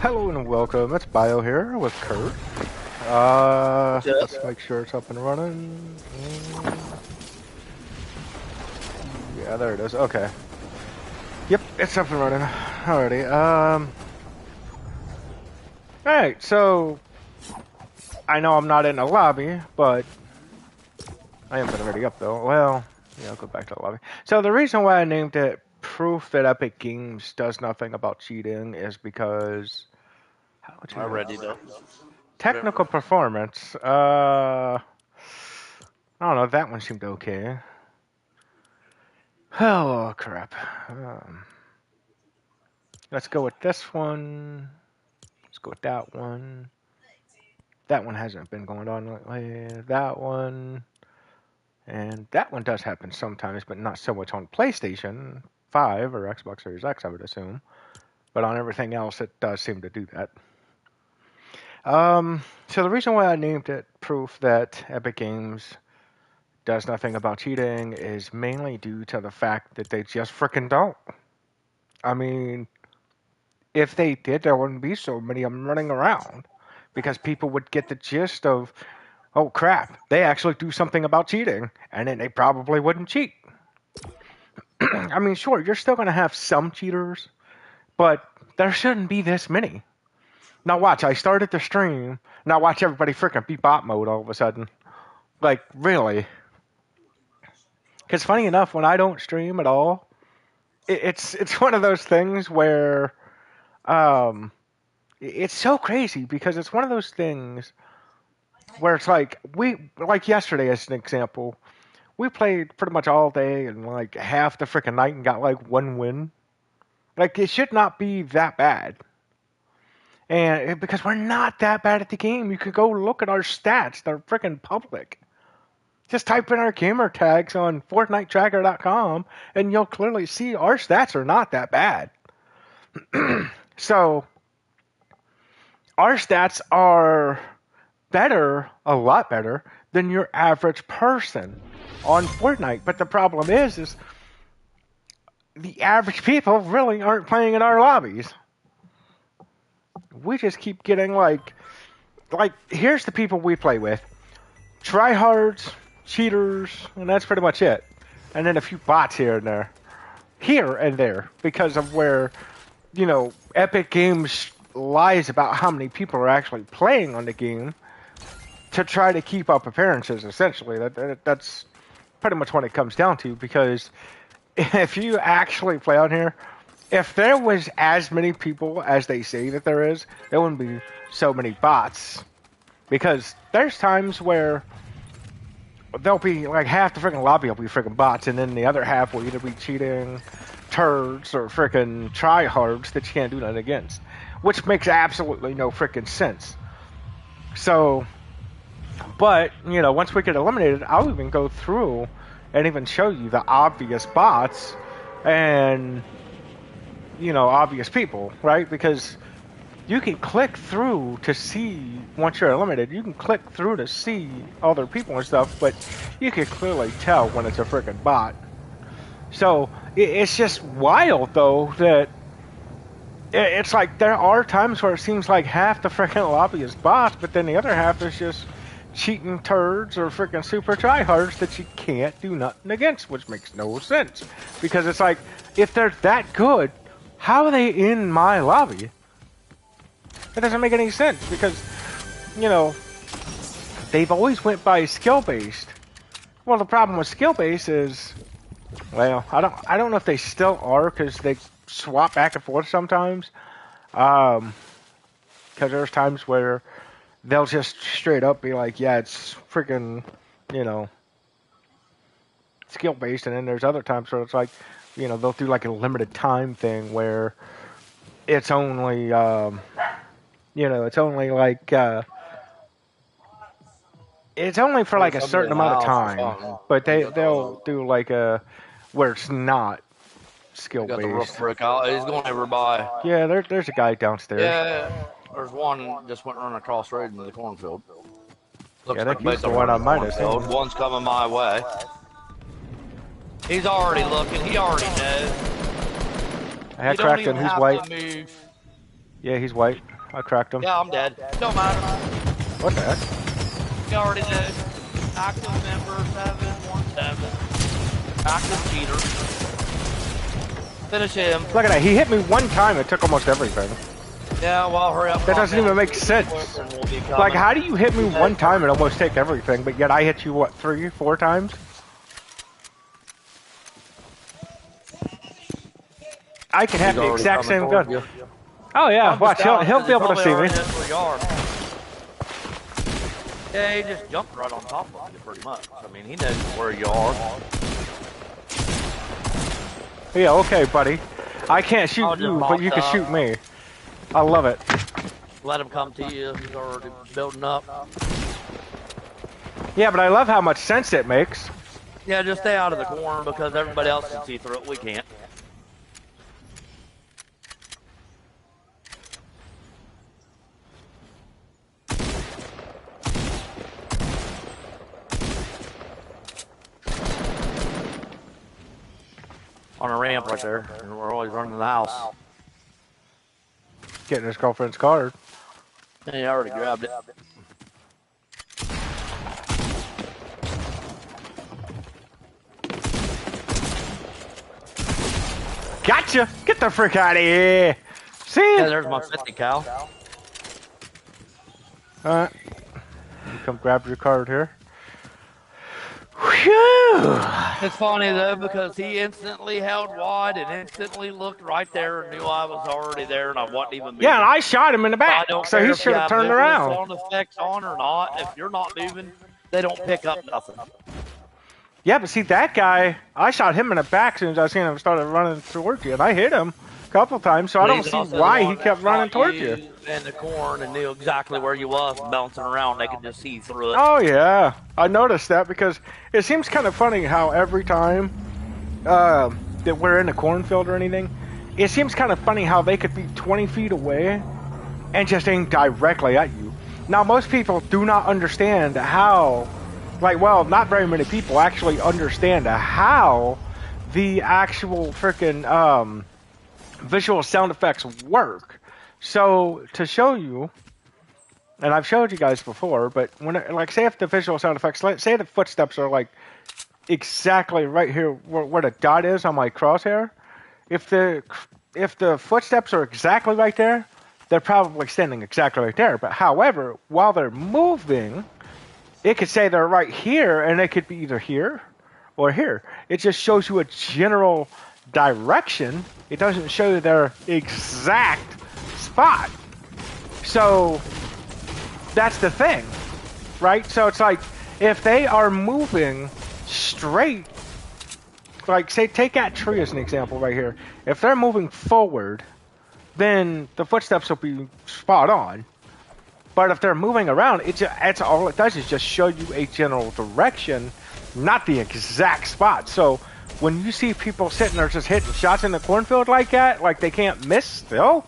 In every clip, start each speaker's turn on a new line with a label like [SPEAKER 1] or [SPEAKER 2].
[SPEAKER 1] Hello and welcome. It's Bio here with Kurt. Let's make sure it's up and running. Yeah, there it is. Okay. Yep, it's up and running. Alrighty. Alright, so I know I'm not in the lobby, but I am already up though. Well, yeah, I'll go back to the lobby. So the reason why I named it Proof that Epic Games does nothing about cheating is because
[SPEAKER 2] Already though.
[SPEAKER 1] technical performance. I don't know. That one seemed okay. Oh crap. Let's go with this one. Let's go with that one. That one hasn't been going on lately. That one. And that one does happen sometimes, but not so much on PlayStation 5 or Xbox Series X, I would assume. But on everything else, it does seem to do that. So the reason why I named it Proof that Epic Games does nothing about cheating is mainly due to the fact that they just freaking don't. I mean, if they did, there wouldn't be so many of them running around because people would get the gist of, oh crap, they actually do something about cheating, and then they probably wouldn't cheat. I mean, sure, you're still going to have some cheaters, but there shouldn't be this many. Now watch, I started the stream, now watch everybody freaking be bot mode all of a sudden. Like, really? Because funny enough, when I don't stream at all, it's one of those things where it's so crazy because it's one of those things where it's like like yesterday as an example, we played pretty much all day and like half the freaking night and got like one win. Like it should not be that bad. And because we're not that bad at the game, you could go look at our stats. They're freaking public. Just type in our gamer tags on FortniteTracker.com and you'll clearly see our stats are not that bad. So, our stats are better, a lot better, than your average person on Fortnite. But the problem is the average people really aren't playing in our lobbies. We just keep getting like here's the people we play with. Tryhards, cheaters, and that's pretty much it. And then a few bots here and there. Here and there, because of where, Epic Games lies about how many people are actually playing on the game to try to keep up appearances, essentially. That's pretty much what it comes down to, because if you actually play on here, if there was as many people as they say that there is, there wouldn't be so many bots. Because there's times where there'll be like half the freaking lobby will be freaking bots, and then the other half will either be cheating turds or freaking tryhards that you can't do nothing against, which makes absolutely no freaking sense. So, but once we get eliminated, I'll even go through and even show you the obvious bots and obvious people, right? Because you can click through to see, once you're eliminated, you can click through to see other people and stuff, but you can clearly tell when it's a freaking bot. So, it's just wild, though, that it's like there are times where it seems like half the freaking lobby is bots, but then the other half is just cheating turds or freaking super tryhards that you can't do nothing against, which makes no sense. Because it's like, if they're that good, how are they in my lobby? It doesn't make any sense because, they've always went by skill-based. Well, the problem with skill-based is, well, I don't know if they still are because they swap back and forth sometimes. Because there's times where they'll just straight up be like, yeah, it's freaking, skill-based, and then there's other times where it's like, they'll do like a limited time thing where it's only, it's only like, it's only for like a certain amount of time, but they'll do like a, where it's not skill based.
[SPEAKER 2] Got the roof brick out. He's going over by.
[SPEAKER 1] Yeah, there's a guy downstairs.
[SPEAKER 2] Yeah, there's one just went running across the road into the cornfield.
[SPEAKER 1] Looks yeah, like he's the one I might have seen.
[SPEAKER 2] One's coming my way. He's already looking. He already knows.
[SPEAKER 1] I had cracked in his white. Yeah, he's white. I cracked him.
[SPEAKER 2] Yeah, I'm dead. Don't matter.
[SPEAKER 1] What the heck?
[SPEAKER 2] He already did. Active member 717. Active cheater. Finish him.
[SPEAKER 1] Look at that. He hit me one time. It took almost everything.
[SPEAKER 2] Yeah, well, hurry up.
[SPEAKER 1] That doesn't even make sense. Like, how do you hit me one time and almost take everything, but yet I hit you, what, 3, 4 times? I can have the exact same gun. Oh yeah, watch, he'll be able to see me.
[SPEAKER 2] Yeah, he just jumped right on top of you, pretty much. I mean, he knows where you are.
[SPEAKER 1] Yeah, okay, buddy. I can't shoot you, but you can shoot me. I love it.
[SPEAKER 2] Let him come to you. He's already building up.
[SPEAKER 1] Yeah, but I love how much sense it makes.
[SPEAKER 2] Yeah, just stay out of the corner because everybody else can see through it. We can't. On a ramp right there. And we're always running the house.
[SPEAKER 1] Getting his girlfriend's card.
[SPEAKER 2] And he already grabbed it.
[SPEAKER 1] Gotcha! Get the frick out of here! See?
[SPEAKER 2] Yeah, there's my 50 cal.
[SPEAKER 1] Alright. You come grab your card here. Whew!
[SPEAKER 2] It's funny though because he instantly held wide and instantly looked right there and knew I was already there and I wasn't even moving.
[SPEAKER 1] Yeah, and I shot him in the back, so he
[SPEAKER 2] if
[SPEAKER 1] should
[SPEAKER 2] you
[SPEAKER 1] have turned around.
[SPEAKER 2] Sound effects on or not, if you're not moving, they don't pick up nothing.
[SPEAKER 1] Yeah, but see that guy, I shot him in the back as soon as I seen him started running towards you, and I hit him a couple times, so I don't see why he kept running towards you.
[SPEAKER 2] In the corn and knew exactly where you was bouncing around. They could just see through it.
[SPEAKER 1] Oh yeah, I noticed that because it seems kind of funny how every time that we're in a cornfield or anything, it seems kind of funny how they could be 20 feet away and just aim directly at you. Now most people do not understand how, like, well, not very many people actually understand how the actual freaking visual sound effects work. So to show you, and I've showed you guys before, but when like say if the visual sound effects, say the footsteps are like exactly right here where the dot is on my crosshair, if the footsteps are exactly right there, they're probably standing exactly right there. But however, while they're moving, it could say they're right here, and they could be either here or here. It just shows you a general direction. It doesn't show you their exact spot. So that's the thing, right? So it's like if they are moving straight, like say take that tree as an example right here. If they're moving forward, then the footsteps will be spot on. But if they're moving around, it's all it does is just show you a general direction, not the exact spot. So when you see people sitting there just hitting shots in the cornfield like that, like they can't miss still,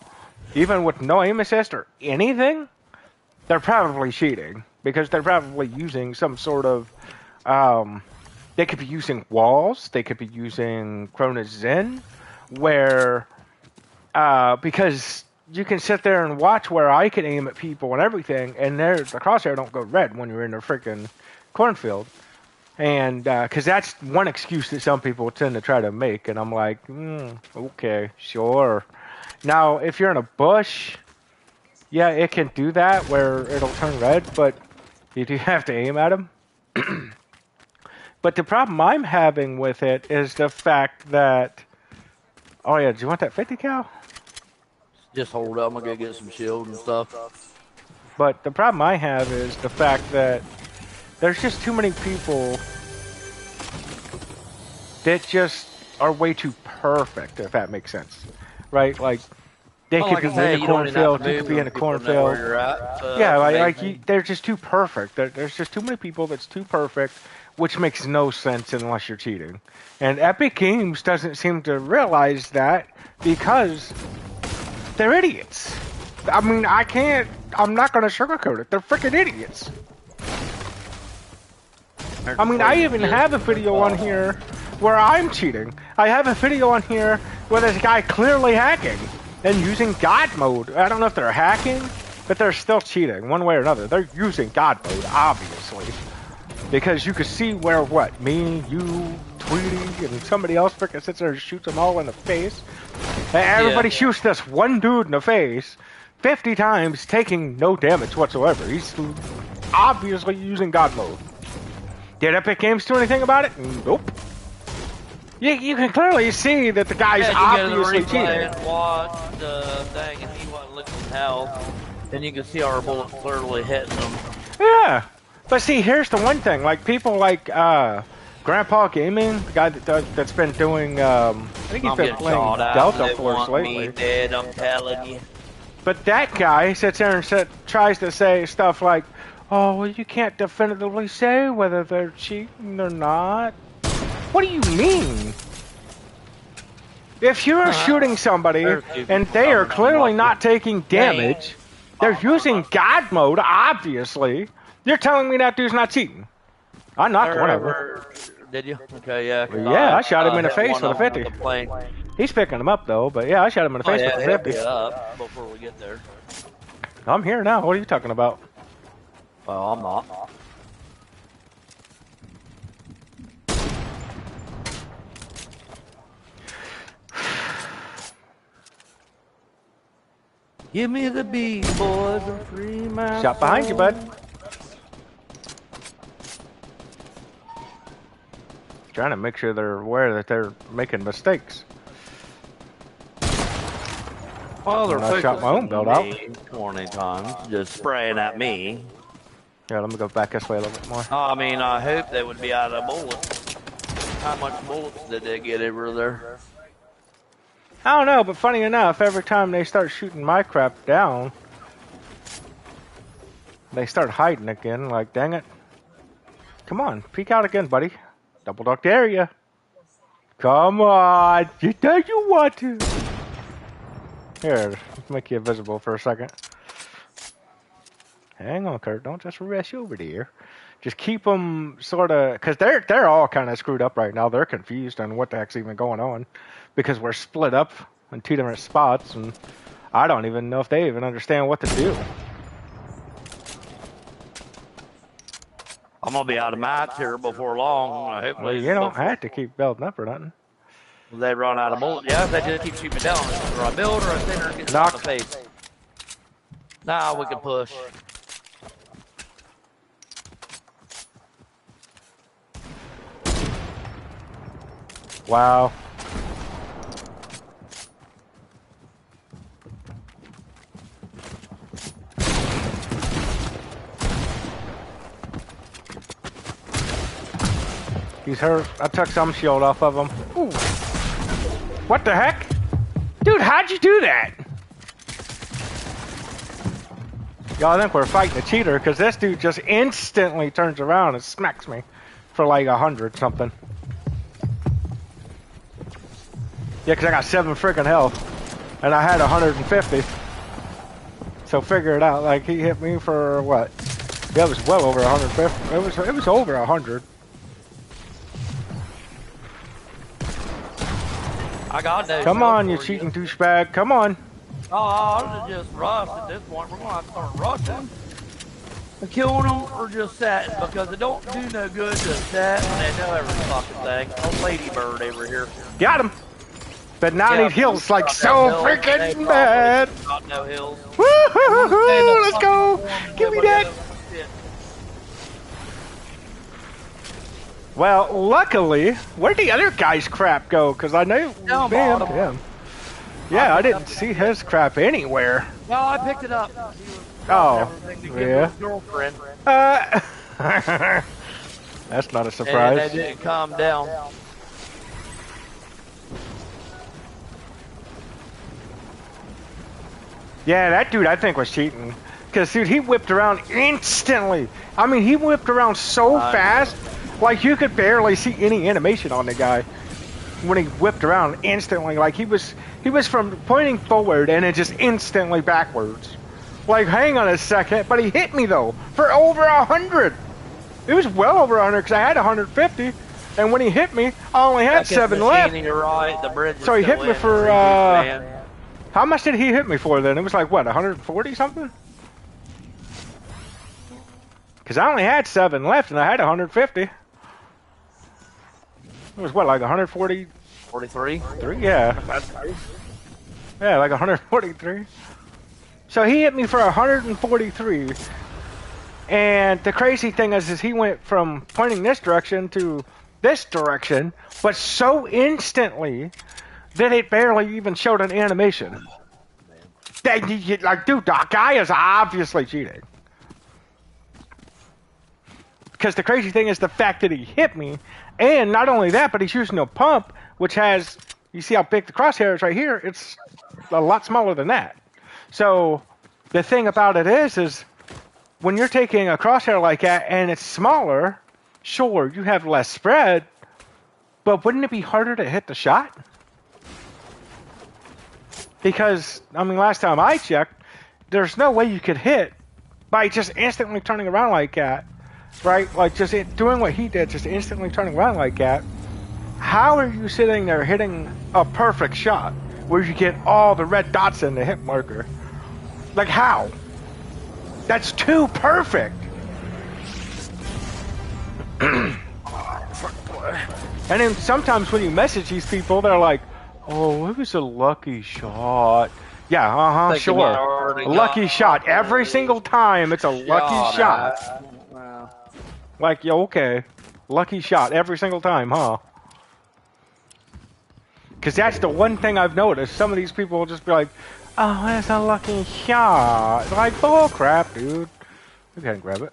[SPEAKER 1] even with no aim assist or anything, they're probably cheating because they're probably using some sort of, they could be using walls, they could be using Chrona's Zen, where, because you can sit there and watch where I can aim at people and everything, and the crosshair don't go red when you're in the freaking cornfield. And because that's one excuse that some people tend to try to make, and I'm like, okay, sure. Now, if you're in a bush, yeah, it can do that where it'll turn red, but you do have to aim at them. But the problem I'm having with it is the fact that, oh yeah, do you want that 50 cal?
[SPEAKER 2] Just hold up, I'm gonna go get some shield and stuff.
[SPEAKER 1] But the problem I have is the fact that there's just too many people that just are way too perfect, if that makes sense. Right? Like, they could be in the cornfield, you could be in a cornfield. Yeah, they're just too perfect. There's just too many people that's too perfect, which makes no sense unless you're cheating. And Epic Games doesn't seem to realize that because they're idiots. I mean, I'm not going to sugarcoat it. They're freaking idiots. I mean, I even have a video on here where I'm cheating. I have a video on here where there's a guy clearly hacking. and using God mode. I don't know if they're hacking, but they're still cheating one way or another. They're using God mode, obviously. Because you can see where, what, me, you, Tweety, and somebody else freaking sits there and shoots them all in the face. And everybody shoots this one dude in the face 50 times, taking no damage whatsoever. He's obviously using God mode. Did Epic Games do anything about it? Nope. You can clearly see that the guy's obviously cheating.
[SPEAKER 2] And watch the thing, and he wasn't looking health, and you can see our bullets clearly hitting him.
[SPEAKER 1] Yeah, but see, here's the one thing: like people like Grandpa Gaming, the guy that's been doing, I think he's been playing Delta Force lately.
[SPEAKER 2] Dead, I'm telling you.
[SPEAKER 1] But that guy sits there and tries to say stuff like, "Oh, well, you can't definitively say whether they're cheating or not." What do you mean? If you're shooting somebody and they are clearly not taking damage, they're using God mode, obviously. You're telling me that dude's not cheating? I knocked one of them.
[SPEAKER 2] Did you? Okay, yeah.
[SPEAKER 1] Yeah, I shot him in the face with a 50. He's picking him up though, but yeah, I shot him in the face with a 50.
[SPEAKER 2] Up before we get there.
[SPEAKER 1] I'm here now. What are you talking about?
[SPEAKER 2] Well, I'm not. Give me the beat, boys, and free my
[SPEAKER 1] Shot behind you, bud. Trying to make sure they're aware that they're making mistakes.
[SPEAKER 2] Well, they're
[SPEAKER 1] I shot my own build out
[SPEAKER 2] 20 times, just spraying at me.
[SPEAKER 1] Yeah, let me go back this way a little bit more.
[SPEAKER 2] I mean, I hope they would be out of bullets. How much bullets did they get over there?
[SPEAKER 1] I don't know, but funny enough, every time they start shooting my crap down, they start hiding again, like, dang it. Come on, peek out again, buddy. Double duck dare ya. Come on, you know you want to. Here, let's make you invisible for a second. Hang on, Kurt, don't just rush over there. Just keep them sort of, because they're all kind of screwed up right now. They're confused on what the heck's even going on. Because we're split up in 2 different spots, and I don't even know if they even understand what to do.
[SPEAKER 2] I'm gonna be out of mats here before long. Hopefully,
[SPEAKER 1] well, you don't have to keep building up or nothing.
[SPEAKER 2] They run out of bullets. Yeah, they just keep shooting me down. Or I build or I center and get shot in the face. Nah, we can push.
[SPEAKER 1] Wow. He's hurt. I took some shield off of him. Ooh. What the heck? Dude, how'd you do that? Y'all think we're fighting a cheater because this dude just instantly turns around and smacks me for like 100 something. Yeah, because I got 7 freaking health and I had 150. So figure it out. Like he hit me for what? Yeah, it was well over 150. It was over 100.
[SPEAKER 2] I got that.
[SPEAKER 1] Come on, you cheating douchebag. Come on.
[SPEAKER 2] Oh, I'll just rush at this point. We're going to have to start rushing. And killing them or just sitting because it don't do no good to sit and they know every fucking thing. Oh, ladybird over here.
[SPEAKER 1] Got him. But now I need heals like so freaking bad.
[SPEAKER 2] Got no heals.
[SPEAKER 1] Woo-hoo-hoo-hoo, let's go. Give me that. Well, luckily, where'd the other guy's crap go? Because I know him. Yeah, I didn't see his crap anywhere.
[SPEAKER 2] No, I picked it up.
[SPEAKER 1] Oh, yeah.
[SPEAKER 2] Girlfriend.
[SPEAKER 1] That's not a surprise.
[SPEAKER 2] And they didn't calm down.
[SPEAKER 1] Yeah, that dude I think was cheating. Because, dude, he whipped around instantly. I mean, he whipped around so fast. Like, you could barely see any animation on the guy when he whipped around instantly. Like, he was from pointing forward and then just instantly backwards. Like, hang on a second. But he hit me, though, for over 100. It was well over 100 because I had 150. And when he hit me, I only had 7 left.
[SPEAKER 2] Right, the bridge
[SPEAKER 1] so he hit me for, How much did he hit me for then? It was like, what, 140 something? Because I only had 7 left and I had 150. It was what, like 140?
[SPEAKER 2] 43?
[SPEAKER 1] Yeah. Yeah, like 143. So he hit me for 143. And the crazy thing is he went from pointing this direction to this direction, but so instantly that it barely even showed an animation. Like, dude, the guy is obviously cheating. Because the crazy thing is the fact that he hit me, and not only that, but he's using a pump, which has, you see how big the crosshair is right here? It's a lot smaller than that. So the thing about it is when you're taking a crosshair like that and it's smaller, sure, you have less spread, but wouldn't it be harder to hit the shot? Because, I mean, last time I checked, there's no way you could hit by just instantly turning around like that, right? Like, just doing what he did, just instantly turning around like that. How are you sitting there hitting a perfect shot where you get all the red dots in the hit marker? Like, how? That's too perfect. And then sometimes when you message these people, they're like, oh, it was a lucky shot. Yeah, sure. A lucky shot. Every single time, it's a lucky shot.
[SPEAKER 2] Wow.
[SPEAKER 1] Like, yeah, okay. Lucky shot every single time, huh? Because that's the one thing I've noticed. Some of these people will just be like, oh, that's a lucky shot. Like, bull crap, dude. We can't grab it.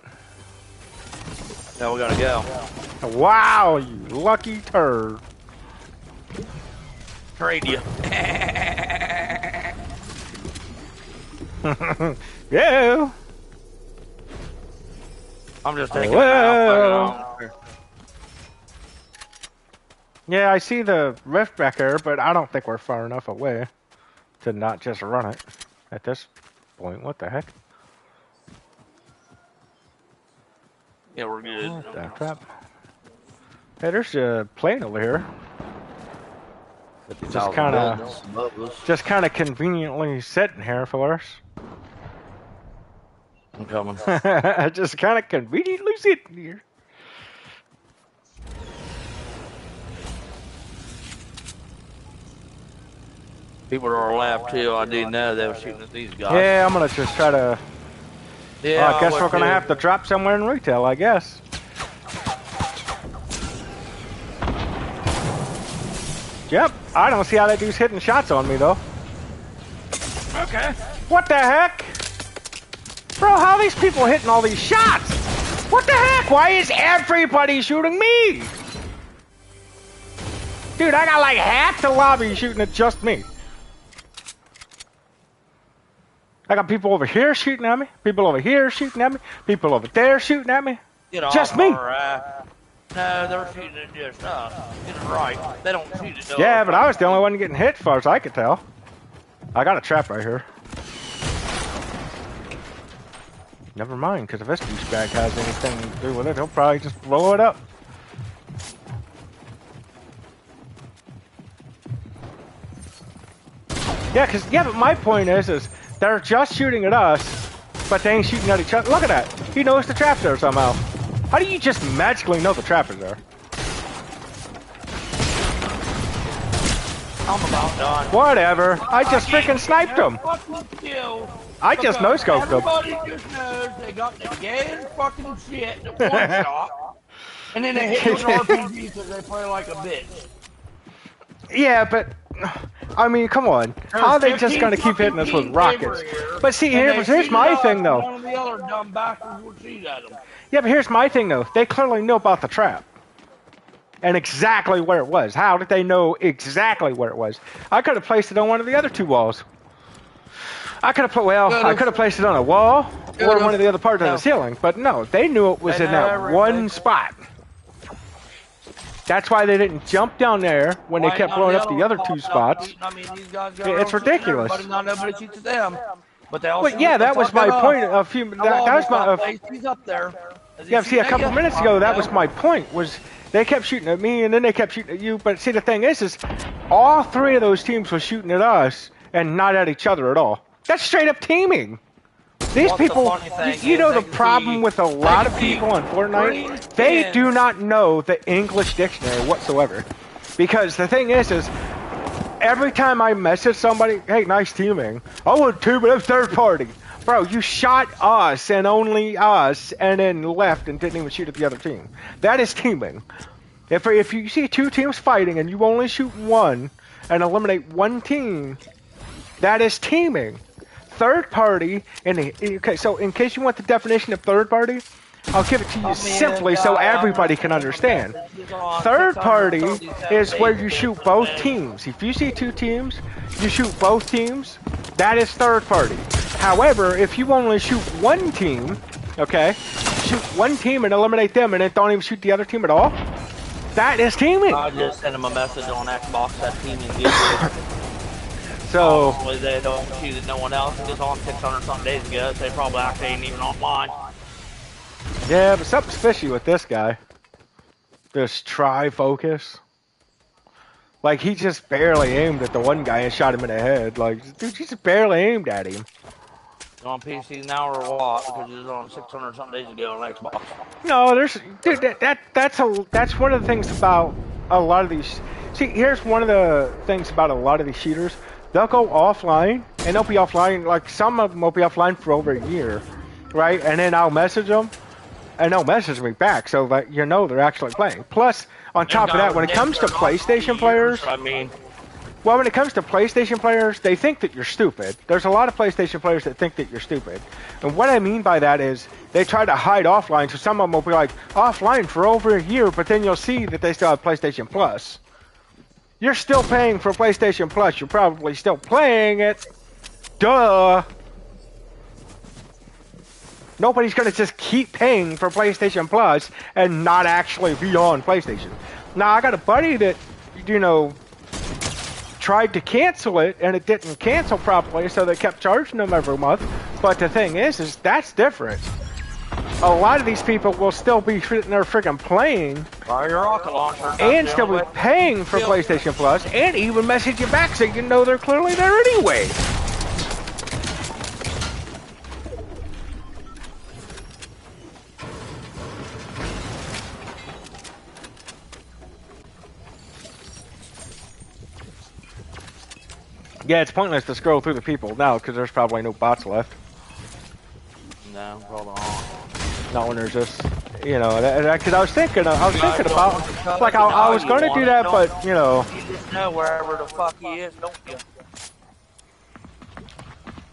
[SPEAKER 2] Now we gotta go.
[SPEAKER 1] Wow, you lucky turd.
[SPEAKER 2] Trade you.
[SPEAKER 1] Yeah.
[SPEAKER 2] I'm just taking it now.
[SPEAKER 1] Yeah, I see the rift back there, but I don't think we're far enough away to not just run it at this point. What the heck?
[SPEAKER 2] Yeah, we're good.
[SPEAKER 1] What the crap? Hey, there's a plane over here. Just kind of conveniently sitting here for us.
[SPEAKER 2] I'm coming.
[SPEAKER 1] Just kind of conveniently sitting here.
[SPEAKER 2] People are on our lap too. I didn't know they were shooting at these guys.
[SPEAKER 1] Yeah, I'm gonna just try to.
[SPEAKER 2] Yeah,
[SPEAKER 1] I guess we're gonna have to drop somewhere in retail, I guess. Yep, I don't see how that dude's hitting shots on me though.
[SPEAKER 2] Okay.
[SPEAKER 1] What the heck? Bro, how are these people hitting all these shots? What the heck? Why is everybody shooting me? Dude, I got like half the lobby shooting at just me. I got people over here shooting at me, people over here shooting at me, people over there shooting at me. Just me.
[SPEAKER 2] No, they're shooting at just us. Get it right. They don't shoot at us.
[SPEAKER 1] Yeah, but I was the only one getting hit, as far as I could tell. I got a trap right here. Never mind, because if this douchebag has anything to do with it, he'll probably just blow it up. Yeah, but my point is they're just shooting at us, but they ain't shooting at each other. Look at that. He knows the trap's there somehow. How do you just magically know the trap is there?
[SPEAKER 2] I'm about done.
[SPEAKER 1] Whatever. I just freaking sniped him. I just no-scoped him.
[SPEAKER 2] Everybody just knows they got the gayest fucking shit at one shot, and then they hit with RPGs because they play like a bitch.
[SPEAKER 1] Yeah, but I mean, come on. How are they just gonna keep hitting us with rockets? But see, here's my thing though.
[SPEAKER 2] One of the other dumb bastards would shoot at them.
[SPEAKER 1] Yeah, but here's my thing though. They clearly knew about the trap. And exactly where it was. How did they know exactly where it was? I could have placed it on one of the other two walls. I could have placed it on a wall or one of the other parts of the ceiling. But no, they knew it was in that one spot. That's why they didn't jump down there when they kept blowing up the other two spots.
[SPEAKER 2] I mean, these guys
[SPEAKER 1] It's ridiculous.
[SPEAKER 2] Not nobody shoots at them. But they also
[SPEAKER 1] yeah, that was my point. That was my.
[SPEAKER 2] He's up there.
[SPEAKER 1] Yeah, see, a couple minutes ago, that was my point. Was they kept shooting at me, and then they kept shooting at you. But see, the thing is all three of those teams were shooting at us, and not at each other at all. That's straight up teaming. These people, you know the problem with a lot of people on Fortnite? They do not know the English dictionary whatsoever. Because the thing is every time I message somebody, hey, nice teaming. I want to team with a third party. Bro, you shot us and only us and then left and didn't even shoot at the other team. That is teaming. If you see two teams fighting and you only shoot one and eliminate one team, that is teaming. Third party, okay, so in case you want the definition of third party, I'll give it to you simply so everybody can understand. Third party is where you shoot both teams. If you see two teams, you shoot both teams, that is third party. However, if you only shoot one team, okay, shoot one team and eliminate them and then don't even shoot the other team at all, that is teaming.
[SPEAKER 2] I just sent him a message on Xbox that teaming is.
[SPEAKER 1] So
[SPEAKER 2] obviously they don't choose no one else. It was on 600 something days ago. So they probably actually ain't even online.
[SPEAKER 1] Yeah, but something's fishy with this guy. This try-focus. Like, he just barely aimed at the one guy and shot him in the head. Like, dude, he just barely aimed at him.
[SPEAKER 2] It's on PC now or what? Because it was on 600 something days ago on Xbox.
[SPEAKER 1] No, there's... Dude, that's one of the things about a lot of these... See, here's one of the things about a lot of these shooters. They'll go offline, and they'll be offline, like, some of them will be offline for over a year, right? And then I'll message them, and they'll message me back, so that you know they're actually playing. Plus, on top of that, when it comes to PlayStation players, well, when it comes to PlayStation players, they think that you're stupid. There's a lot of PlayStation players that think that you're stupid. And what I mean by that is, they try to hide offline, so some of them will be like, offline for over a year, but then you'll see that they still have PlayStation Plus. You're still paying for PlayStation Plus. You're probably still playing it. Duh. Nobody's going to just keep paying for PlayStation Plus and not actually be on PlayStation. Now, I got a buddy that, you know, tried to cancel it, and it didn't cancel properly, so they kept charging them every month. But the thing is that's different. A lot of these people will still be sitting there freaking playing and still be paying for PlayStation Plus and even message you back so you know they're clearly there anyway. Yeah, it's pointless to scroll through the people now because there's probably no bots left.
[SPEAKER 2] No, hold on.
[SPEAKER 1] Not when there's just, you know, because I was thinking about, like, I was going to do that, but, you know.
[SPEAKER 2] You just know wherever the fuck he is, don't you?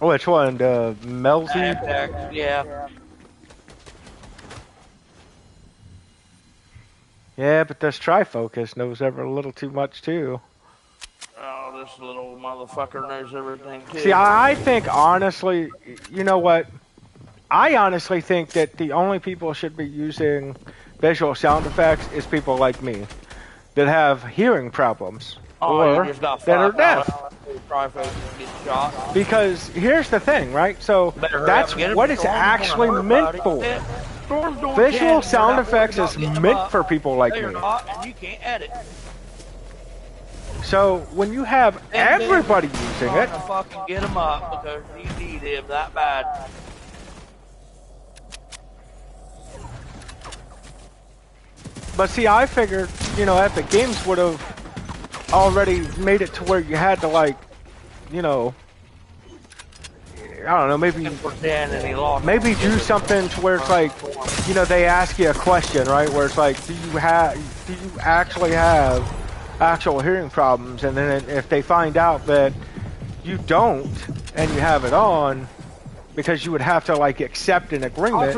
[SPEAKER 1] Which one? Melzy?
[SPEAKER 2] Yeah.
[SPEAKER 1] Yeah, but this Trifocus knows ever a little too much, too.
[SPEAKER 2] Oh, this little motherfucker knows everything, too.
[SPEAKER 1] See, I think, honestly, you know what? I honestly think that the only people should be using visual sound effects is people like me that have hearing problems or that are deaf. Because here's the thing, right? So that's what it's actually meant for. Visual sound effects is meant for people like me.
[SPEAKER 2] You can't edit.
[SPEAKER 1] So when you have everybody using it,
[SPEAKER 2] fucking get them up because you need them that bad.
[SPEAKER 1] But see, I figured, you know, Epic Games would have already made it to where you had to, like, you know, I don't know, maybe do something to where it's like, you know, they ask you a question, right? Where it's like, do you actually have actual hearing problems? And then if they find out that you don't and you have it on, because you would have to, like, accept an agreement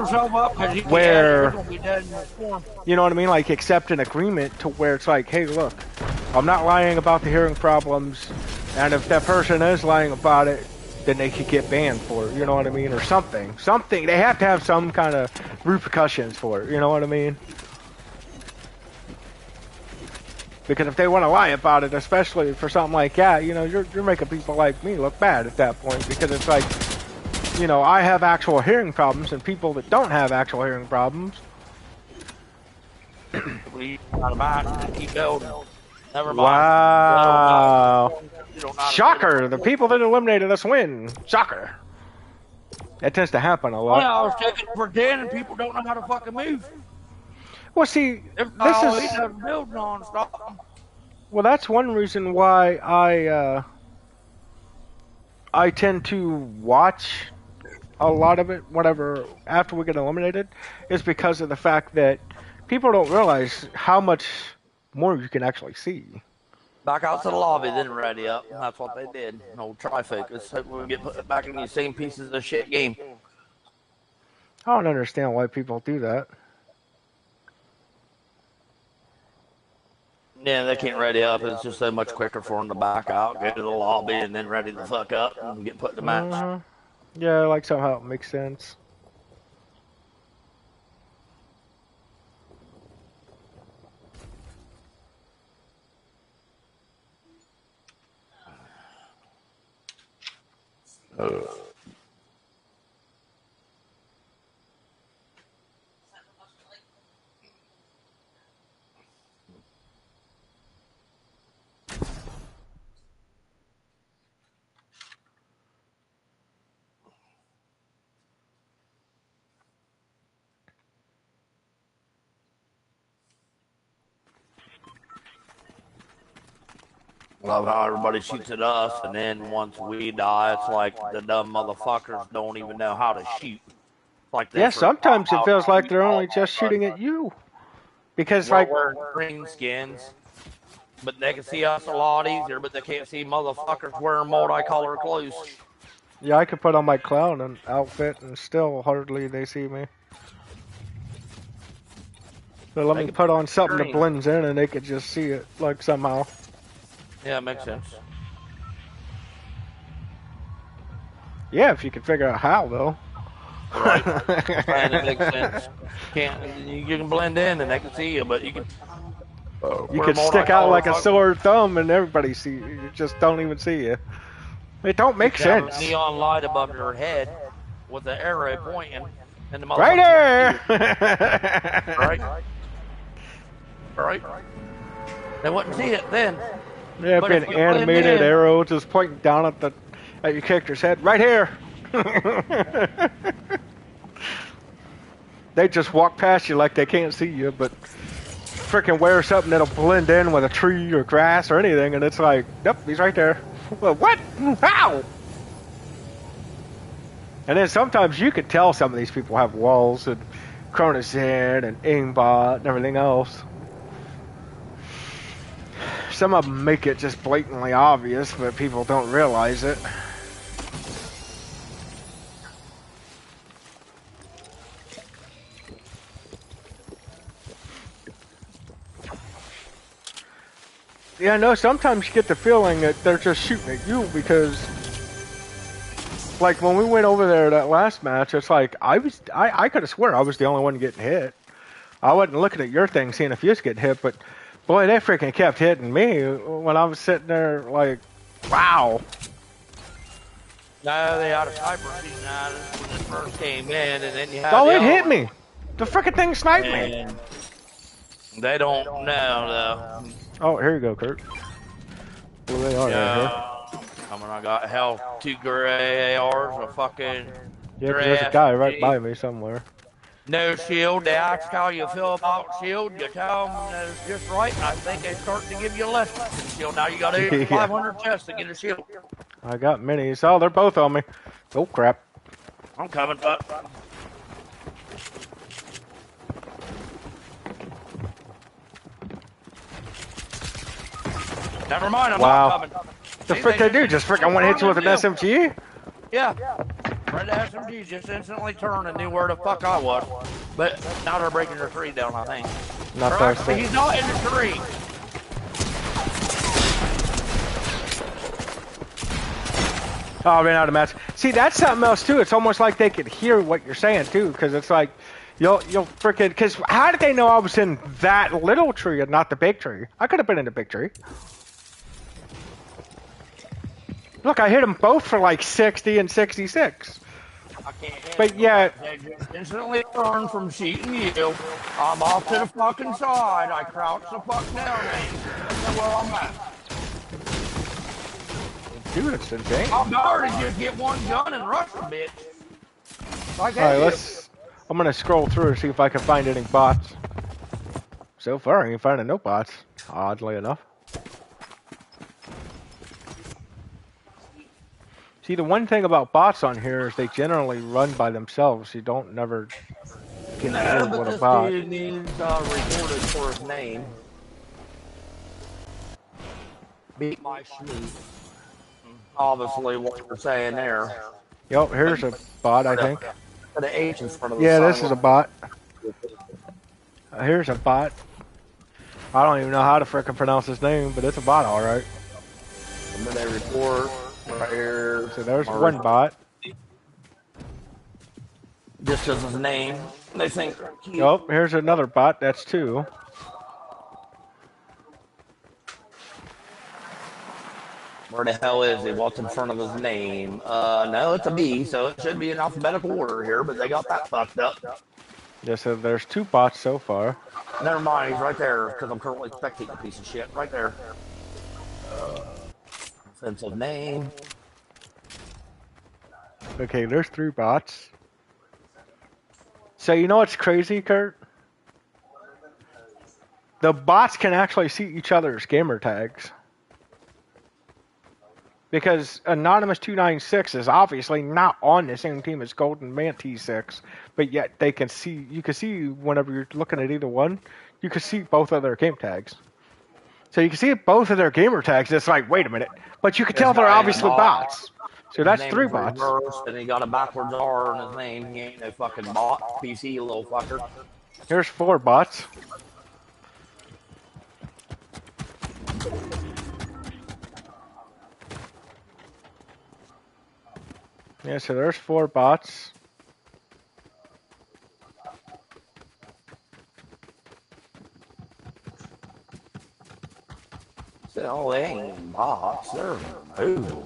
[SPEAKER 1] where, you know what I mean, like, accept an agreement to where it's like, hey, look, I'm not lying about the hearing problems, and if that person is lying about it, then they could get banned for it, you know what I mean, or something. They have to have some kind of repercussions for it, you know what I mean? Because if they want to lie about it, especially for something like that, you know, you're making people like me look bad at that point, because it's like, you know, I have actual hearing problems, and people that don't have actual hearing problems.
[SPEAKER 2] Keep building. Never mind.
[SPEAKER 1] Wow.
[SPEAKER 2] You don't know how to set up
[SPEAKER 1] Shocker! The
[SPEAKER 2] a
[SPEAKER 1] people that eliminated us win. Shocker. That tends to happen a
[SPEAKER 2] Oh, yeah,
[SPEAKER 1] lot.
[SPEAKER 2] I was taking for 10 and people don't know how to fucking move.
[SPEAKER 1] Well, see,
[SPEAKER 2] This guy,
[SPEAKER 1] this
[SPEAKER 2] all he
[SPEAKER 1] is
[SPEAKER 2] does is build nonstop.
[SPEAKER 1] well. That's one reason why I tend to watch a lot of it. Whatever after we get eliminated, is because of the fact that people don't realize how much more you can actually see.
[SPEAKER 2] Back out to the lobby, then ready up. That's what they did. No trifocus. So we get put back in these same pieces of shit game.
[SPEAKER 1] I don't understand why people do that.
[SPEAKER 2] Yeah, they can't ready up. It's just so much quicker for them to back out, go to the lobby, and then ready the fuck up and get put in the match.
[SPEAKER 1] Yeah, like somehow it makes sense.
[SPEAKER 2] Love how everybody shoots at us, and then once we die, it's like the dumb motherfuckers don't even know how to shoot. It's like
[SPEAKER 1] Yeah,
[SPEAKER 2] they
[SPEAKER 1] sometimes it feels like they're only
[SPEAKER 2] forgot
[SPEAKER 1] just shooting at you. Because,
[SPEAKER 2] we're
[SPEAKER 1] like,
[SPEAKER 2] wearing green skins, but they can see us a lot easier, but they can't see motherfuckers wearing multicolored clothes.
[SPEAKER 1] yeah, I could put on my clown and outfit and still hardly they see me. So let me put on something that blends in and they could just see it, like, somehow.
[SPEAKER 2] Yeah, it makes sense.
[SPEAKER 1] Yeah, if you could figure out how, though.
[SPEAKER 2] Right. And it makes sense. You can blend in and they can see you, but you can.
[SPEAKER 1] You could stick out like a sore thumb and everybody see you. You just don't even see you. It don't make sense.
[SPEAKER 2] A neon light above your head with an arrow pointing, and the
[SPEAKER 1] right there.
[SPEAKER 2] Right. Right. They wouldn't see it then.
[SPEAKER 1] Yeah, it'd be an animated arrow just pointing down at your character's head. Right here. They just walk past you like they can't see you, but freaking wear something that'll blend in with a tree or grass or anything, and it's like, yep, he's right there. Well, what? How? And then sometimes you could tell some of these people have walls and Chronozen and aimbot and everything else. Some of them make it just blatantly obvious, but people don't realize it. Yeah, no, sometimes you get the feeling that they're just shooting at you because, like, when we went over there that last match, it's like, I could have swear I was the only one getting hit. I wasn't looking at your thing, seeing if you was getting hit, but boy, they freaking kept hitting me when I was sitting there like, wow.
[SPEAKER 2] No, they had a sniper shooting at us when it first came in, and then you had
[SPEAKER 1] oh, it hit me. The freaking thing sniped me.
[SPEAKER 2] They don't know, though.
[SPEAKER 1] Oh, here you go, Kurt. Well, they are here.
[SPEAKER 2] I mean, I got hell 2 gray ARs, a fucking.
[SPEAKER 1] Yeah, there's a guy right by me somewhere.
[SPEAKER 2] No shield. They ask how you feel about shield. You tell them that it's just right, and I think they start to give you a lesson shield. Now you got 500 chests to get a shield.
[SPEAKER 1] I got minis. Oh, they're both on me. Oh, crap.
[SPEAKER 2] I'm coming, but. Never mind, I'm not coming.
[SPEAKER 1] The frick they do? Just freaking one hit you with an SMG?
[SPEAKER 2] Yeah. Red SMG just instantly turned and knew where the fuck I was. But now they're breaking their tree down, I think.
[SPEAKER 1] Not
[SPEAKER 2] actually, he's not in the tree.
[SPEAKER 1] Oh, ran out of match. See, that's something else too. It's almost like they could hear what you're saying too, because it's like you'll freaking. Because how did they know I was in that little tree and not the big tree? I could have been in the big tree. Look, I hit them both for like 60 and 66.
[SPEAKER 2] I can't
[SPEAKER 1] but yeah,
[SPEAKER 2] they just instantly turn from shooting you. I'm off to the fucking side. I crouch the fuck down, man. That's where I'm at.
[SPEAKER 1] Dude, it's insane.
[SPEAKER 2] I'm already just get one gun and rush a bitch. Like
[SPEAKER 1] All right, I'm gonna scroll through and see if I can find any bots. So far, I ain't finding no bots. Oddly enough. See, the one thing about bots on here is they generally run by themselves. You don't never get killed
[SPEAKER 2] but
[SPEAKER 1] with a
[SPEAKER 2] this
[SPEAKER 1] bot.
[SPEAKER 2] dude needs recorded for his name. Beat my schmeat. Obviously, what you're saying there.
[SPEAKER 1] Yep, here's a bot, I think.
[SPEAKER 2] The H in front of the
[SPEAKER 1] Yeah,
[SPEAKER 2] sign.
[SPEAKER 1] this is a bot. Here's a bot. I don't even know how to frickin' pronounce his name, but it's a bot, all right.
[SPEAKER 2] And then they report right here.
[SPEAKER 1] So there's one bot.
[SPEAKER 2] Just as his name. They think.
[SPEAKER 1] Oh, here's another bot. That's two.
[SPEAKER 2] Where the hell is he? What's in front of his name? No, it's a B, so it should be in alphabetical order here, but they got that fucked up.
[SPEAKER 1] Yeah, so there's two bots so far.
[SPEAKER 2] Never mind, he's right there, because I'm currently spectating a piece of shit. Right there. Offensive name.
[SPEAKER 1] Okay, there's three bots. So you know what's crazy, Kurt? The bots can actually see each other's gamer tags. Because Anonymous296 is obviously not on the same team as Golden Man T6, but yet they can see, you can see whenever you're looking at either one, you can see both of their game tags. So you can see both of their gamer tags, it's like, wait a minute, but you can tell they're obviously bots. So that's three bots.
[SPEAKER 2] Reversed, and he got a backwards R in his name. He ain't no fucking bot. PC, you little fucker.
[SPEAKER 1] Here's four bots. Yeah, so there's four bots.
[SPEAKER 2] So they ain't bots. They're ooh.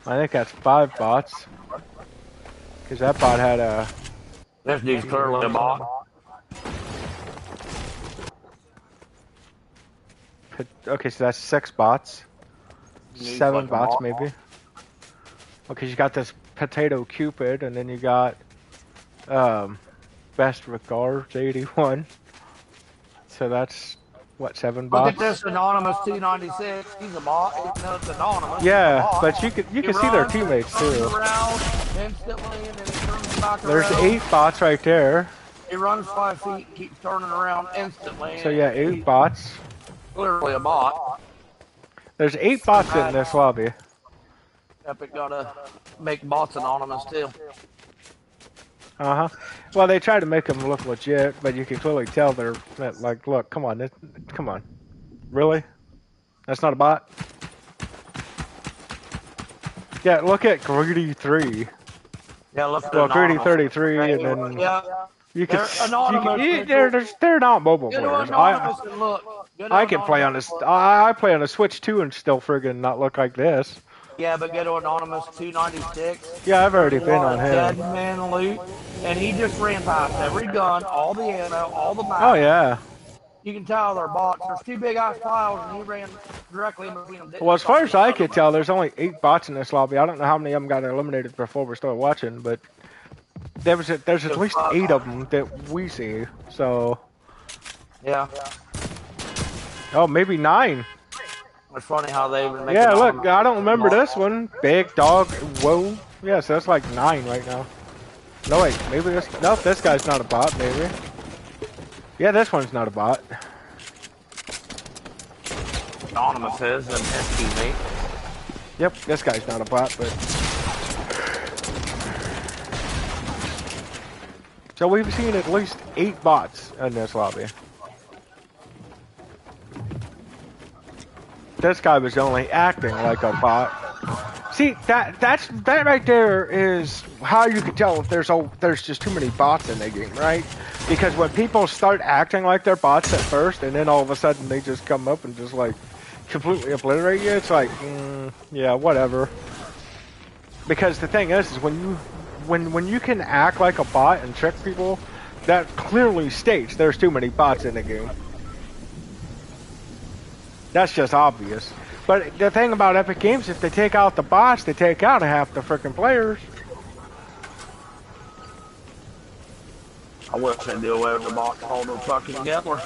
[SPEAKER 1] I think that's five bots. Because that bot had a...
[SPEAKER 2] This dude's clearly a bot.
[SPEAKER 1] Okay, so that's six bots. Seven bots, maybe. Okay, you got this Potato Cupid, and then you got Best Regards 81. So that's, what, seven bots?
[SPEAKER 2] Look at this Anonymous 296. He's a bot. Even though it's anonymous.
[SPEAKER 1] Yeah, but you can see their teammates too. There's 8 bots right there.
[SPEAKER 2] He runs 5 feet, keeps turning around instantly.
[SPEAKER 1] So yeah, 8 bots.
[SPEAKER 2] Clearly a bot.
[SPEAKER 1] There's 8 bots in this lobby.
[SPEAKER 2] Epic gotta make bots anonymous too.
[SPEAKER 1] Uh-huh. Well, they try to make them look legit, but you can clearly tell they're like, look, come on, come on. Really? That's not a bot? Yeah, look at Greedy 3.
[SPEAKER 2] Yeah, look at
[SPEAKER 1] Greedy 33, and then you can they're not mobile players. I can play on this. I play on a Switch too, and still friggin' not look like this.
[SPEAKER 2] Yeah, but go to Anonymous 296.
[SPEAKER 1] Yeah, I've already been on him.
[SPEAKER 2] Dead man loot, and he just ran past every gun, all the ammo, all the mags.
[SPEAKER 1] Oh yeah.
[SPEAKER 2] You can tell they're bots. There's 2 big ass piles, and he ran directly in between them.
[SPEAKER 1] Well, as far as I could tell, there's only 8 bots in this lobby. I don't know how many of them got eliminated before we started watching, but there's at least 8 of them that we see. So.
[SPEAKER 2] Yeah.
[SPEAKER 1] Oh, maybe 9.
[SPEAKER 2] It's funny how they even make.
[SPEAKER 1] Yeah, look, I don't remember this one. Big dog, whoa. Yeah, so that's like 9 right now. No, wait, maybe this. No, this guy's not a bot, maybe. Yeah, this one's not a bot.
[SPEAKER 2] Anonymous is and his teammate.
[SPEAKER 1] Yep, this guy's not a bot, but. So we've seen at least 8 bots in this lobby. This guy was only acting like a bot. See, that right there is how you can tell if there's just too many bots in the game, right? Because when people start acting like they're bots at first, and then all of a sudden they just come up and just like completely obliterate you, it's like, yeah, whatever. Because the thing is when you can act like a bot and trick people, that clearly states there's too many bots in the game. That's just obvious. But the thing about Epic Games, if they take out the bots, they take out half the freaking players.
[SPEAKER 2] I wish they'd do away with the bots altogether.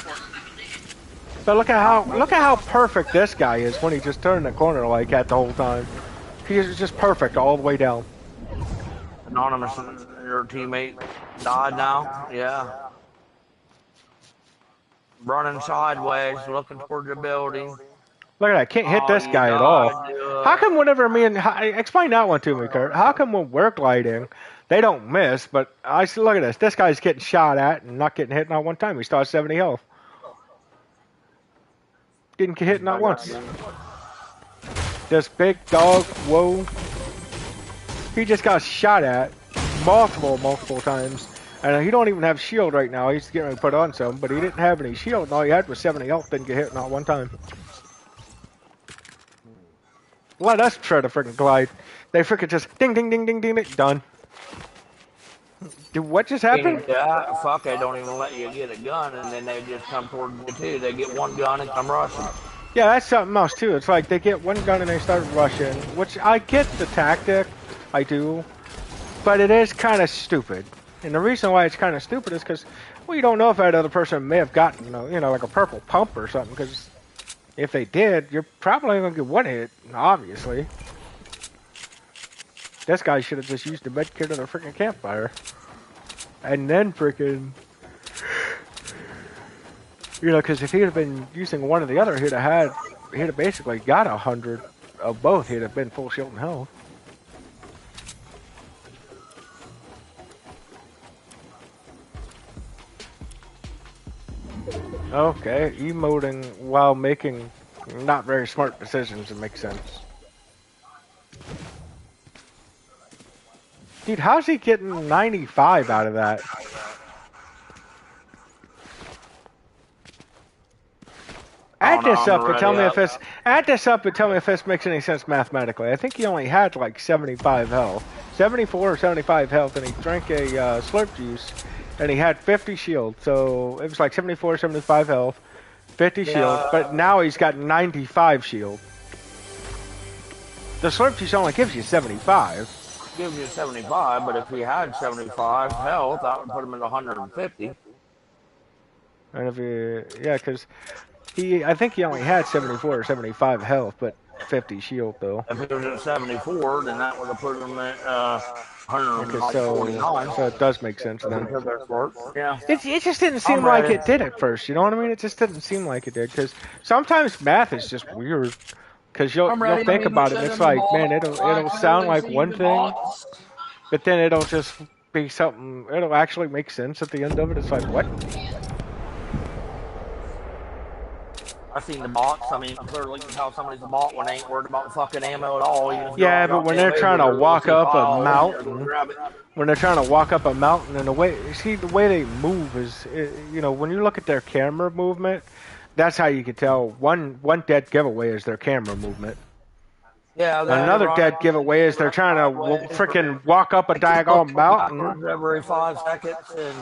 [SPEAKER 1] But look at how perfect this guy is when he just turned the corner like that the whole time. He is just perfect all the way down.
[SPEAKER 2] Anonymous, your teammate died now. Yeah. Running sideways, looking towards the building.
[SPEAKER 1] Look at that, can't hit this guy at all. How come whenever explain that one to me, Kurt. How come when we're gliding, they don't miss, but I see, look at this. This guy's getting shot at and not getting hit not one time. He still has 70 health. Didn't get hit not once. This big dog, whoa. He just got shot at multiple times. And he don't even have shield right now. He's getting ready to put on some, but he didn't have any shield. And all he had was 70 health. Didn't get hit not one time. Let us try to freaking glide. They freaking just ding, ding, ding, ding, ding, ding, done. Dude, what just happened?
[SPEAKER 2] Yeah, fuck, they don't even let you get a gun, and then they just come towards you too. They get one gun and come rushing.
[SPEAKER 1] Yeah, that's something else too. It's like they get one gun and they start rushing, which I get the tactic, I do, but it is kind of stupid. And the reason why it's kind of stupid is because we don't know if that other person may have gotten, like a purple pump or something. Because if they did, you're probably gonna get one hit, obviously. This guy should have just used the med kit on a freaking campfire, and then freaking. Because if he'd have been using one or the other, he'd have basically got 100 of both. He'd have been full shield and health. Okay, emoting while making not very smart decisions, it makes sense. Dude, how's he getting 95 out of that? Add this up and tell me if this makes any sense mathematically. I think he only had like 75 health, 74 or 75 health, and he drank a slurp juice, and he had 50 shield. So it was like 74, 75 health, 50 shield, but now he's got 95 shield. The slurp juice only gives you 75.
[SPEAKER 2] Gives you 75, but if he had 75 health, that would put him at 150.
[SPEAKER 1] And if because I think he only had 74 or 75 health, but 50 shield though.
[SPEAKER 2] If he was at 74, then that would have put him at 149.
[SPEAKER 1] So it does make sense then.
[SPEAKER 2] Yeah.
[SPEAKER 1] It just didn't seem like it did at first. You know what I mean? It just didn't seem like it did, because sometimes math is just weird. Because you'll think about it, and it's like, man, it'll sound like one thing, but then it'll just be something. It'll actually make sense at the end of it. It's like, what?
[SPEAKER 2] I've seen the bots. I mean, clearly you can tell somebody's a bot when they ain't worried about fucking ammo at all.
[SPEAKER 1] Yeah, but when they're trying to walk up a mountain, and the way they move is, when you look at their camera movement, that's how you can tell. One dead giveaway is their camera movement.
[SPEAKER 2] Yeah.
[SPEAKER 1] Another dead giveaway is they're trying to freaking walk up a diagonal mountain
[SPEAKER 2] every 5 seconds and.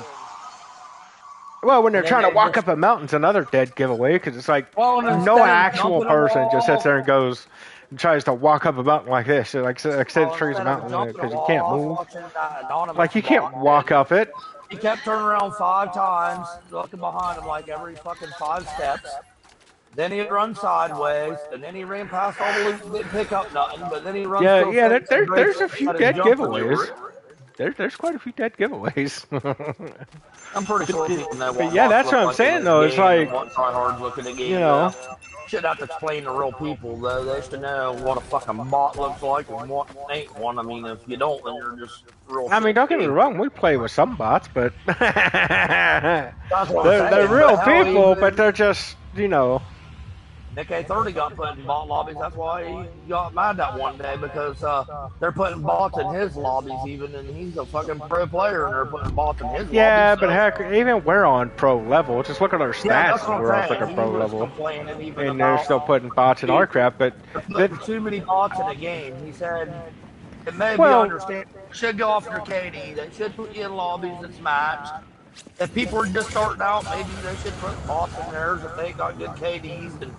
[SPEAKER 1] Well, when they're trying to walk up a mountain, it's another dead giveaway, because it's like no actual person just sits there and goes and tries to walk up a mountain like this. So like say the tree's a mountain because you can't move. Like you can't walk up it.
[SPEAKER 2] He kept turning around 5 times, looking behind him like every fucking 5 steps. Then he'd run sideways, and then he ran past all the loops, didn't pick up nothing, but then he runs.
[SPEAKER 1] Yeah. There's a few dead giveaways. There's quite a few dead giveaways.
[SPEAKER 2] I'm pretty sure people know.
[SPEAKER 1] But yeah, that's what I'm saying though. It's like,
[SPEAKER 2] should have to explain to real people though. They should know what a fucking bot looks like and what ain't one. I mean, if you don't, then you're just real.
[SPEAKER 1] I mean, don't get me wrong. We play with some bots, but they're real people, but they're just,
[SPEAKER 2] Nick A30 got put in bot lobbies. That's why he got mad that one day, because they're putting bots in his lobbies even, and he's a fucking pro player, and they're putting bots in his lobbies.
[SPEAKER 1] Yeah, but heck, even we're on pro level. Just look at our stats. We're on like a pro level, and they're still putting bots in our crap. But
[SPEAKER 2] too many bots in a game. He said it may be understandable. Should go off your KD. They should put you in lobbies that's matched. If people are just starting out, maybe they should put bots in theirs if they got good KDs and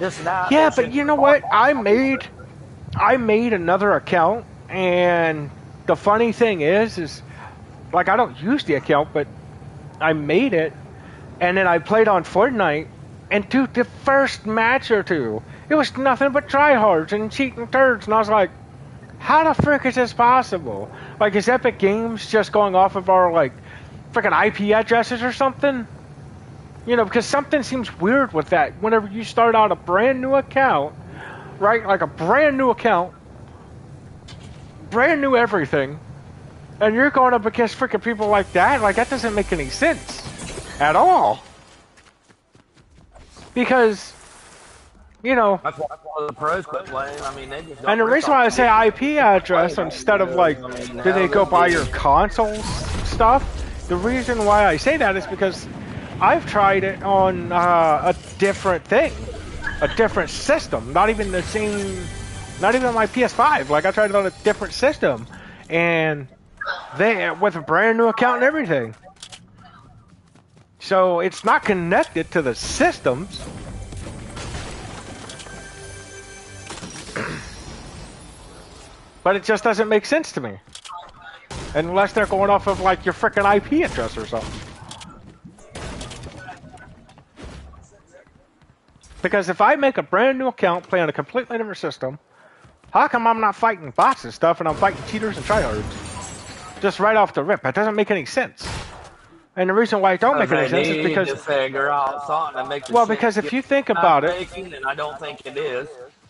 [SPEAKER 2] Just now,
[SPEAKER 1] Yeah,
[SPEAKER 2] they
[SPEAKER 1] but
[SPEAKER 2] should.
[SPEAKER 1] you know what? I made another account, and the funny thing is like I don't use the account, but I made it, and then I played on Fortnite, and dude, the first match or two, it was nothing but tryhards and cheating turds, and I was like, how the frick is this possible? Like, is Epic Games just going off of our like freaking IP addresses or something? You know, because something seems weird with that. Whenever you start out a brand new account, right? Like a brand new account, brand new everything, and you're going up against freaking people like that. Like that doesn't make any sense at all. Because you know,
[SPEAKER 2] That's why the pros quit playing. I mean, they just
[SPEAKER 1] and
[SPEAKER 2] don't
[SPEAKER 1] the reason
[SPEAKER 2] restart
[SPEAKER 1] why I
[SPEAKER 2] the
[SPEAKER 1] say
[SPEAKER 2] game.
[SPEAKER 1] IP address instead of like,
[SPEAKER 2] I mean,
[SPEAKER 1] do they
[SPEAKER 2] hell,
[SPEAKER 1] go
[SPEAKER 2] them
[SPEAKER 1] by your
[SPEAKER 2] dudes.
[SPEAKER 1] console stuff? The reason why I say that is because I've tried it on a different thing, a different system, not even the same, not even my PS5. Like I tried it on a different system, and they with a brand new account and everything. So it's not connected to the systems. But it just doesn't make sense to me. Unless they're going off of like your freaking IP address or something. Because if I make a brand new account, play on a completely different system, how come I'm not fighting bots and stuff and I'm fighting cheaters and tryhards? Just right off the rip. That doesn't make any sense. And the reason why it don't make any
[SPEAKER 2] They
[SPEAKER 1] sense is
[SPEAKER 2] need
[SPEAKER 1] because,
[SPEAKER 2] to figure out something to make the
[SPEAKER 1] well,
[SPEAKER 2] shit
[SPEAKER 1] because if
[SPEAKER 2] get
[SPEAKER 1] you think about it,
[SPEAKER 2] matchmaking, and I don't think it is.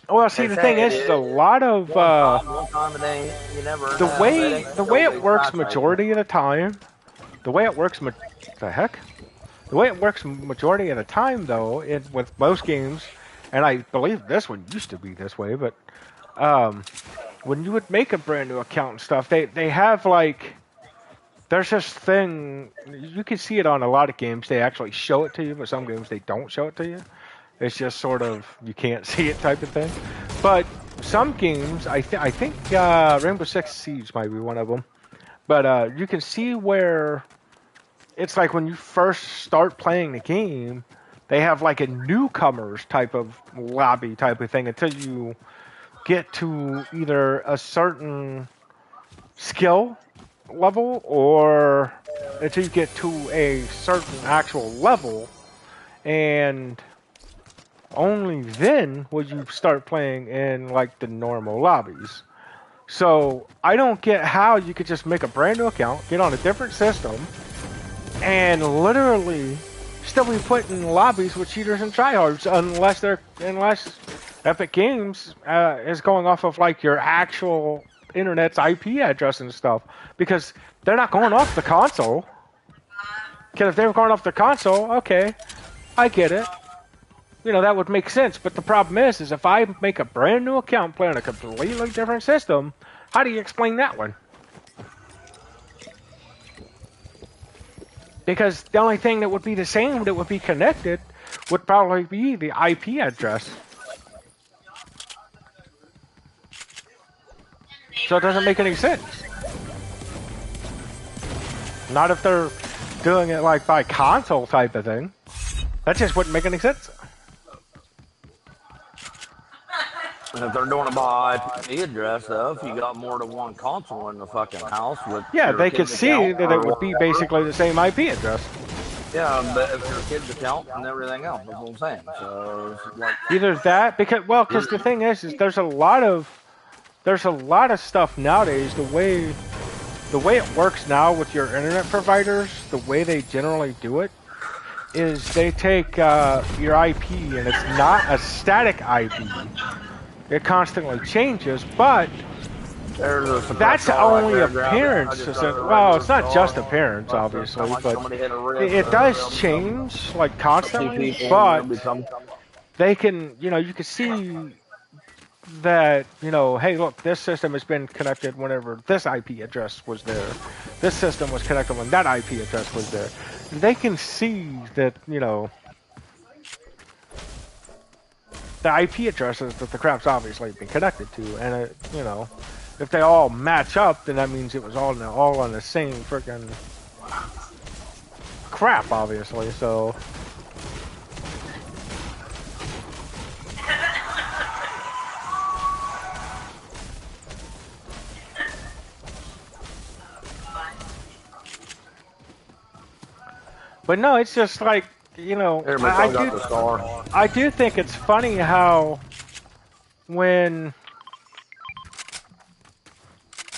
[SPEAKER 1] well, see,
[SPEAKER 2] They
[SPEAKER 1] the thing
[SPEAKER 2] say it
[SPEAKER 1] is a
[SPEAKER 2] is.
[SPEAKER 1] lot of,
[SPEAKER 2] One time it ain't. You never
[SPEAKER 1] the
[SPEAKER 2] know, but it
[SPEAKER 1] way,
[SPEAKER 2] ain't
[SPEAKER 1] the way it
[SPEAKER 2] always
[SPEAKER 1] works
[SPEAKER 2] matchmaking.
[SPEAKER 1] majority of the time, the way it works, the heck? The way it works majority of the time, though, with most games, and I believe this one used to be this way, but when you would make a brand new account and stuff, they have like there's this thing you can see it on a lot of games. They actually show it to you, but some games they don't show it to you. It's just sort of you can't see it type of thing. But some games, I think Rainbow Six Siege might be one of them. But you can see where it's like when you first start playing the game, they have like a newcomers type of lobby type of thing until you get to either a certain skill level or until you get to a certain actual level, and only then will you start playing in like the normal lobbies. So I don't get how you could just make a brand new account, get on a different system, and literally still be put in lobbies with cheaters and tryhards unless Epic Games is going off of like your actual internet's IP address and stuff because they're not going off the console. Because if they were going off the console, okay, I get it. You know that would make sense. But the problem is if I make a brand new account, play on a completely different system, how do you explain that one? Because the only thing that would be the same that would be connected would probably be the IP address. So it doesn't make any sense. Not if they're doing it like by console type of thing. That just wouldn't make any sense.
[SPEAKER 2] And if they're doing it by IP address, though, if you got more than one console in the fucking house with
[SPEAKER 1] Yeah,
[SPEAKER 2] your
[SPEAKER 1] they could
[SPEAKER 2] kid's
[SPEAKER 1] see
[SPEAKER 2] account
[SPEAKER 1] that it
[SPEAKER 2] or
[SPEAKER 1] would be
[SPEAKER 2] whatever,
[SPEAKER 1] basically the same IP address.
[SPEAKER 2] yeah, but if your kid's account and everything else, that's what I'm saying. So it's like,
[SPEAKER 1] Either that, because the thing is there's a lot of stuff nowadays. The way it works now with your internet providers, the way they generally do it is they take your IP and it's not a static IP. It constantly changes, but
[SPEAKER 2] there's a
[SPEAKER 1] that's
[SPEAKER 2] suppressor right
[SPEAKER 1] only
[SPEAKER 2] there, grab it. I
[SPEAKER 1] appearance.
[SPEAKER 2] just got a
[SPEAKER 1] Well,
[SPEAKER 2] regular
[SPEAKER 1] it's not just
[SPEAKER 2] saw.
[SPEAKER 1] appearance,
[SPEAKER 2] But it's kind
[SPEAKER 1] obviously,
[SPEAKER 2] of like
[SPEAKER 1] but
[SPEAKER 2] somebody hit a rib.
[SPEAKER 1] it
[SPEAKER 2] So
[SPEAKER 1] does change like
[SPEAKER 2] two
[SPEAKER 1] constantly.
[SPEAKER 2] people and
[SPEAKER 1] But
[SPEAKER 2] then become.
[SPEAKER 1] they can, you can see that, hey, look, this system has been connected whenever this IP address was there. This system was connected when that IP address was there. They can see that, the IP addresses that the crap's obviously been connected to, and if they all match up, then that means it was all on the same freaking crap, obviously. So But no, it's just like,
[SPEAKER 3] Here, my son got the star.
[SPEAKER 1] I do think it's funny how when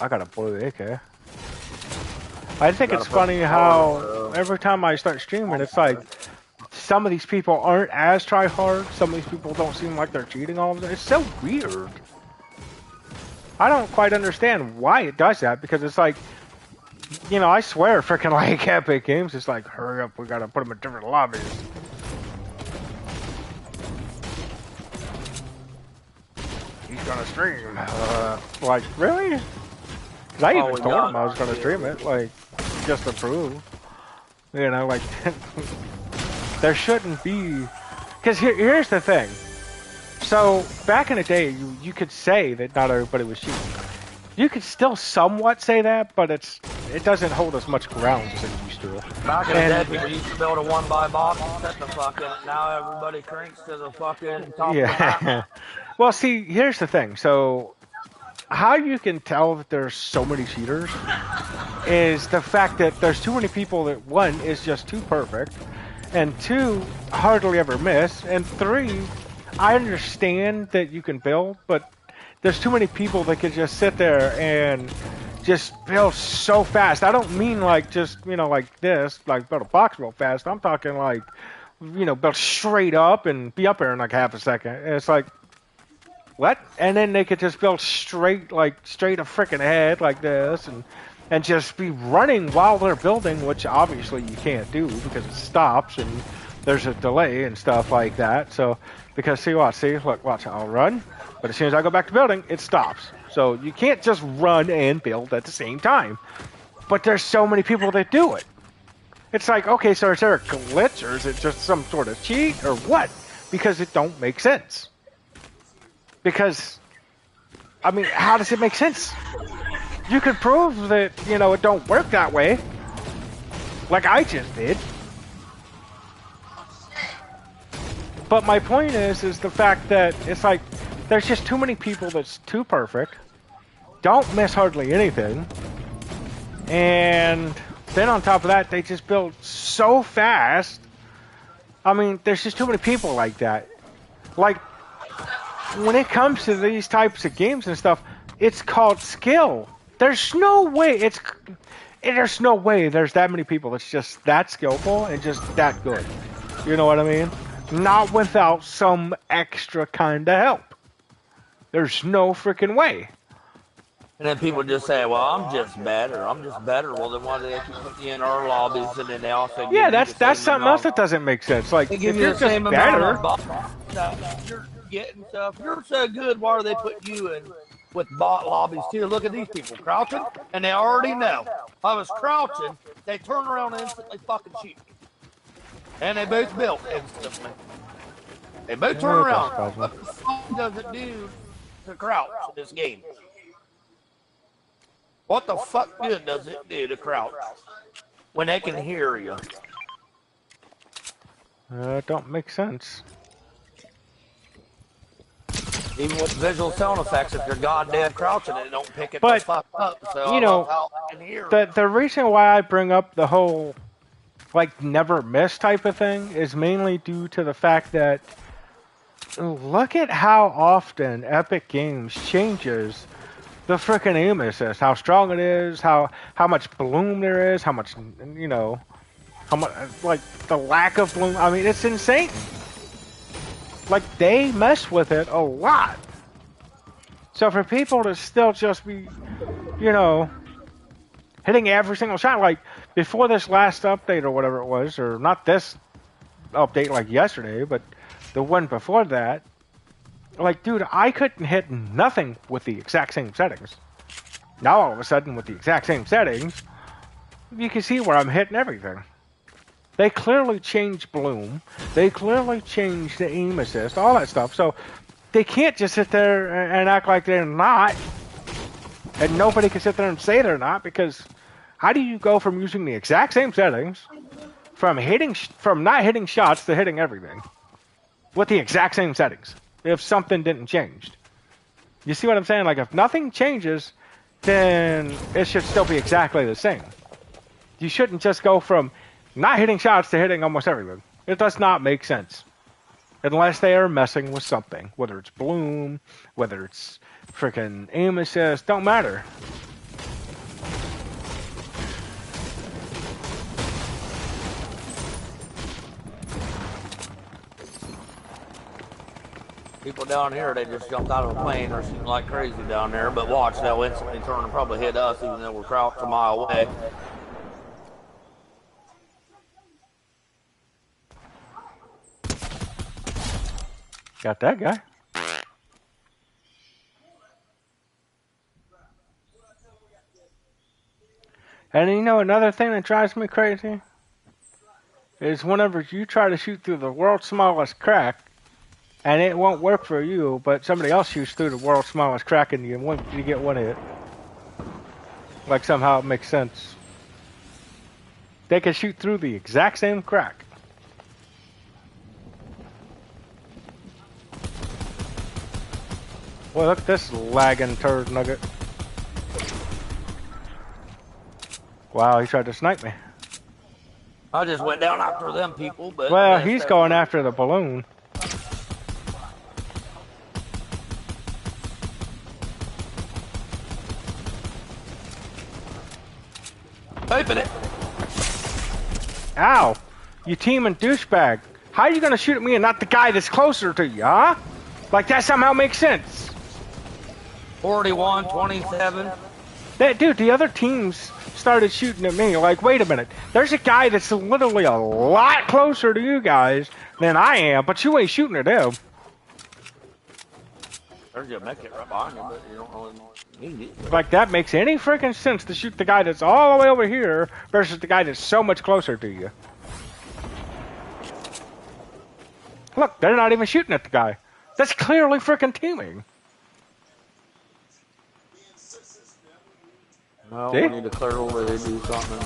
[SPEAKER 1] I got a blue AK. I think it's funny how every time I start streaming, it's like some of these people aren't as try hard. Some of these people don't seem like they're cheating all of them. It's so weird. I don't quite understand why it does that, because it's like, I swear, freaking like Epic Games, it's like, hurry up, we gotta put them in different lobbies. He's gonna stream. Like, really? Because I even told him I was gonna stream it, like, just to prove. Like, there shouldn't be... Because here's the thing. So, back in the day, you could say that not everybody was cheating. You could still somewhat say that, but it doesn't hold as much ground as it used to.
[SPEAKER 2] Back in the day, people used to build a one-by box and set the fucking... Now everybody cranks to the fucking top of the map.
[SPEAKER 1] Well, see, here's the thing. So, how you can tell that there's so many cheaters is the fact that there's too many people that, one, is just too perfect, and two, hardly ever miss, and three, I understand that you can build, but there's too many people that could just sit there and just build so fast. I don't mean like just, like this, like build a box real fast. I'm talking like, build straight up and be up there in like half a second. And it's like, what? And then they could just build straight a freaking ahead like this and just be running while they're building, which obviously you can't do because it stops and there's a delay and stuff like that. So, because look, watch, I'll run, but as soon as I go back to building, it stops. So you can't just run and build at the same time. But there's so many people that do it. It's like, okay, so is there a glitch or is it just some sort of cheat or what? Because it don't make sense. Because, I mean, how does it make sense? You could prove that, it don't work that way. Like I just did. But my point is the fact that it's like, there's just too many people that's too perfect, don't miss hardly anything, and then on top of that, they just build so fast. I mean, there's just too many people like that. Like, when it comes to these types of games and stuff, it's called skill. There's no way there's no way there's that many people that's just that skillful and just that good. You know what I mean? Not without some extra kind of help. There's no freaking way.
[SPEAKER 2] And then people just say, well, I'm just better. Well, then why do they keep putting you in our lobbies and then they also
[SPEAKER 1] give that's something else that doesn't make sense. Like, if you're just better...
[SPEAKER 2] You're getting stuff. You're so good, why are they putting you in with bot lobbies too? Look at these people crouching, and they already know. If I was crouching, they turn around and instantly fucking shoot me. And they both built instantly. They both turn around. What the fuck does it do to crouch in this game? What the fuck good does it do to crouch when they can hear you?
[SPEAKER 1] It don't make sense.
[SPEAKER 2] Even with visual sound effects, if you're goddamn crouching, it don't pick it the fuck up. So
[SPEAKER 1] the reason why I bring up the whole like never miss type of thing is mainly due to the fact that look at how often Epic Games changes the frickin' aim assist, how strong it is, how much bloom there is, how much how much like the lack of bloom. I mean, it's insane. Like, they mess with it a lot. So for people to still just be, hitting every single shot, like, before this last update or whatever it was, or not this update like yesterday, but the one before that, like, dude, I couldn't hit nothing with the exact same settings. Now, all of a sudden, with the exact same settings, you can see where I'm hitting everything. They clearly changed bloom. They clearly changed the aim assist, all that stuff. So they can't just sit there and act like they're not. And nobody can sit there and say they're not, because how do you go from using the exact same settings, from not hitting shots to hitting everything with the exact same settings if something didn't change? You see what I'm saying? Like, if nothing changes, then it should still be exactly the same. You shouldn't just go from not hitting shots to hitting almost everything. It does not make sense. Unless they are messing with something. Whether it's bloom, whether it's freaking aim assist, don't matter.
[SPEAKER 2] People down here, they just jumped out of a plane. They're shooting like crazy down there. But watch, they'll instantly turn and probably hit us even though we're crouched a mile away.
[SPEAKER 1] Got that guy. And you know another thing that drives me crazy? Is whenever you try to shoot through the world's smallest crack, and it won't work for you, but somebody else shoots through the world's smallest crack and you get one hit. Like somehow it makes sense. They can shoot through the exact same crack. Well, look at this lagging turd nugget. Wow, he tried to snipe me.
[SPEAKER 2] I just went down after them people, but...
[SPEAKER 1] Well, he's going after the balloon.
[SPEAKER 2] Open it.
[SPEAKER 1] Ow! You teaming douchebag. How are you gonna shoot at me and not the guy that's closer to you, huh? Like that somehow makes sense.
[SPEAKER 2] 41, 27.
[SPEAKER 1] Dude, the other teams started shooting at me. Like, wait a minute. There's a guy that's literally a lot closer to you guys than I am, but you ain't shooting at him.
[SPEAKER 2] There's your mech right behind you, but you don't really need it.
[SPEAKER 1] Like, that makes any freaking sense to shoot the guy that's all the way over here versus the guy that's so much closer to you. Look, they're not even shooting at the guy. That's clearly freaking teaming.
[SPEAKER 2] No, we need to clear over. They do something.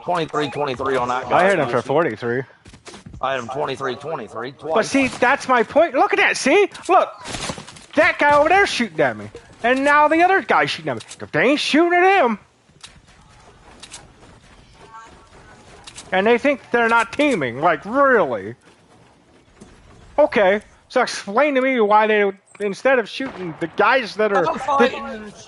[SPEAKER 2] 23-23 on that guy.
[SPEAKER 1] I hit him for 43.
[SPEAKER 2] I hit him 23-23 twice.
[SPEAKER 1] But see, that's my point. Look at that. See? Look. That guy over there shooting at me. And now the other guy's shooting at me. If they ain't shooting at him. And they think they're not teaming. Like, really? Okay. So explain to me why they... Instead of shooting the guys that are...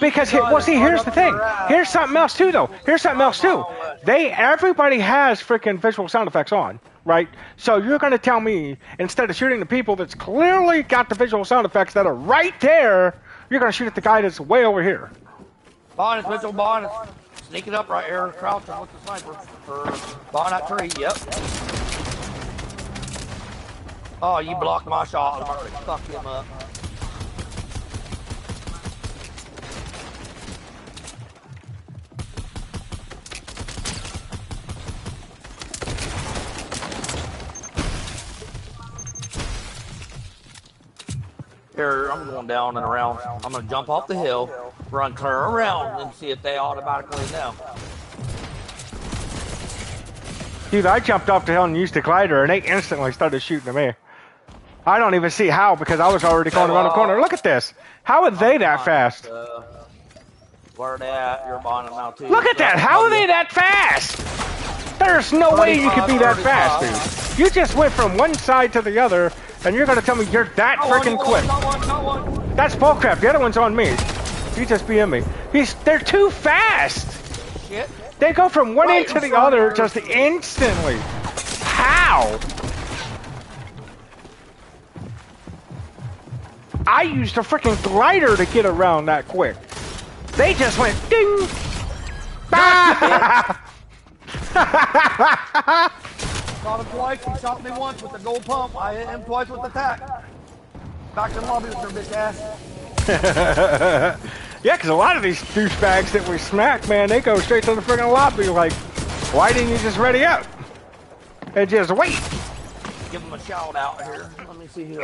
[SPEAKER 1] Because, well, see, here's the thing. Here's something else, too, though. Here's something else, too. Everybody has freaking visual sound effects on, right? So you're going to tell me, instead of shooting the people that's clearly got the visual sound effects that are right there, you're going to shoot at the guy that's way over here.
[SPEAKER 2] Behind us, Mitchell, behind us. Sneaking up right here, crouching with the sniper. Behind that tree, yep. Oh, you blocked my shot. I already fucked him up. Here, I'm going down and around. I'm going to jump off the hill, run clear around, and see if they automatically know.
[SPEAKER 1] Dude, I jumped off the hill and used the glider, and they instantly started shooting at me. I don't even see how, because I was already going around the corner. Look at this. How are they that fast?
[SPEAKER 2] Where are they at? You're behind them now, too.
[SPEAKER 1] Look at that. How are they that fast? There's no way you could be that fast, dude. You just went from one side to the other, and you're going to tell me you're that freaking quick. That's bullcrap. The other one's on me. You just BM me. They're too fast.
[SPEAKER 2] Shit.
[SPEAKER 1] They go from one end to the other just instantly. How? I used a freaking glider to get around that quick. They just went ding.
[SPEAKER 2] Shot him twice. He shot me once with the gold pump. I hit him twice with the tack. Back to the lobby with your bitch ass.
[SPEAKER 1] Yeah, because a lot of these douchebags that we smack, man, they go straight to the freaking lobby. Like, why didn't you just ready up and just wait?
[SPEAKER 2] Give him a shout out here. Let me see here.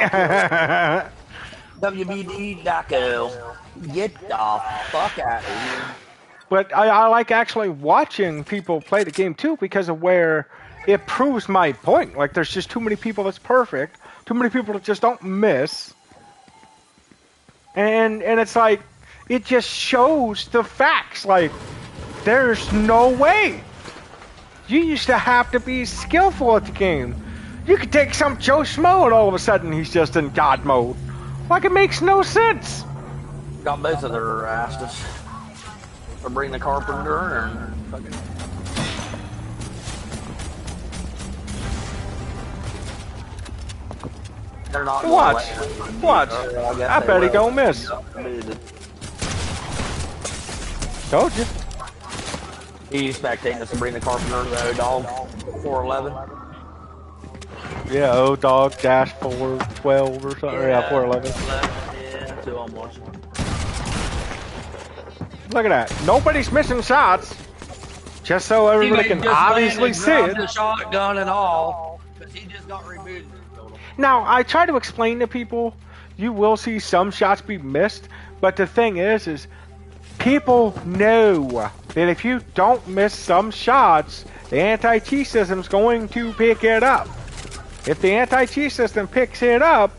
[SPEAKER 2] WBD Daco. Get the fuck out of here.
[SPEAKER 1] But I like actually watching people play the game too, because of where it proves my point. Like, there's just too many people that's perfect, too many people that just don't miss, and it's like, it just shows the facts. Like, there's no way. You used to have to be skillful at the game. You could take some Joe Schmo and all of a sudden he's just in God mode. Like, it makes no sense.
[SPEAKER 2] Got both of their asses. Or bring the carpenter and fucking... They're not
[SPEAKER 1] Watch. I bet he don't miss. Told you.
[SPEAKER 2] He spectating us to bring the carpenter to the dog. 411.
[SPEAKER 1] Yeah, O-Dog dash 412 or something. Yeah, 411.
[SPEAKER 2] Yeah, 2 almost.
[SPEAKER 1] Look at that. Nobody's missing shots. Just so everybody can obviously see it.
[SPEAKER 2] The shotgun and all, but he just got rebooted.
[SPEAKER 1] Now, I try to explain to people, you will see some shots be missed, but the thing is people know that if you don't miss some shots, the anti-cheat system's going to pick it up. If the anti-cheat system picks it up,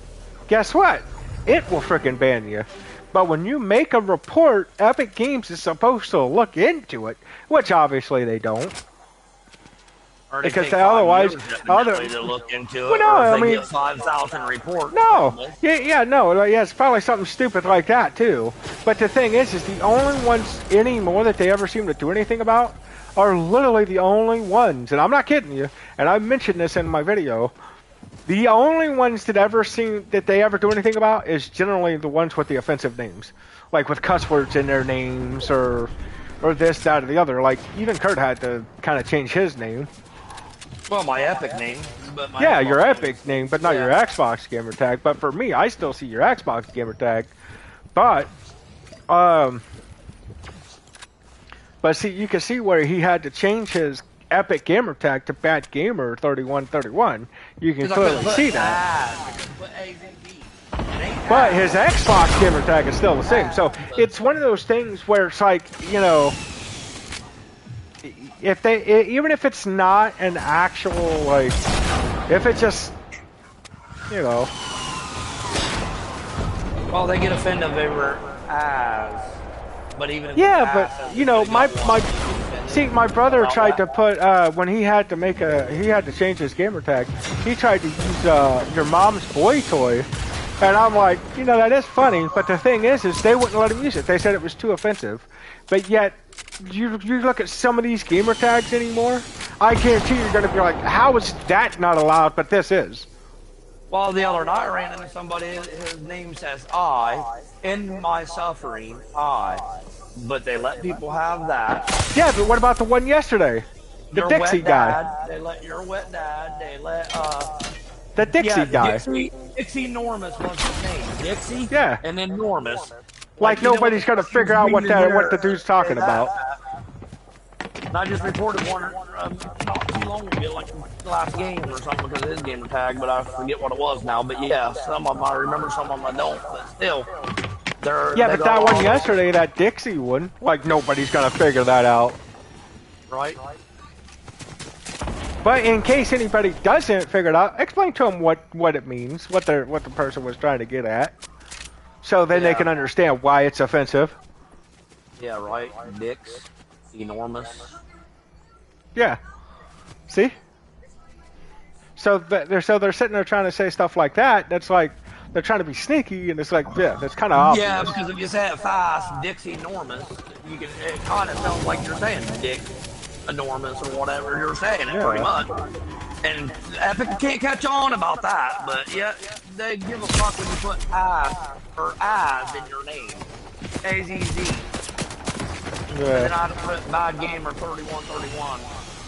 [SPEAKER 1] guess what? It will frickin' ban you. But when you make a report, Epic Games is supposed to look into it, which obviously they don't. Because otherwise,
[SPEAKER 2] to look into it.
[SPEAKER 1] Well, no, I mean,
[SPEAKER 2] get 5,000 reports.
[SPEAKER 1] No, yeah, it's probably something stupid like that too. But the thing is the only ones anymore that they ever seem to do anything about are literally the only ones, and I'm not kidding you. And I mentioned this in my video. The only ones that they ever do anything about is generally the ones with the offensive names, like with cuss words in their names or this, that, or the other. Like even Kurt had to kind of change his name.
[SPEAKER 2] Well, my Epic name. But my
[SPEAKER 1] yeah, your Epic name, but not your Xbox gamer tag. But for me, I still see your Xbox gamer tag. But see, you can see where he had to change his Epic gamer tag to Bad Gamer 3131. You can clearly see that. But his Xbox gamer tag is still the same. So it's one of those things where it's like, you know, if they, even if it's not an actual, like, if it's just, you know.
[SPEAKER 2] Well, they get offended over as, but even if
[SPEAKER 1] yeah, but you know, my brother tried to put when he had to change his gamer tag. He tried to use your mom's boy toy, and I'm like, you know, that is funny. But the thing is they wouldn't let him use it. They said it was too offensive. But yet, you look at some of these gamer tags anymore, I guarantee you're going to be like, how is that not allowed, but this is?
[SPEAKER 2] Well, the other night I ran into somebody, his name says I, in my suffering, I. But they let people have that.
[SPEAKER 1] Yeah, but what about the one yesterday? The
[SPEAKER 2] your
[SPEAKER 1] Dixie guy.
[SPEAKER 2] Dad, they let your wet dad, they let,
[SPEAKER 1] the Dixie guy.
[SPEAKER 2] Dixie Normus was his name. Dixie?
[SPEAKER 1] Yeah.
[SPEAKER 2] And then Normus.
[SPEAKER 1] Like nobody's going to figure out what the dude's talking about.
[SPEAKER 2] And I just reported one not too long ago, like last game or something, because of his gamer tag, but I forget what it was now. But yeah, some of them I remember, some of them I don't. But still,
[SPEAKER 1] yeah, but that one yesterday, that Dixie one, like nobody's going to figure that out.
[SPEAKER 2] Right.
[SPEAKER 1] But in case anybody doesn't figure it out, explain to them what it means, what the person was trying to get at. So then they can understand why it's offensive.
[SPEAKER 2] Yeah, right. Dicks. Enormous.
[SPEAKER 1] Yeah. See? So they're sitting there trying to say stuff like that. That's like they're trying to be sneaky, and it's like, yeah, that's kind of obvious.
[SPEAKER 2] Yeah, because if you say it fast, Dick's enormous, it kind of sounds like you're saying Dick enormous or whatever you're saying it pretty much. And Epic can't catch on about that, but yeah, they give a fuck when you put ass or as in your name. AZZ. Yeah. And then I put Bad Gamer 3131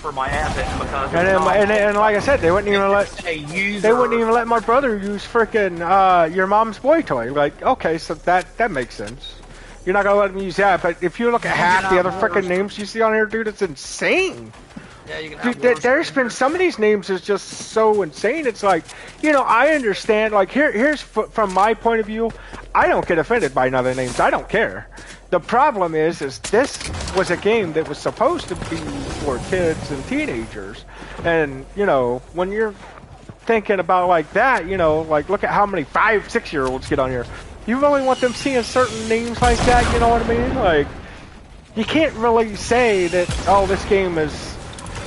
[SPEAKER 2] for my Epic because
[SPEAKER 1] and like I said, they wouldn't even let my brother use frickin' your mom's boy toy. Like, okay, so that makes sense. You're not gonna let him use that, but if you look at half the other frickin' names you see on here, dude, it's insane.
[SPEAKER 2] Yeah, you can
[SPEAKER 1] dude, there's been some of these names is just so insane. It's like, you know, I understand. Like here's from my point of view, I don't get offended by other names. I don't care. The problem is this was a game that was supposed to be for kids and teenagers, and you know, when you're thinking about like that, you know, like look at how many 5, 6-year-olds get on here. You really want them seeing certain names like that, you know what I mean? Like, you can't really say that, oh, this game is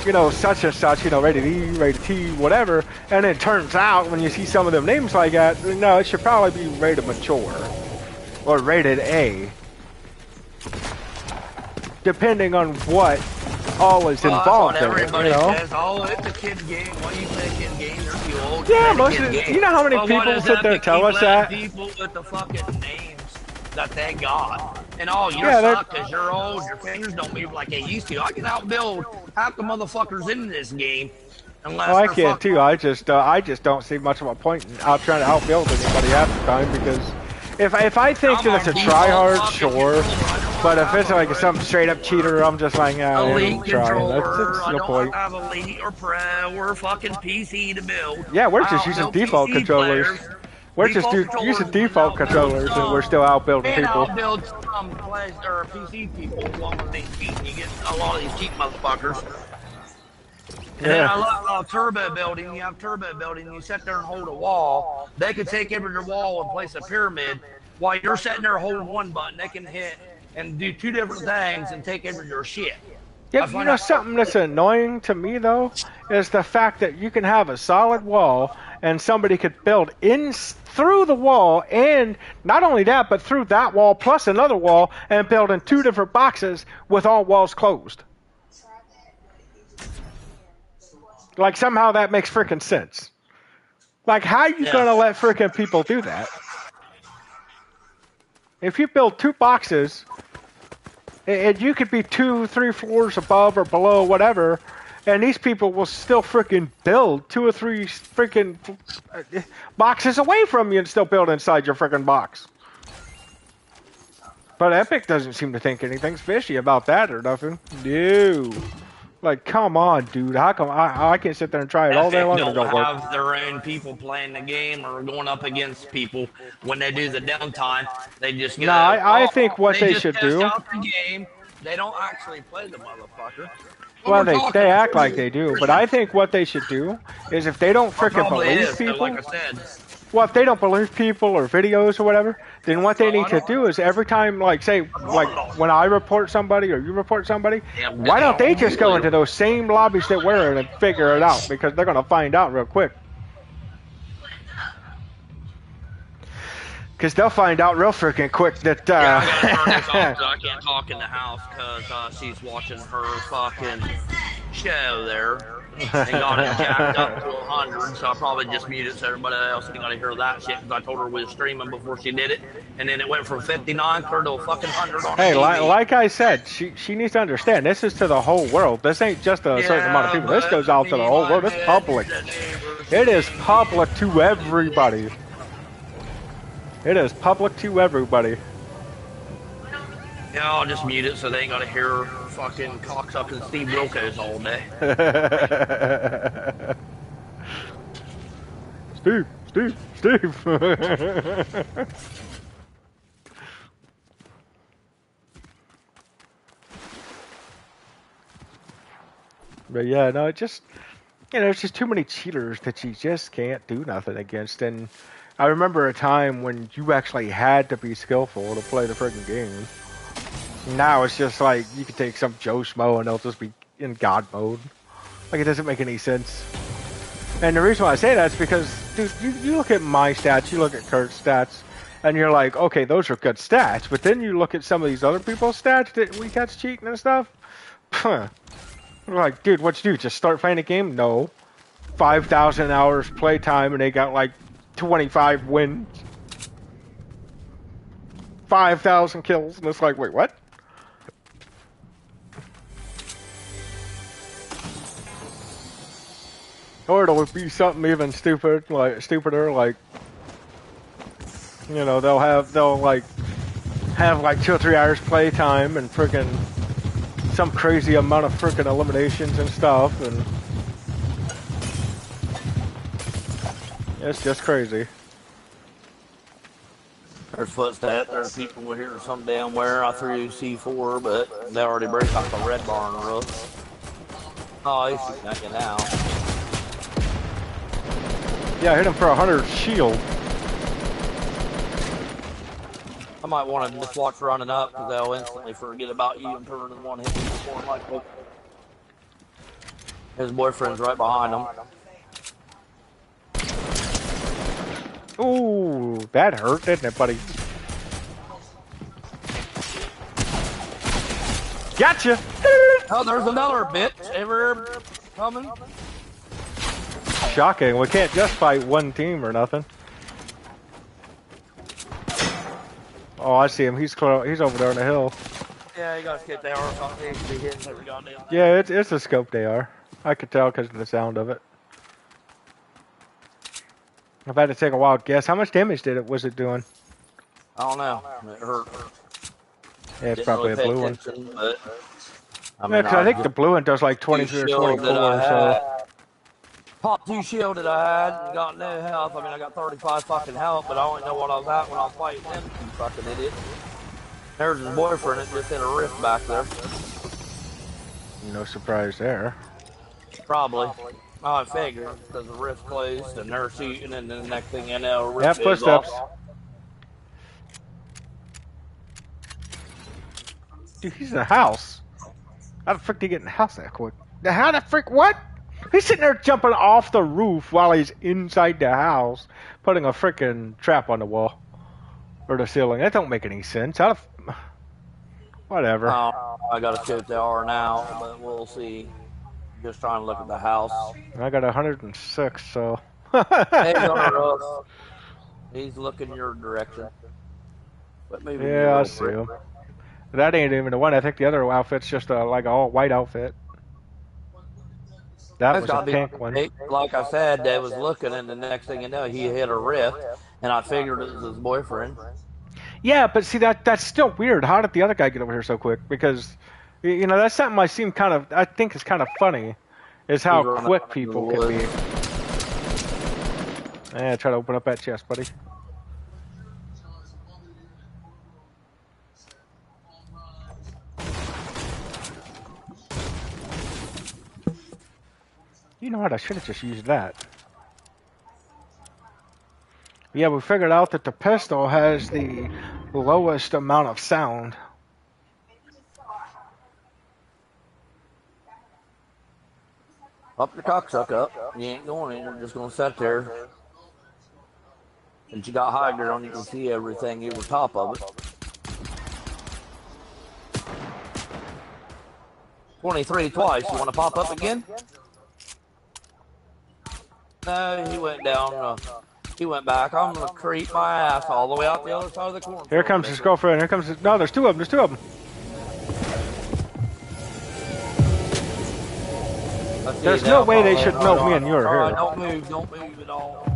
[SPEAKER 1] you know, such and such, you know, rated E, rated T, whatever, and it turns out when you see some of them names like that, no, it should probably be rated mature or rated A, depending on what all is involved in it, you know.
[SPEAKER 2] Says, oh, it's a kid's game. Why do you play a kid's game? You're too old.
[SPEAKER 1] Yeah, most of you know how many people sit there and tell us that?
[SPEAKER 2] People with the fucking names that they got. And oh, you're suck because you're old. Your fingers don't move like they used to. I can outbuild half the motherfuckers in this game.
[SPEAKER 1] Well, I can too. I just don't see much of a point in trying to outbuild anybody half the time, because if I think that it's a try hard, sure. But if it's like some straight up cheater, I'm just like,
[SPEAKER 2] Elite
[SPEAKER 1] controller.
[SPEAKER 2] That's no point. I don't have Elite or Pro or fucking PC to build.
[SPEAKER 1] Yeah, we're just using default controllers. We're just using default controllers, and we're still outbuilding people.
[SPEAKER 2] And I'll build some PC people along with these cheating. You get a lot of these cheap motherfuckers. And then I love turbo building. You have turbo building, you sit there and hold a wall. They could take over your wall and place a pyramid. While you're sitting there holding one button, they can hit and do two different things and take over your shit.
[SPEAKER 1] Yeah, you know something that's annoying to me though is the fact that you can have a solid wall and somebody could build in through the wall, and not only that, but through that wall plus another wall, and build in two different boxes with all walls closed. Like somehow that makes freaking sense. Like how are you gonna let freaking people do that? If you build two boxes, and you could be 2, 3 floors above or below, whatever, and these people will still freaking build 2 or 3 freaking boxes away from you and still build inside your freaking box. But Epic doesn't seem to think anything's fishy about that or nothing. No. Like, come on, dude. How come I can sit there and try it all day long and it don't work?
[SPEAKER 2] Have their own people playing the game or going up against people when they do the downtime. They just get
[SPEAKER 1] I think what they should do.
[SPEAKER 2] Out the game. They don't actually play the motherfucker.
[SPEAKER 1] Well, they act like they do, but I think what they should do is if they don't freaking believe people.
[SPEAKER 2] Like I said.
[SPEAKER 1] Well, if they don't believe people or videos or whatever, then what they need to do is every time, like, say, like when I report somebody or you report somebody, why don't they just go into those same lobbies that we're in and figure it out? Because they're going to find out real quick. Because they'll find out real freaking quick that,
[SPEAKER 2] yeah, I gotta turn this off 'cause I can't talk in the house because she's watching her fucking show there. And got it jacked up to 100, so I probably just muted so everybody else ain't gotta hear that shit because I told her we was streaming before she did it, and then it went from 59 clear to a fucking 100 on
[SPEAKER 1] Hey,
[SPEAKER 2] TV.
[SPEAKER 1] like I said, she needs to understand this is to the whole world. This ain't just a certain amount of people. This goes out to the whole world. It's public. It is public to everybody. It is public to everybody.
[SPEAKER 2] Yeah, I'll just mute it so they ain't gotta hear fucking cocksucking Steve Wilkos all day.
[SPEAKER 1] Steve. But yeah, no, it just, you know, it's just too many cheaters that you just can't do nothing against. And I remember a time when you actually had to be skillful to play the friggin' game. Now it's just like you can take some Joe Schmo and they'll just be in God mode. Like it doesn't make any sense. And the reason why I say that is because, dude, you look at my stats, you look at Kurt's stats, and you're like, okay, those are good stats. But then you look at some of these other people's stats that we catch cheating and stuff. You're like, dude, what'd you do? Just start playing the game? No. 5,000 hours playtime and they got like 25 wins. 5,000 kills. And it's like, wait, what? Or it'll be something even stupider, like, you know, they'll have 2 or 3 hours playtime and freaking some crazy amount of freaking eliminations and stuff, and it's just crazy.
[SPEAKER 2] There's footsteps, there's people here some damn where I threw C4, but they already break out the red barn roof. Oh, he's shooting at you now.
[SPEAKER 1] Yeah, I hit him for 100 shield.
[SPEAKER 2] I might want to just watch running up because they'll instantly forget about you and turn and one hit before Michael. His boyfriend's right behind him.
[SPEAKER 1] Ooh, that hurt, didn't it, buddy? Gotcha!
[SPEAKER 2] Oh, there's another bitch ever coming.
[SPEAKER 1] Shocking. We can't just fight one team or nothing. Oh, I see him. He's over there on the hill.
[SPEAKER 2] Yeah, you gotta skip the arrow or something. He should be hitting every goddamn thing.
[SPEAKER 1] Yeah, it's a scope they are. I could tell because of the sound of it. I've had to take a wild guess. How much damage was it doing?
[SPEAKER 2] I don't know. It hurt.
[SPEAKER 1] Yeah, it's
[SPEAKER 2] Didn't
[SPEAKER 1] probably
[SPEAKER 2] really
[SPEAKER 1] a
[SPEAKER 2] pay
[SPEAKER 1] blue
[SPEAKER 2] attention,
[SPEAKER 1] one.
[SPEAKER 2] But,
[SPEAKER 1] Yeah, because I think the blue one does like 23 or 24, so...
[SPEAKER 2] Popped 2 shield that I had and got no health. I mean, I got 35 fucking health, but I only know what I was at when I was fighting him, you fucking idiot. There's his boyfriend that just hit a rift back there.
[SPEAKER 1] No surprise there.
[SPEAKER 2] Probably. I figured, because the rift closed and they're shooting, and then the next thing you know, rift
[SPEAKER 1] Yep, footsteps.
[SPEAKER 2] off.
[SPEAKER 1] Dude, he's in the house. How the frick did he get in the house that quick? How the frick, what? He's sitting there jumping off the roof while he's inside the house, putting a frickin' trap on the wall. Or the ceiling. That don't make any sense. Whatever.
[SPEAKER 2] I gotta scope the R now, but we'll see. Just trying to look at the house.
[SPEAKER 1] I got 106, so...
[SPEAKER 2] Hey, he's looking your direction. But maybe
[SPEAKER 1] yeah, I see him. That ain't even the one. I think the other outfit's just like a all white outfit. That was a pink one.
[SPEAKER 2] Like I said, Dad was looking, and the next thing you know, he hit a rift, and I figured it was his boyfriend.
[SPEAKER 1] Yeah, but see, that's still weird. How did the other guy get over here so quick? Because, you know, that's something I think is kind of funny, is how quick people can be. Yeah, try to open up that chest, buddy. You know what? I should have just used that. Yeah, we figured out that the pistol has the lowest amount of sound.
[SPEAKER 2] Up your cocksuck up. You ain't going in. You're just going to sit there. Since you got high ground, you can see everything over top of it. 23 twice. You want to pop up again? No, he went down. He went back. I'm going to creep my ass all the way out the other side of the corner.
[SPEAKER 1] Here comes his girlfriend. Here comes his... No, there's two of them. There's two of them. There's no way they should know me and you're here.
[SPEAKER 2] Don't move. Don't move at all.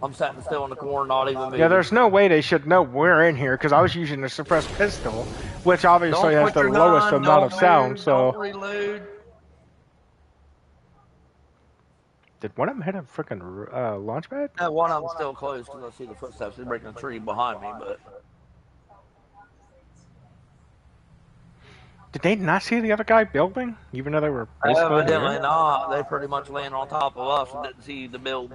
[SPEAKER 2] I'm sitting still in the corner, not even moving.
[SPEAKER 1] Yeah, there's no way they should know we're in here because I was using the suppressed pistol, which obviously has the lowest amount of sound, so...
[SPEAKER 2] Don't reload.
[SPEAKER 1] Did one of them hit a freaking launch pad?
[SPEAKER 2] One of them still close because I see the footsteps. He's breaking a tree behind me, but...
[SPEAKER 1] Did they not see the other guy building? Even though they were basically
[SPEAKER 2] evidently not. They pretty much laying on top of us and didn't see the build.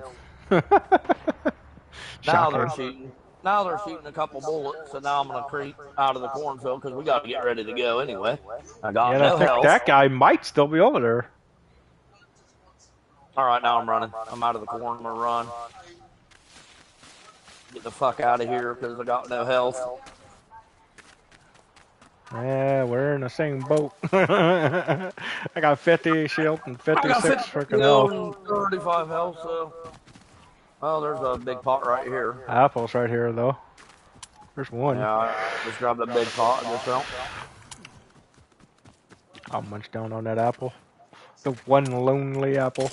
[SPEAKER 2] Now they're shooting. Now they're shooting a couple bullets, so now I'm going to creep out of the cornfield because we got to get ready to go anyway. I got no health.
[SPEAKER 1] That guy might still be over there.
[SPEAKER 2] Alright, now I'm running. I'm out of the corn. I'm going to run. Get the fuck out of here because I got no health.
[SPEAKER 1] Yeah, we're in the same boat. I got 50 shield and 56 freaking health.
[SPEAKER 2] 35 health, so... Oh, there's a big pot right here.
[SPEAKER 1] Apple's right here, though. There's one.
[SPEAKER 2] Yeah, I just grabbed a big pot and just don't.
[SPEAKER 1] I'll munch down on that apple. The one lonely apple.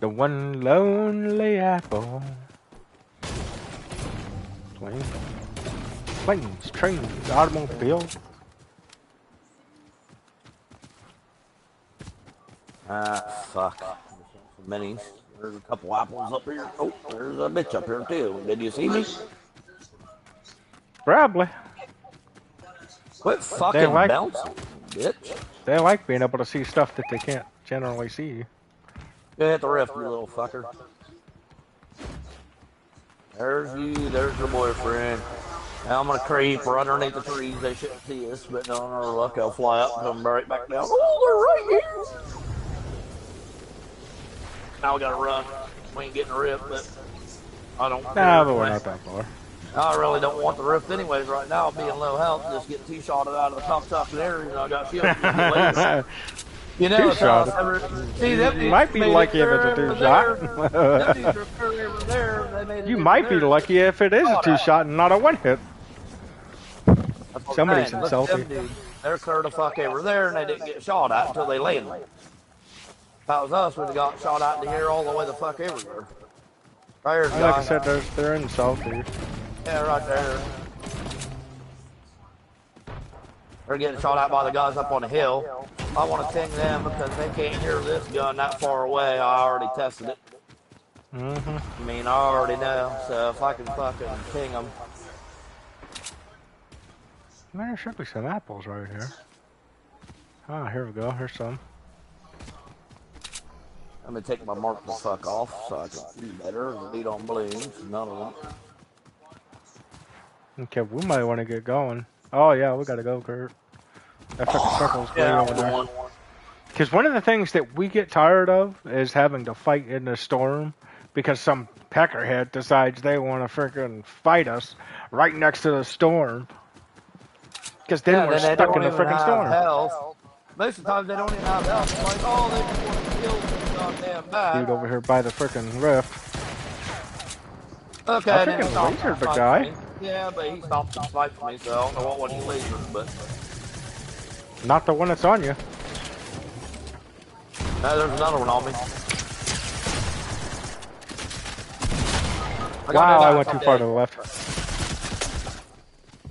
[SPEAKER 1] The one lonely apple. Planes, trains, automobiles.
[SPEAKER 2] Fuck. Minis. There's a couple apples up here. Oh, there's a bitch up here too. Did you see me?
[SPEAKER 1] Probably.
[SPEAKER 2] Quit fucking bouncing, bitch.
[SPEAKER 1] They like being able to see stuff that they can't generally see.
[SPEAKER 2] Go hit the rift, you little fucker. There's you, there's your boyfriend. Now I'm gonna creep. We're underneath the trees. They shouldn't see us, but on our luck, I'll fly up and come right back down. Oh, they're right here. Now we gotta run. We ain't getting a rift, but I don't care.
[SPEAKER 1] Nah, but we're not that far.
[SPEAKER 2] I really don't want the rift anyways right now. I'll be in low health, just get two-shotted out of the cocksucking area, and I got shields to get later. You know,
[SPEAKER 1] You might be lucky if it's a two-shot. You might be lucky if it is a two-shot and not a one-hit. Somebody's insulting.
[SPEAKER 2] They're clear the fuck over there, and they didn't get shot at until they landed. If that was us, we'd have got shot out to here all the way the fuck over there. Right here,
[SPEAKER 1] like I said, they're insulting.
[SPEAKER 2] Yeah, right there. They're getting shot at by the guys up on the hill. I want to ting them because they can't hear this gun that far away. I already tested it. I mean, I already know. So if I can fucking ting them.
[SPEAKER 1] Man, there should be some apples right here. Ah, here we go. Here's some.
[SPEAKER 2] I'm gonna take my mark the fuck off so I can see better. Lead on balloons. None of them.
[SPEAKER 1] Okay, we might want to get going. Oh yeah, we gotta go, Kurt. That fucking circle's great over there. Because one of the things that we get tired of is having to fight in the storm because some peckerhead decides they want to freaking fight us right next to the storm. Because then we're stuck in the freaking storm.
[SPEAKER 2] Health. Most of the time they don't even have health. It's like, oh, they just want to kill this goddamn bad.
[SPEAKER 1] Dude over here by the freaking rift.
[SPEAKER 2] Okay,
[SPEAKER 1] I freaking lasered the guy.
[SPEAKER 2] Yeah, but he stopped and sniped me, so I don't know what one he lasered, but...
[SPEAKER 1] Not the one that's on you.
[SPEAKER 2] No, there's another one on me.
[SPEAKER 1] Wow, I went too far to the left.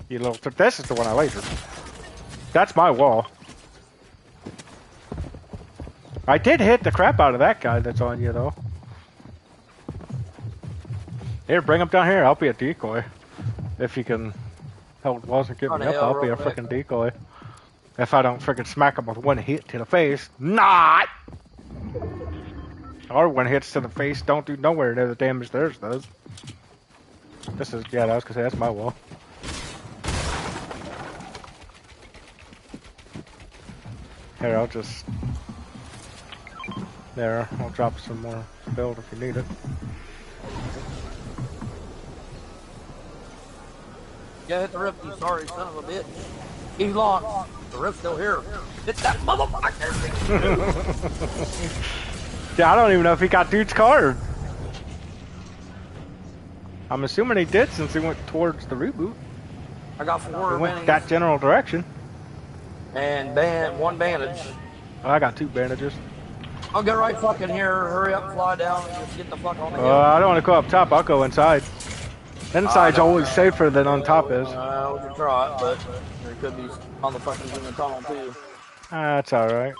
[SPEAKER 1] You little... This is the one I lasered. That's my wall. I did hit the crap out of that guy that's on you, though. Here, bring him down here. I'll be a decoy. If you can help wasn't getting me up, I'll be a freaking decoy. If I don't freaking smack him with one hit to the face. Not! Or one hits to the face don't do nowhere near the damage theirs does. This is, yeah, I was gonna say, that's my wall. Here, I'll just... There, I'll drop some more build if you need it.
[SPEAKER 2] Yeah, hit the rift, you sorry son of a bitch. He's launched. The rift's still here. Hit that motherfucker!
[SPEAKER 1] Yeah, I don't even know if he got dude's card. I'm assuming he did since he went towards the reboot.
[SPEAKER 2] I got 4
[SPEAKER 1] he went that general direction.
[SPEAKER 2] And one bandage.
[SPEAKER 1] Oh, I got 2 bandages.
[SPEAKER 2] I'll get right fucking here. Hurry up, fly down, and just get the fuck on the hill.
[SPEAKER 1] I don't want to go up top. I'll go inside. Inside's always safer than on top is.
[SPEAKER 2] We can try it, but there could be motherfuckers in the tunnel too.
[SPEAKER 1] That's alright.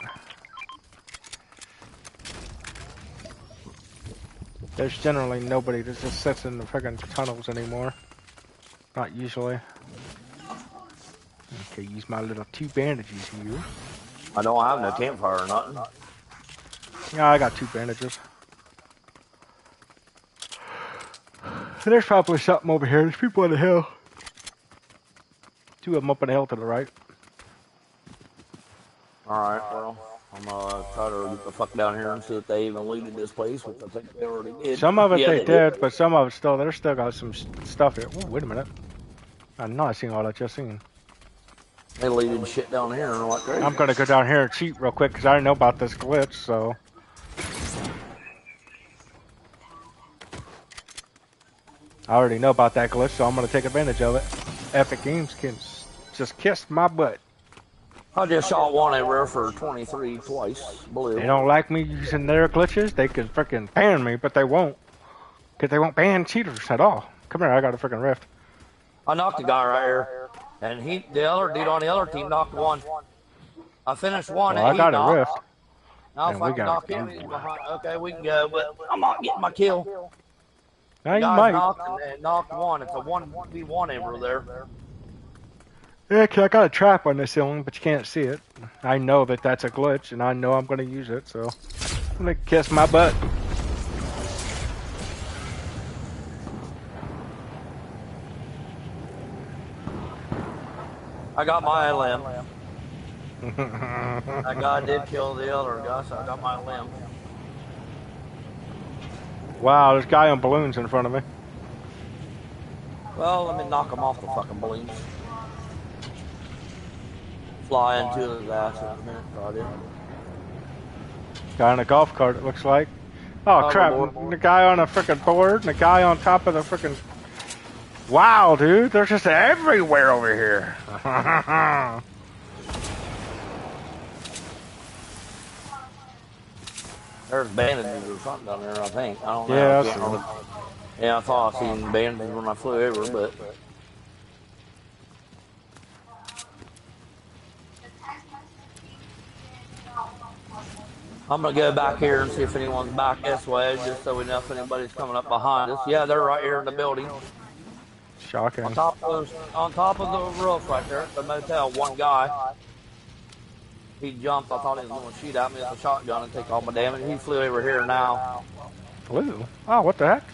[SPEAKER 1] There's generally nobody that just sits in the freaking tunnels anymore. Not usually. Okay, use my little 2 bandages here.
[SPEAKER 2] I don't have no campfire or nothing.
[SPEAKER 1] Yeah, I got 2 bandages. There's probably something over here. There's people on the hill. 2 of them up on the hill to the right.
[SPEAKER 2] Alright, well, I'm gonna try to get the fuck down here and see if they even looted this place, which I think they already did.
[SPEAKER 1] Some of it they did, but some of it still, there's still got some stuff here. Ooh, wait a minute. I'm not seeing all that just seen.
[SPEAKER 2] They looted shit down here and like crazy.
[SPEAKER 1] I'm gonna go down here and cheat real quick because I didn't know about this glitch, so. I already know about that glitch, so I'm gonna take advantage of it. Epic Games can just kiss my butt.
[SPEAKER 2] I just shot one everywhere for 23 twice. Blue.
[SPEAKER 1] They don't like me using their glitches. They can freaking ban me, but they won't. Because they won't ban cheaters at all. Come here, I got a freaking rift.
[SPEAKER 2] I knocked a guy right here. And the other dude on the other team knocked one. I finished one
[SPEAKER 1] well,
[SPEAKER 2] and
[SPEAKER 1] I got
[SPEAKER 2] knocked.
[SPEAKER 1] a rift.
[SPEAKER 2] Now if I can knock him, he's behind. Okay, we can go, but I'm not getting my kill.
[SPEAKER 1] Now you might.
[SPEAKER 2] Knocked one. It's a 1v1 over there.
[SPEAKER 1] Yeah, cause I got a trap on this ceiling, but you can't see it. I know that that's a glitch, and I know I'm gonna use it, so I'm gonna kiss my butt.
[SPEAKER 2] I got my limb. That guy did kill the other guy, so I got my limb.
[SPEAKER 1] Wow, there's a guy on balloons in front of me.
[SPEAKER 2] Well, let me knock him off the fucking balloons. Fly into his ass in a minute, probably.
[SPEAKER 1] Guy on a golf cart, it looks like. Oh crap, the guy on a frickin' board, and the guy on top of the frickin'... Wow, dude, they're just everywhere over here.
[SPEAKER 2] There's bandages or something down there, I think. I don't know.
[SPEAKER 1] Yeah, I see them.
[SPEAKER 2] Yeah, I thought I seen bandages when I flew over, but... I'm gonna go back here and see if anyone's back this way, just so we know if anybody's coming up behind us. Yeah, they're right here in the building.
[SPEAKER 1] Shocking.
[SPEAKER 2] On top of the roof right there at the motel, one guy. He jumped. I thought he was going to shoot at me with a shotgun and take all my damage. He flew over here now.
[SPEAKER 1] Flew? Oh, what the heck?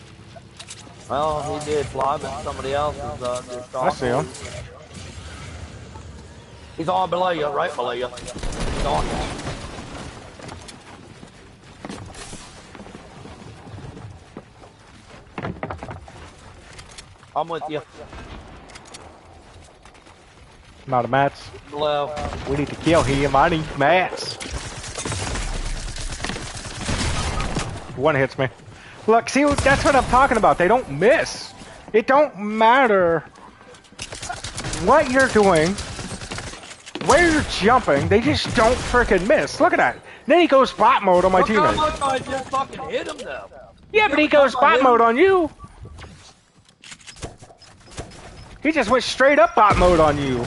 [SPEAKER 2] Well, he did fly, but somebody else is just shot.
[SPEAKER 1] I see him.
[SPEAKER 2] He's on below you, right below you. He's on. I'm with you.
[SPEAKER 1] I'm out of mats.
[SPEAKER 2] Below.
[SPEAKER 1] We need to kill him. I need mats. One hits me. Look, see, that's what I'm talking about. They don't miss. It don't matter what you're doing, where you're jumping. They just don't freaking miss. Look at that. Then he goes bot mode on my teammate.
[SPEAKER 2] Look how much I just fucking hit him, though.
[SPEAKER 1] Yeah, but he goes bot mode on you. He just went straight up bot mode on you.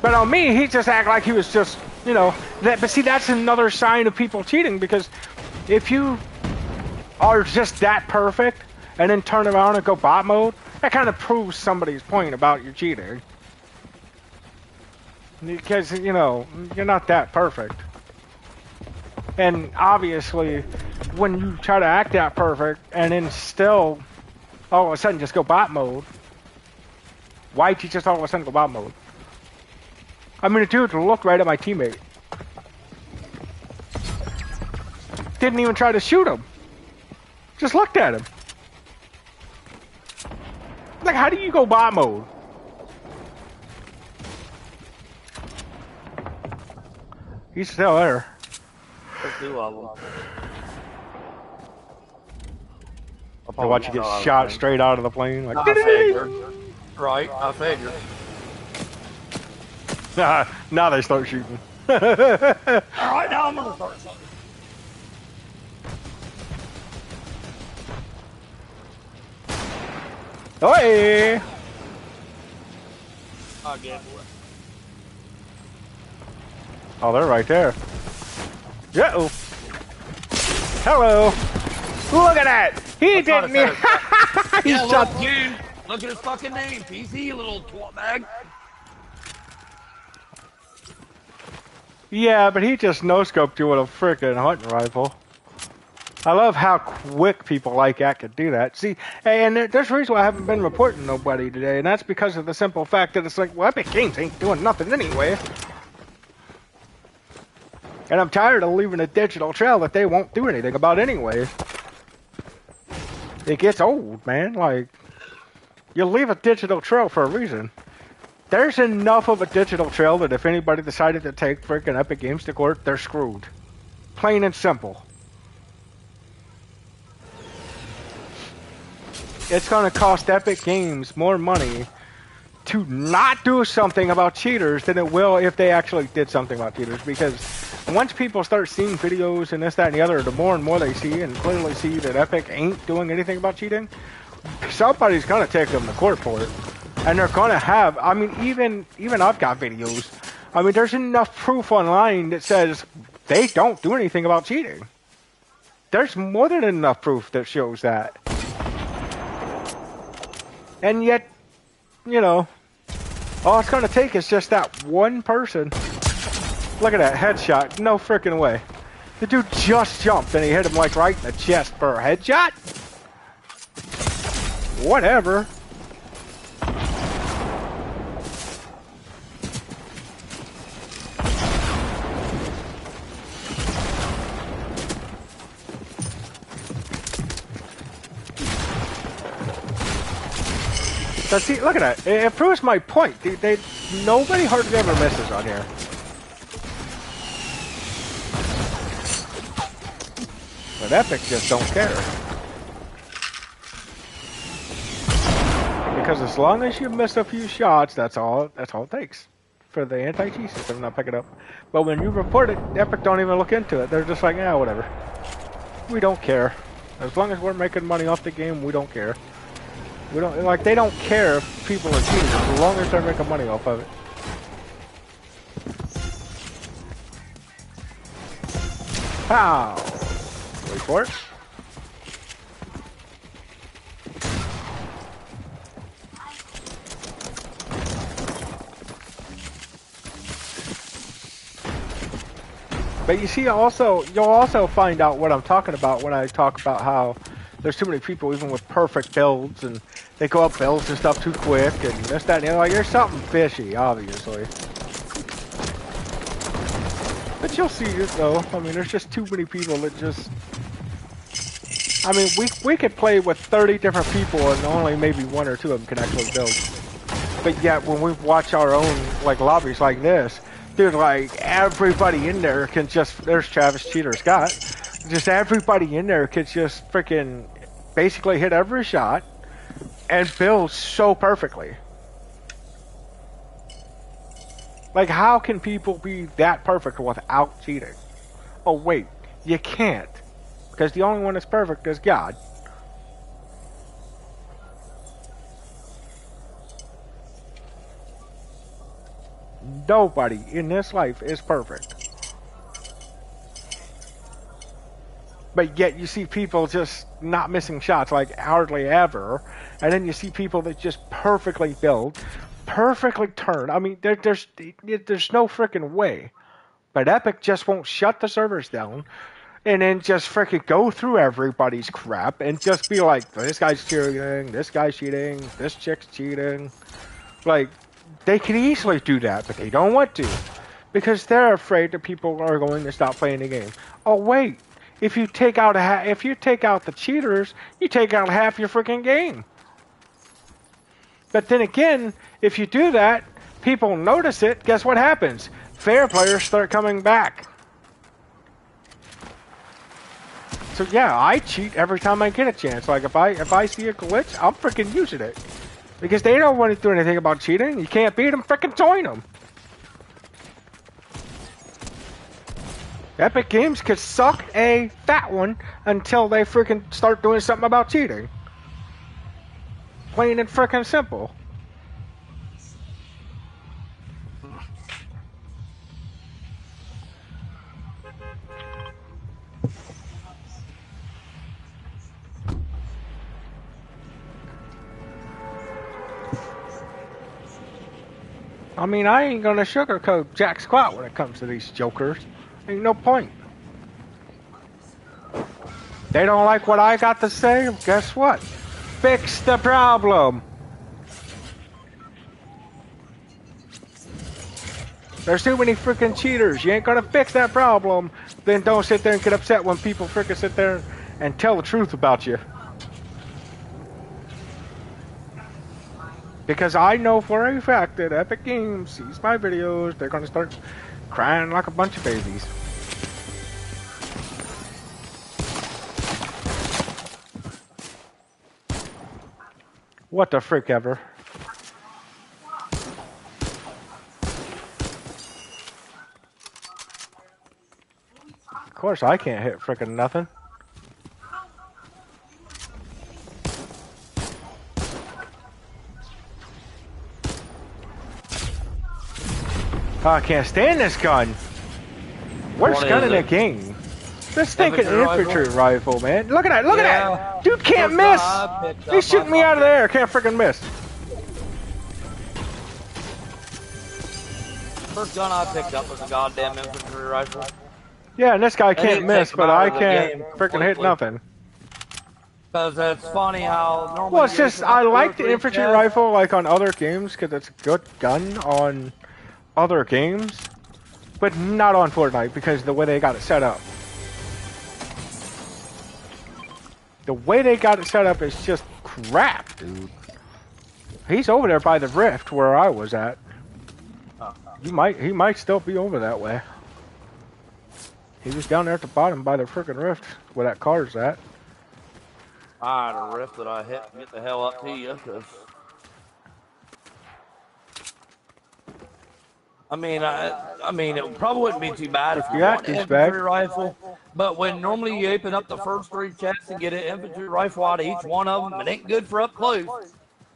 [SPEAKER 1] But on me, he just acted like he was just, you know, that. But see, that's another sign of people cheating, because if you are just that perfect and then turn around and go bot mode, that kind of proves somebody's point about you cheating. Because, you know, you're not that perfect. And obviously, when you try to act that perfect and then still all of a sudden just go bot mode, why'd you just all of a sudden go bot mode? I mean, the dude looked right at my teammate. Didn't even try to shoot him. Just looked at him. Like, how do you go bot mode? He's still there.
[SPEAKER 2] There's two of them.
[SPEAKER 1] To watch you get shot straight out of the plane. Like,
[SPEAKER 2] I figured. Right, I figured.
[SPEAKER 1] Now they start shooting.
[SPEAKER 2] Alright, now I'm gonna start shooting.
[SPEAKER 1] Oi!
[SPEAKER 2] I get it.
[SPEAKER 1] Oh, they're right there. Uh-oh. Hello. Look at that. He didn't even...
[SPEAKER 2] Yeah, look, dude. Look at his fucking name. PC, you little twat bag.
[SPEAKER 1] Yeah, but he just no-scoped you with a frickin' hunting rifle. I love how quick people like that could do that. See, and there's a reason why I haven't been reporting nobody today, and that's because of the simple fact that it's like, well, Epic Games ain't doing nothing anyway. And I'm tired of leaving a digital trail that they won't do anything about anyway. It gets old, man. Like, you leave a digital trail for a reason. There's enough of a digital trail that if anybody decided to take freaking Epic Games to court, they're screwed. Plain and simple. It's going to cost Epic Games more money to not do something about cheaters than it will if they actually did something about cheaters. Because once people start seeing videos and this, that, and the other, the more and more they see and clearly see that Epic ain't doing anything about cheating, somebody's going to take them to court for it. And they're going to have, I mean, even I've got videos. I mean, there's enough proof online that says they don't do anything about cheating. There's more than enough proof that shows that. And yet, you know, all it's going to take is just that one person. Look at that headshot. No freaking way. The dude just jumped and he hit him like right in the chest for a headshot? Whatever. So see, look at that. It proves my point. Nobody hardly ever misses on here. But Epic just don't care. Because as long as you miss a few shots, that's all it takes for the anti-cheat system not pick it up. But when you report it, Epic don't even look into it. They're just like, yeah, whatever. We don't care. As long as we're making money off the game, we don't care. We don't like they don't care if people are cheating as long as they're making money off of it. Pow! Wait for it. But you see, you'll also find out what I'm talking about when I talk about how there's too many people even with perfect builds and they go up builds and stuff too quick and this, that, and the other. Like, there's something fishy, obviously. But you'll see it though. I mean, there's just too many people that just... I mean, we could play with 30 different people and only maybe one or two of them can actually build. But yet, when we watch our own, like, lobbies like this, dude, like, everybody in there can just... There's Travis Cheater Scott. Just everybody in there could just freaking basically hit every shot and build so perfectly. Like, how can people be that perfect without cheating? Oh, wait, you can't. Because the only one that's perfect is God. Nobody in this life is perfect. But yet you see people just not missing shots, like hardly ever. And then you see people that just perfectly build, perfectly turn. I mean, there's no freaking way. But Epic just won't shut the servers down and then just freaking go through everybody's crap and just be like, this guy's cheating, this chick's cheating. Like, they can easily do that, but they don't want to. Because they're afraid that people are going to stop playing the game. Oh, wait. If you take out the cheaters, you take out half your freaking game. But then again, if you do that, people notice it. Guess what happens? Fair players start coming back. So yeah, I cheat every time I get a chance. Like if I see a glitch, I'm freaking using it because they don't want to do anything about cheating. You can't beat them, freaking join them. Epic Games could suck a fat one until they freaking start doing something about cheating. Plain and freaking simple. I mean, I ain't gonna sugarcoat jack squat when it comes to these jokers. Ain't no point. They don't like what I got to say? Guess what? Fix the problem. There's too many freaking cheaters. You ain't gonna fix that problem. Then don't sit there and get upset when people freaking sit there and tell the truth about you. Because I know for a fact that Epic Games sees my videos, they're gonna start crying like a bunch of babies. What the frick ever. Of course I can't hit frickin' nothing. Oh, I can't stand this gun. Worst gun in the game. This stinking infantry rifle, man. Look at that, look at that! Dude can't miss! He's shooting me out of the air, can't freaking miss.
[SPEAKER 2] First gun I picked up was a goddamn infantry rifle.
[SPEAKER 1] Yeah, and this guy can't miss, but I can't freaking hit nothing.
[SPEAKER 2] Because it's funny how normally...
[SPEAKER 1] Well, it's just, I like the infantry rifle, like on other games, because it's a good gun on other games, but not on Fortnite, because of the way they got it set up. The way they got it set up is just crap, dude. He's over there by the rift where I was at. He might still be over that way. He was down there at the bottom by the frickin' rift where that car's at.
[SPEAKER 2] I had a rift that I hit to get the hell up to you, cause I mean, it probably wouldn't be too bad if you want an infantry rifle. But when normally you open up the first 3 chests and get an infantry rifle out of each one of them, it ain't good for up close.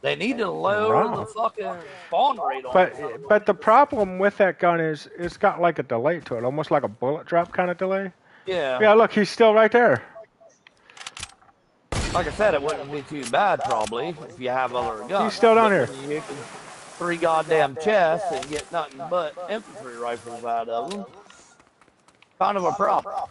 [SPEAKER 2] They need to lower the fucking spawn rate on it.
[SPEAKER 1] But the problem with that gun is it's got like a delay to it, almost like a bullet drop kind of delay.
[SPEAKER 2] Yeah.
[SPEAKER 1] Yeah, look, he's still right there.
[SPEAKER 2] Like I said, it wouldn't be too bad probably if you have other guns.
[SPEAKER 1] He's still down here.
[SPEAKER 2] 3 goddamn chests and get nothing but infantry rifles out of them. Kind of a problem.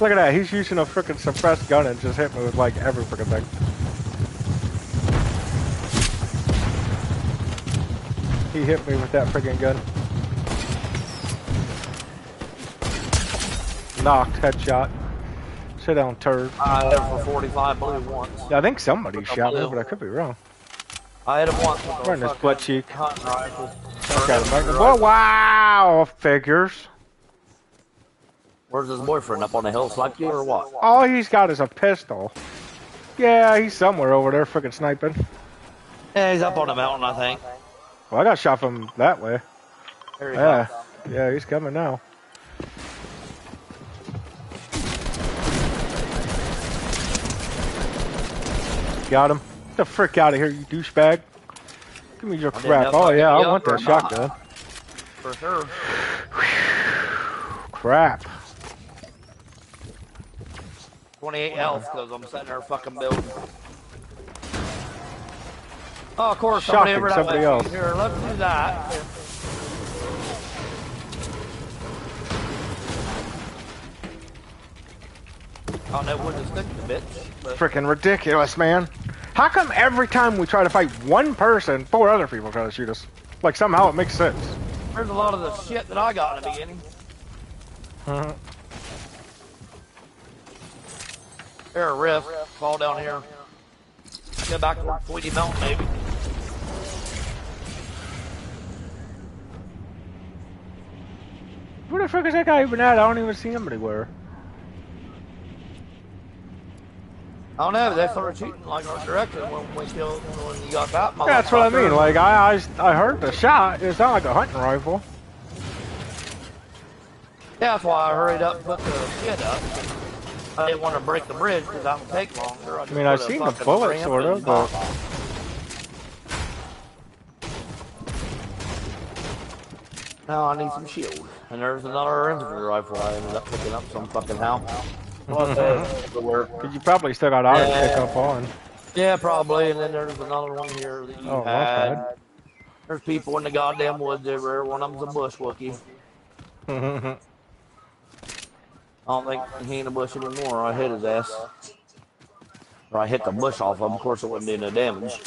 [SPEAKER 1] Look at that, he's using a freaking suppressed gun and just hit me with like every freaking thing. He hit me with that freaking gun. Knocked, headshot. Sit down, turd.
[SPEAKER 2] I hit him for 45 blue once.
[SPEAKER 1] Yeah, I think somebody shot me, but I could be wrong.
[SPEAKER 2] I hit him once.
[SPEAKER 1] Right in his butt cheek.
[SPEAKER 2] Hunting rifle.
[SPEAKER 1] Oh, wow! Figures.
[SPEAKER 2] Where's his boyfriend? Up on the hill like you or what?
[SPEAKER 1] All he's got is a pistol. Yeah, he's somewhere over there freaking sniping.
[SPEAKER 2] Yeah, he's up on the mountain, I think.
[SPEAKER 1] Well, I got shot from that way.
[SPEAKER 2] There he goes.
[SPEAKER 1] Yeah, he's coming now. Got him. Get the frick out of here, you douchebag. Give me your crap. Oh, yeah, I want that shotgun.
[SPEAKER 2] For sure.
[SPEAKER 1] Crap.
[SPEAKER 2] 28 health because I'm sitting there fucking building. Oh, of course, somebody else. Here, let's do that. I don't know when to stick the bitch.
[SPEAKER 1] Freaking ridiculous, man. How come every time we try to fight one person, 4 other people try to shoot us? Like, somehow it makes sense.
[SPEAKER 2] There's a lot of the shit that I got in the beginning. There a rift. Fall down here. Go back towards Tweety Mountain, maybe.
[SPEAKER 1] Where the frick is that guy even at? I don't even see him anywhere.
[SPEAKER 2] I don't know, they started shooting like our direction when you got that.
[SPEAKER 1] Yeah, that's what I mean. Like I heard the shot. It sounded like a hunting rifle.
[SPEAKER 2] Yeah, that's why I hurried up and put the shit up. I didn't want to break the bridge because that would take longer.
[SPEAKER 1] I mean, I've seen the bullet sort of, but.
[SPEAKER 2] Now I need some shield. And there's another infantry rifle I ended up picking up some fucking how.
[SPEAKER 1] Because you probably still got auto pick up on.
[SPEAKER 2] Yeah, probably. And then there's another one here that you had. There's people in the goddamn woods everywhere. One of them's a bush Wookie. I don't think he ain't a bush anymore. I hit his ass. Or I hit the bush off of him. Of course, it wouldn't do no damage.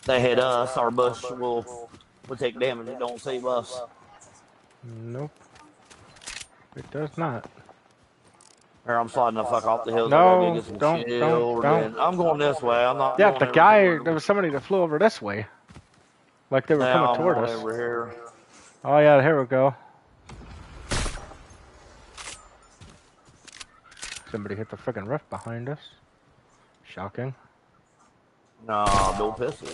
[SPEAKER 2] They hit us. Our bush will take damage. It don't save us.
[SPEAKER 1] Nope. It does not.
[SPEAKER 2] Here, I'm sliding the fuck off the hills.
[SPEAKER 1] No,
[SPEAKER 2] get some
[SPEAKER 1] don't.
[SPEAKER 2] I'm going this way. I'm not.
[SPEAKER 1] Yeah, the guy. There was somebody that flew over this way, like they were coming toward us.
[SPEAKER 2] Over here.
[SPEAKER 1] Oh yeah, here we go. Somebody hit the freaking roof behind us. Shocking.
[SPEAKER 2] No, Bill Pistol.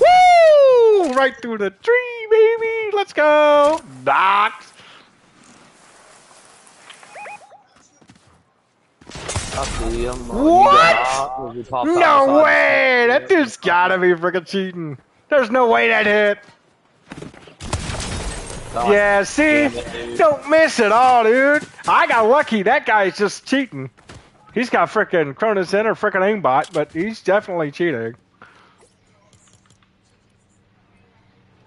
[SPEAKER 1] Woo! Right through the tree, baby. Let's go. Knocked.
[SPEAKER 2] I see him.
[SPEAKER 1] What? No way! That dude's gotta be freaking cheating. There's no way that hit. God, yeah, see? Don't miss it all, dude. I got lucky. That guy's just cheating. He's got freaking Cronus in or freaking aimbot, but he's definitely cheating.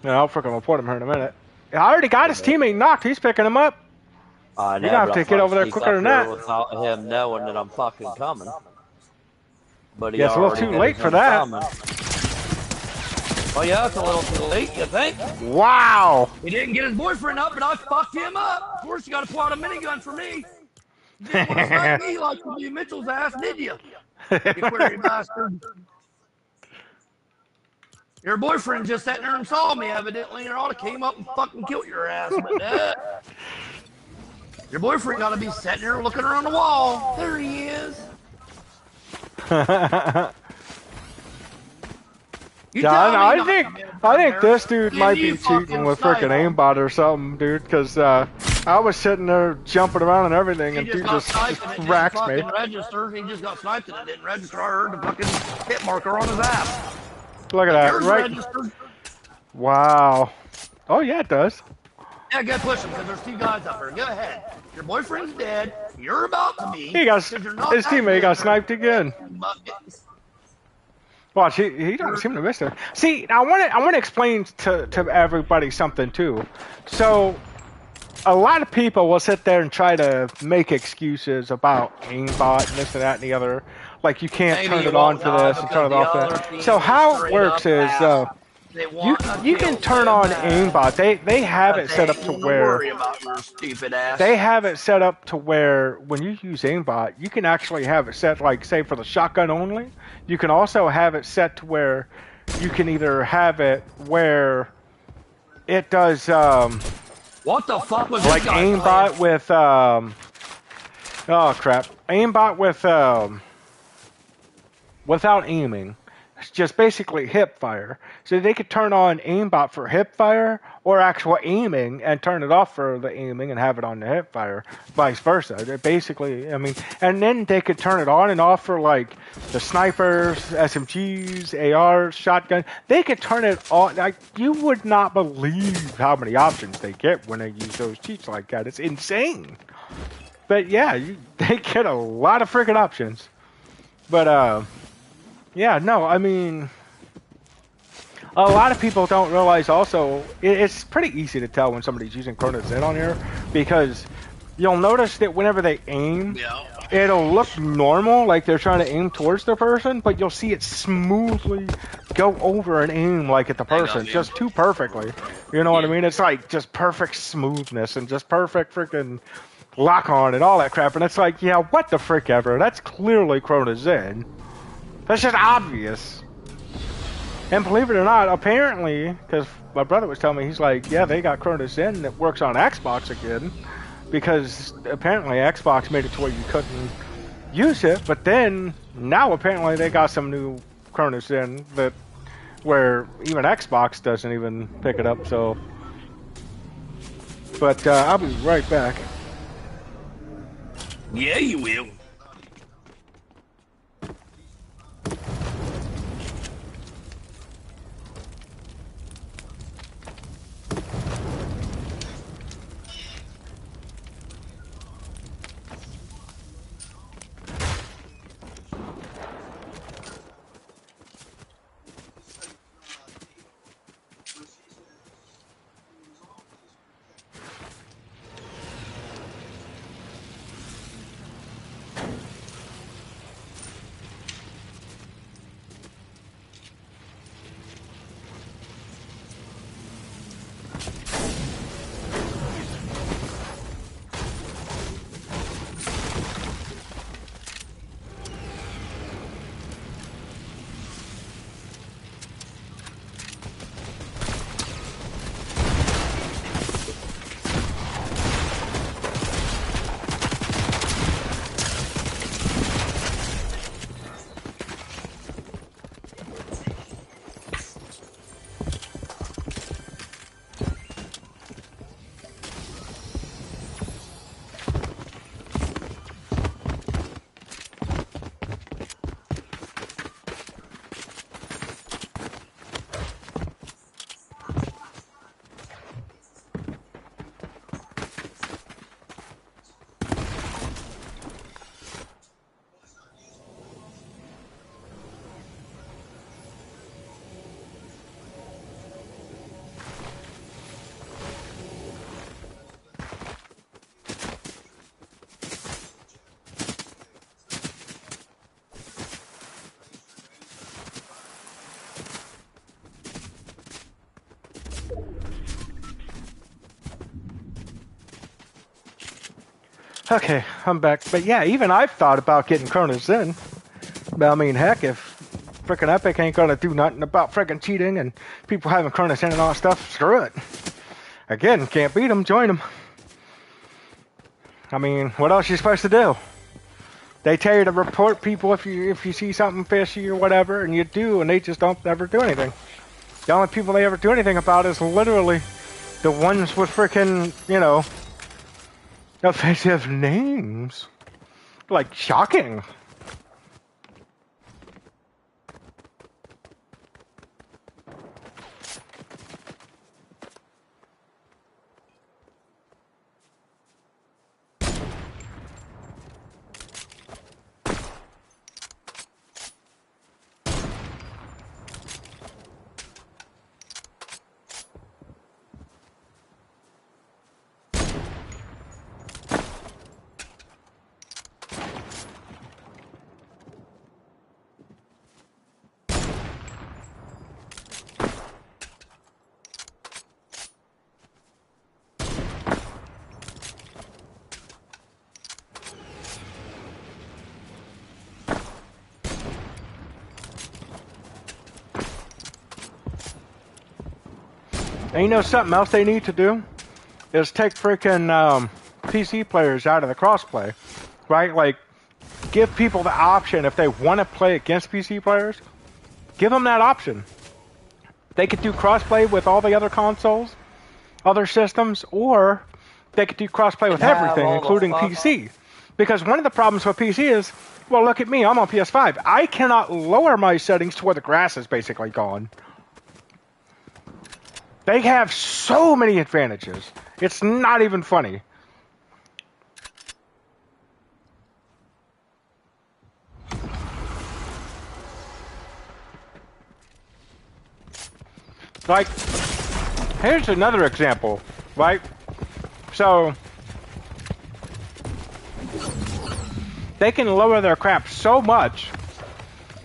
[SPEAKER 1] Yeah, I'll freaking report him here in a minute. I already got his teammate knocked. He's picking him up. You're gonna have to get over there quicker than that.
[SPEAKER 2] Without him knowing that I'm fucking coming. But
[SPEAKER 1] yeah, it's a little too late for that.
[SPEAKER 2] Oh yeah, it's a little too late, you think?
[SPEAKER 1] Wow!
[SPEAKER 2] He didn't get his boyfriend up, but I fucked him up. Of course, you gotta pull out a minigun for me. You didn't want to snipe me like you Mitchell's ass, did you? You query bastard. Your boyfriend just sat there and saw me, evidently, and ought to came up and fucking killed your ass. But your boyfriend got to be sitting there looking around the wall. There he is.
[SPEAKER 1] Yeah, I think this dude might be cheating with freaking aimbot or something, dude. Because I was sitting there jumping around and everything, and dude just racked me.
[SPEAKER 2] He just got sniped and it didn't register. I heard the fucking hit marker on his ass.
[SPEAKER 1] Look at that, right? Registered. Wow. Oh yeah, it does.
[SPEAKER 2] Yeah, go push him because there's two guys up there. Go ahead. Your boyfriend's dead. You're about to be.
[SPEAKER 1] His teammate got sniped again. Watch, he don't seem to miss it. See, I want to explain to everybody something too. So, a lot of people will sit there and try to make excuses about aimbot and this and that and the other. Like you can't turn it on for this and turn it off for that. So how it works is you can turn on aimbot. They have it set up to where they have it set up to where when you use aimbot, you can actually have it set like say for the shotgun only. You can also have it set to where you can either have it where it does
[SPEAKER 2] what the fuck was
[SPEAKER 1] like aimbot with oh crap, aimbot with without aiming. It's just basically hip fire. So they could turn on aimbot for hip fire or actual aiming and turn it off for the aiming and have it on the hip fire. Vice versa. They're basically, I mean, and then they could turn it on and off for like the snipers, SMGs, ARs, shotgun. They could turn it on. Like, you would not believe how many options they get when they use those cheats like that. It's insane. But yeah, they get a lot of freaking options. But yeah, no, I mean, a lot of people don't realize also, it's pretty easy to tell when somebody's using Chrono Zen on here, because you'll notice that whenever they aim, it'll look normal, like they're trying to aim towards the person, but you'll see it smoothly go over and aim like at the person, just too perfectly. You know what I mean? It's like just perfect smoothness and just perfect freaking lock on and all that crap, and it's like, yeah, what the frick ever, that's clearly Chrono Zen. That's just obvious. And believe it or not, apparently, because my brother was telling me, he's like, yeah, they got Chrono Zen that works on Xbox again. Because apparently Xbox made it to where you couldn't use it. But then, now apparently they got some new Chrono Zen that where even Xbox doesn't even pick it up, so. But I'll be right back.
[SPEAKER 2] Yeah, you will.
[SPEAKER 1] Okay, I'm back. But yeah, even I've thought about getting Chrono Zen. But I mean, heck, if freaking Epic ain't gonna do nothing about freaking cheating and people having current in and all that stuff, screw it. Again, can't beat them, join them. I mean, what else are you supposed to do? They tell you to report people if you see something fishy or whatever, and you do, and they just don't ever do anything. The only people they ever do anything about is literally the ones with freaking, you know, offensive names. Like, shocking. And you know something else they need to do? Is take freaking PC players out of the crossplay, right? Like, give people the option if they want to play against PC players, give them that option. They could do crossplay with all the other consoles, other systems, or they could do crossplay with everything, including PC. Because one of the problems with PC is, well, look at me, I'm on PS5. I cannot lower my settings to where the grass is basically gone. They have so many advantages. It's not even funny. Like, here's another example, right? So, they can lower their crap so much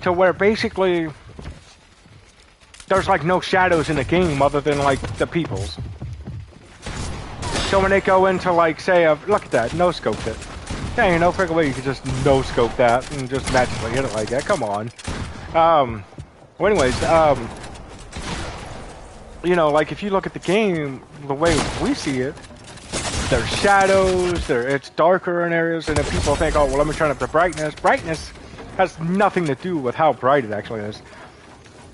[SPEAKER 1] to where basically there's like no shadows in the game other than like the people's. So when they go into like, say, look at that, no-scoped it. Yeah, you know, freaking way you can just no-scope that and just magically hit it like that. Come on. Well, anyways, you know, like if you look at the game, the way we see it, there's shadows, it's darker in areas, and then people think, oh, well, let me turn up the brightness. Brightness has nothing to do with how bright it actually is.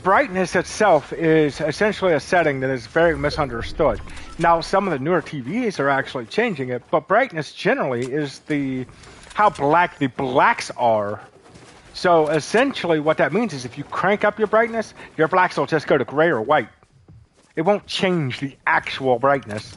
[SPEAKER 1] Brightness itself is essentially a setting that is very misunderstood. Now, some of the newer TVs are actually changing it, but brightness generally is how black the blacks are. So essentially what that means is if you crank up your brightness, your blacks will just go to gray or white. It won't change the actual brightness.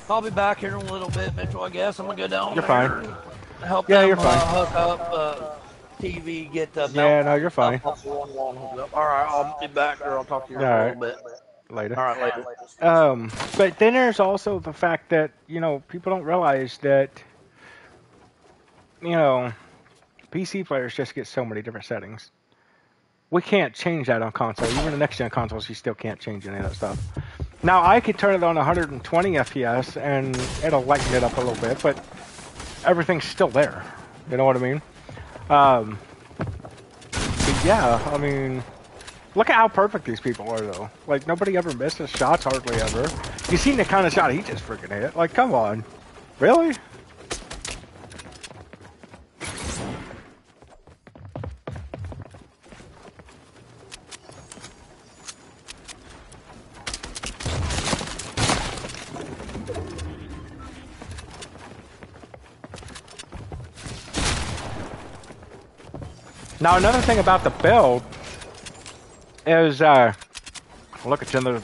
[SPEAKER 2] I'll be back here in a little bit, Mitchell, I guess. I'm going to go down
[SPEAKER 1] You're
[SPEAKER 2] there
[SPEAKER 1] fine.
[SPEAKER 2] and help
[SPEAKER 1] Yeah,
[SPEAKER 2] them
[SPEAKER 1] you're fine.
[SPEAKER 2] hook up TV, get the
[SPEAKER 1] Yeah, no, you're fine.
[SPEAKER 2] All right, I'll be back there. I'll talk to you in a little bit.
[SPEAKER 1] Later.
[SPEAKER 2] All right, later.
[SPEAKER 1] But then there's also the fact that, you know, people don't realize that, you know, PC players just get so many different settings. We can't change that on console. Even the next-gen consoles, you still can't change any of that stuff. Now, I could turn it on 120 FPS, and it'll lighten it up a little bit, but everything's still there. You know what I mean? But yeah, I mean, look at how perfect these people are, though. Like, nobody ever misses shots, hardly ever. You seen the kind of shot he just freaking hit? Like, come on. Really? Now, another thing about the build is, look at another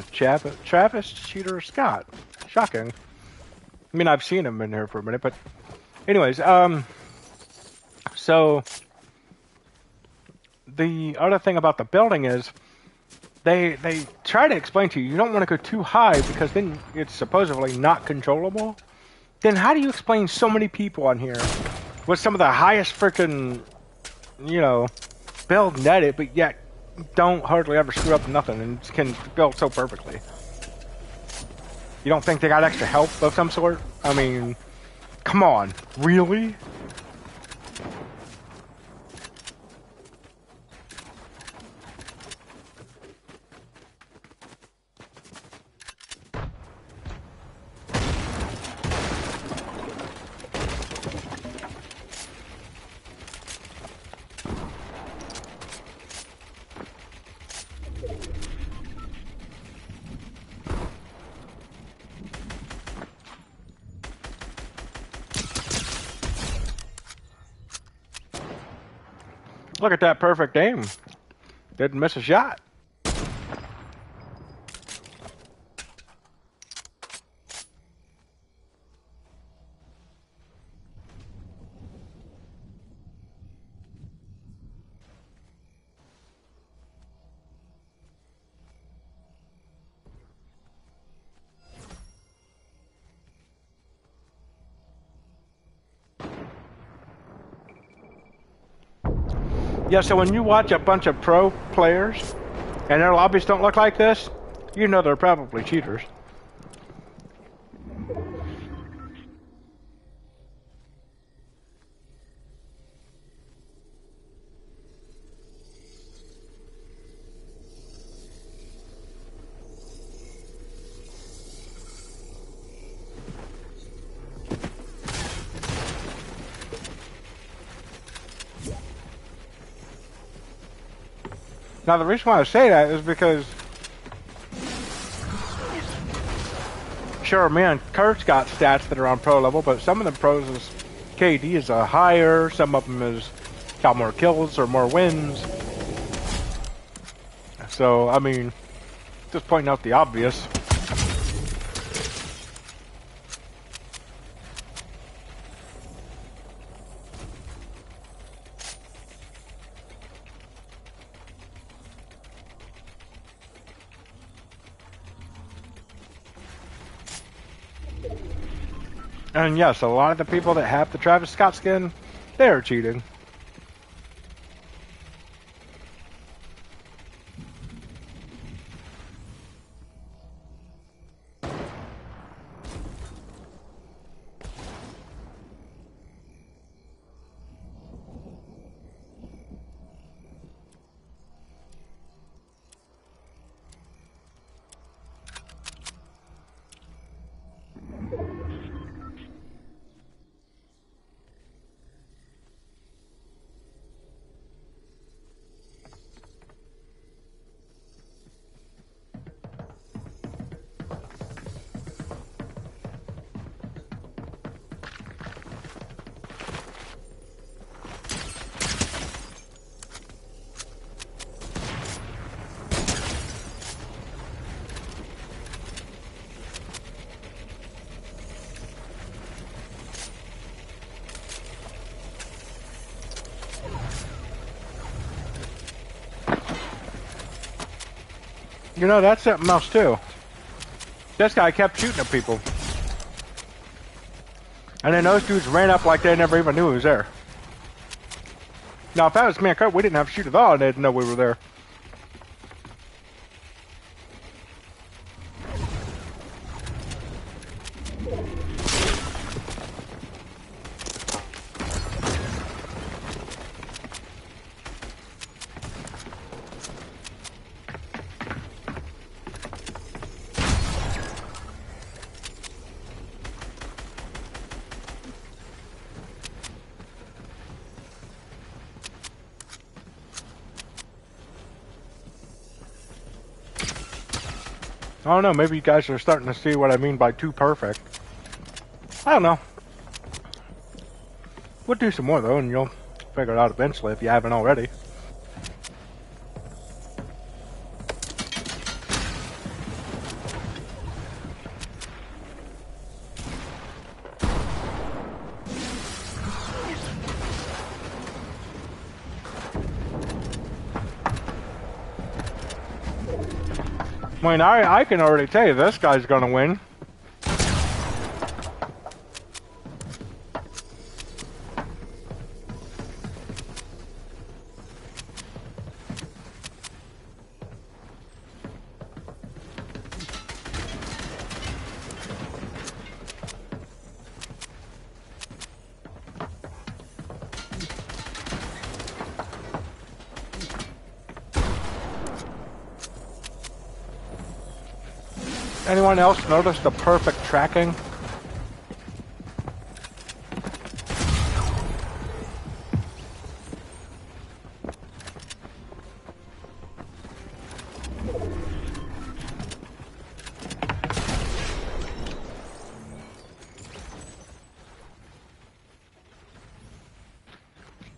[SPEAKER 1] Travis Cheater Scott. Shocking. I mean, I've seen him in here for a minute, but anyways, so the other thing about the building is they try to explain to you, you don't want to go too high because then it's supposedly not controllable. Then how do you explain so many people on here with some of the highest freaking, you know, build netted, but yet don't hardly ever screw up nothing and can build so perfectly? You don't think they got extra help of some sort? I mean, come on, really? Look at that perfect aim. Didn't miss a shot. Yeah, so when you watch a bunch of pro players and their lobbies don't look like this, you know they're probably cheaters. Now, the reason why I say that is because, sure, me and Kurt's got stats that are on pro level, but some of the pros is KD is a higher, some of them is got more kills or more wins. So, I mean, just pointing out the obvious. And yes, a lot of the people that have the Travis Scott skin, they're cheating. You know, that's something else too. This guy kept shooting at people. And then those dudes ran up like they never even knew he was there. Now, if that was me and Kurt, we didn't have to shoot at all and they didn't know we were there. I don't know, maybe you guys are starting to see what I mean by too perfect. I don't know. We'll do some more though, and you'll figure it out eventually if you haven't already. I mean, I can already tell you this guy's gonna win. Anyone else notice the perfect tracking?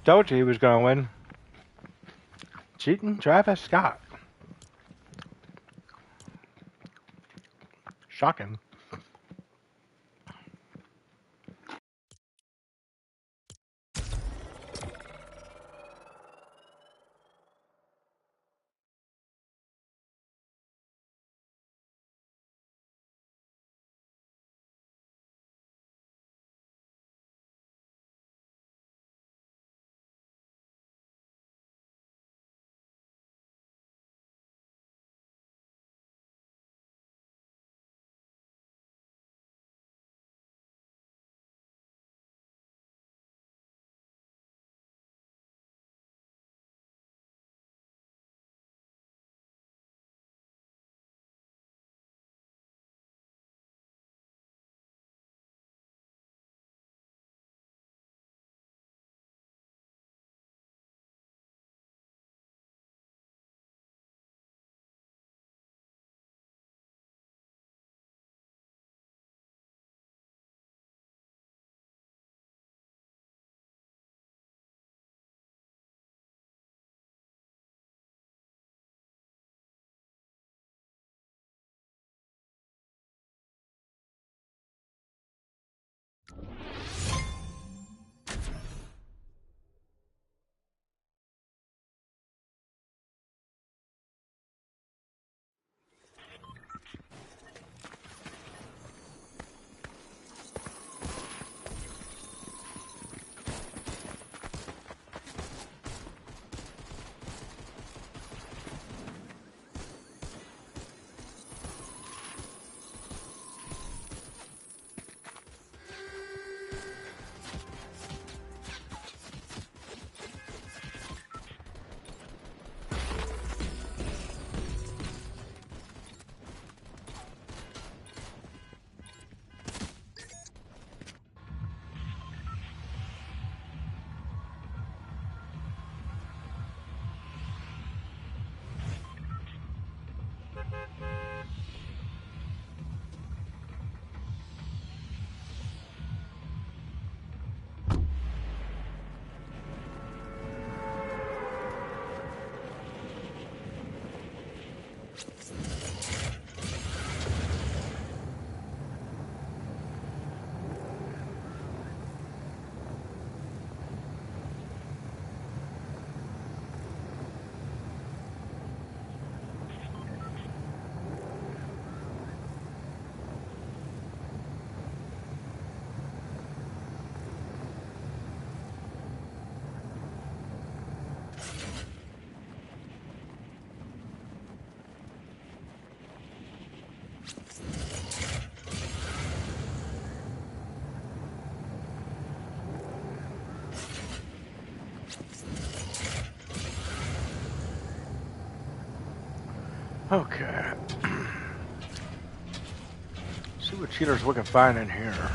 [SPEAKER 1] Told you he was gonna win. cheating Travis Scott. Shocking. Okay. See what cheaters we can find in here.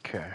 [SPEAKER 1] Okay.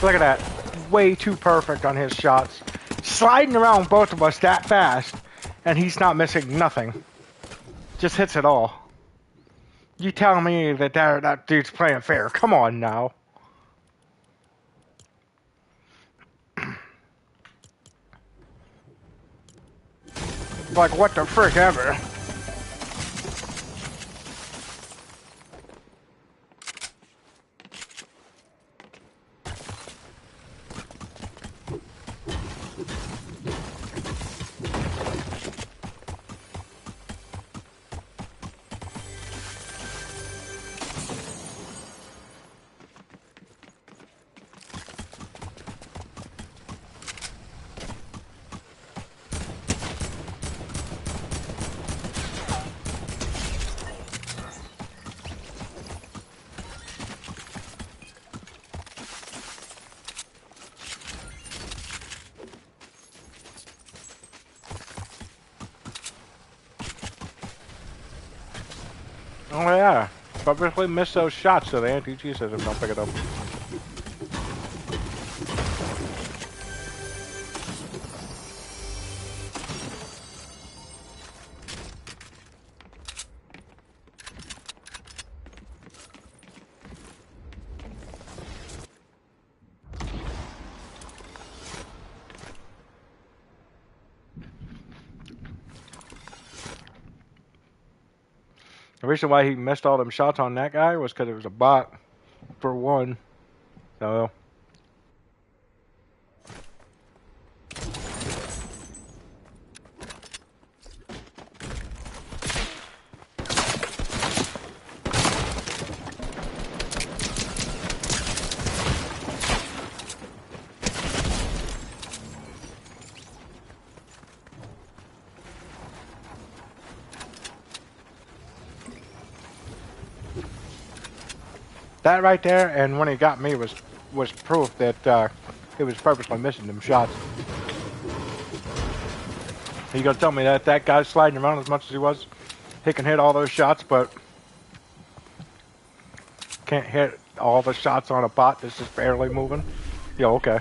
[SPEAKER 1] Look at that. Way too perfect on his shots. Sliding around both of us that fast, and he's not missing nothing. Just hits it all. You tell me that dude's playing fair. Come on now. Like, what the frick ever. Oh yeah, purposely miss those shots so the anti-cheat system don't pick it up. The reason why he missed all them shots on that guy was because it was a bot, for one. So that right there, and when he got me was proof that he was purposely missing them shots. You gonna tell me that that guy's sliding around as much as he was? He can hit all those shots, but can't hit all the shots on a bot that's just barely moving? Yeah, okay.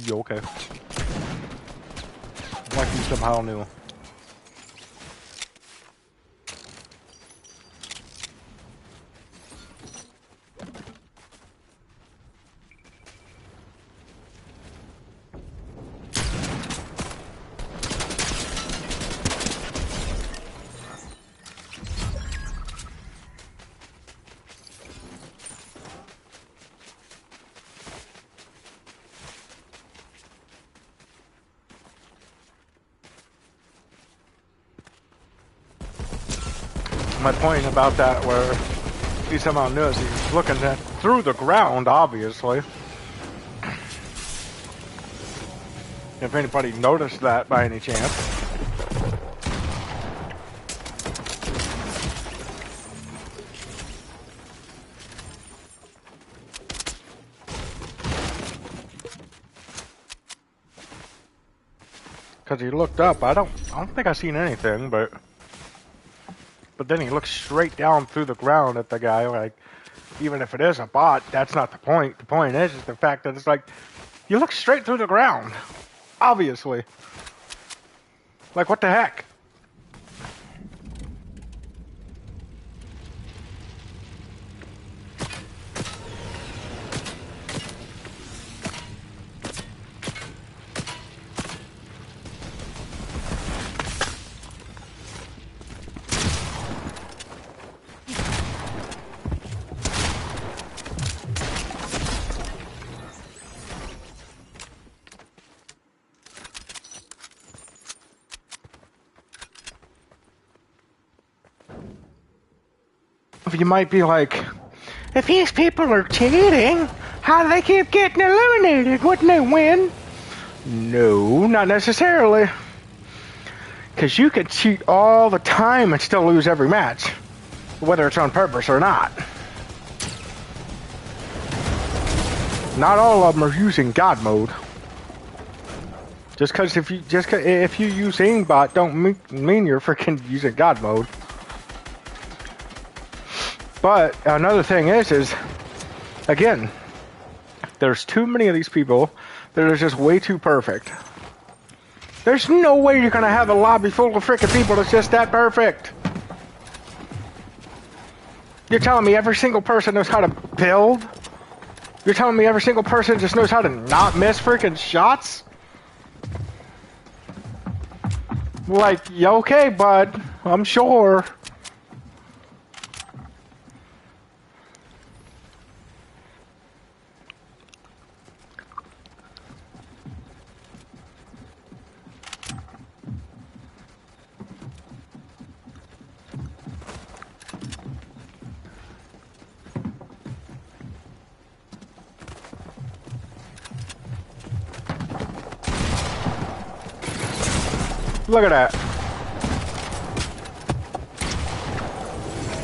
[SPEAKER 1] You okay? Like you somehow knew. My point about that, where he somehow knew as he was looking at through the ground, obviously. If anybody noticed that by any chance. Because he looked up, I don't think I seen anything, but then he looked straight down through the ground at the guy, like, even if it is a bot, that's not the point. The point is the fact that it's like, you look straight through the ground. Obviously. Like, what the heck? You might be like, if these people are cheating, how do they keep getting eliminated? Wouldn't they win? No, not necessarily. Because you could cheat all the time and still lose every match, whether it's on purpose or not. Not all of them are using God mode. Just because if you use aimbot, don't mean you're freaking using God mode. But another thing is again, there's too many of these people that are just way too perfect. There's no way you're gonna have a lobby full of freaking people that's just that perfect. You're telling me every single person knows how to build? You're telling me every single person just knows how to not miss freaking shots? Like, yeah, okay, bud, I'm sure. Look at that.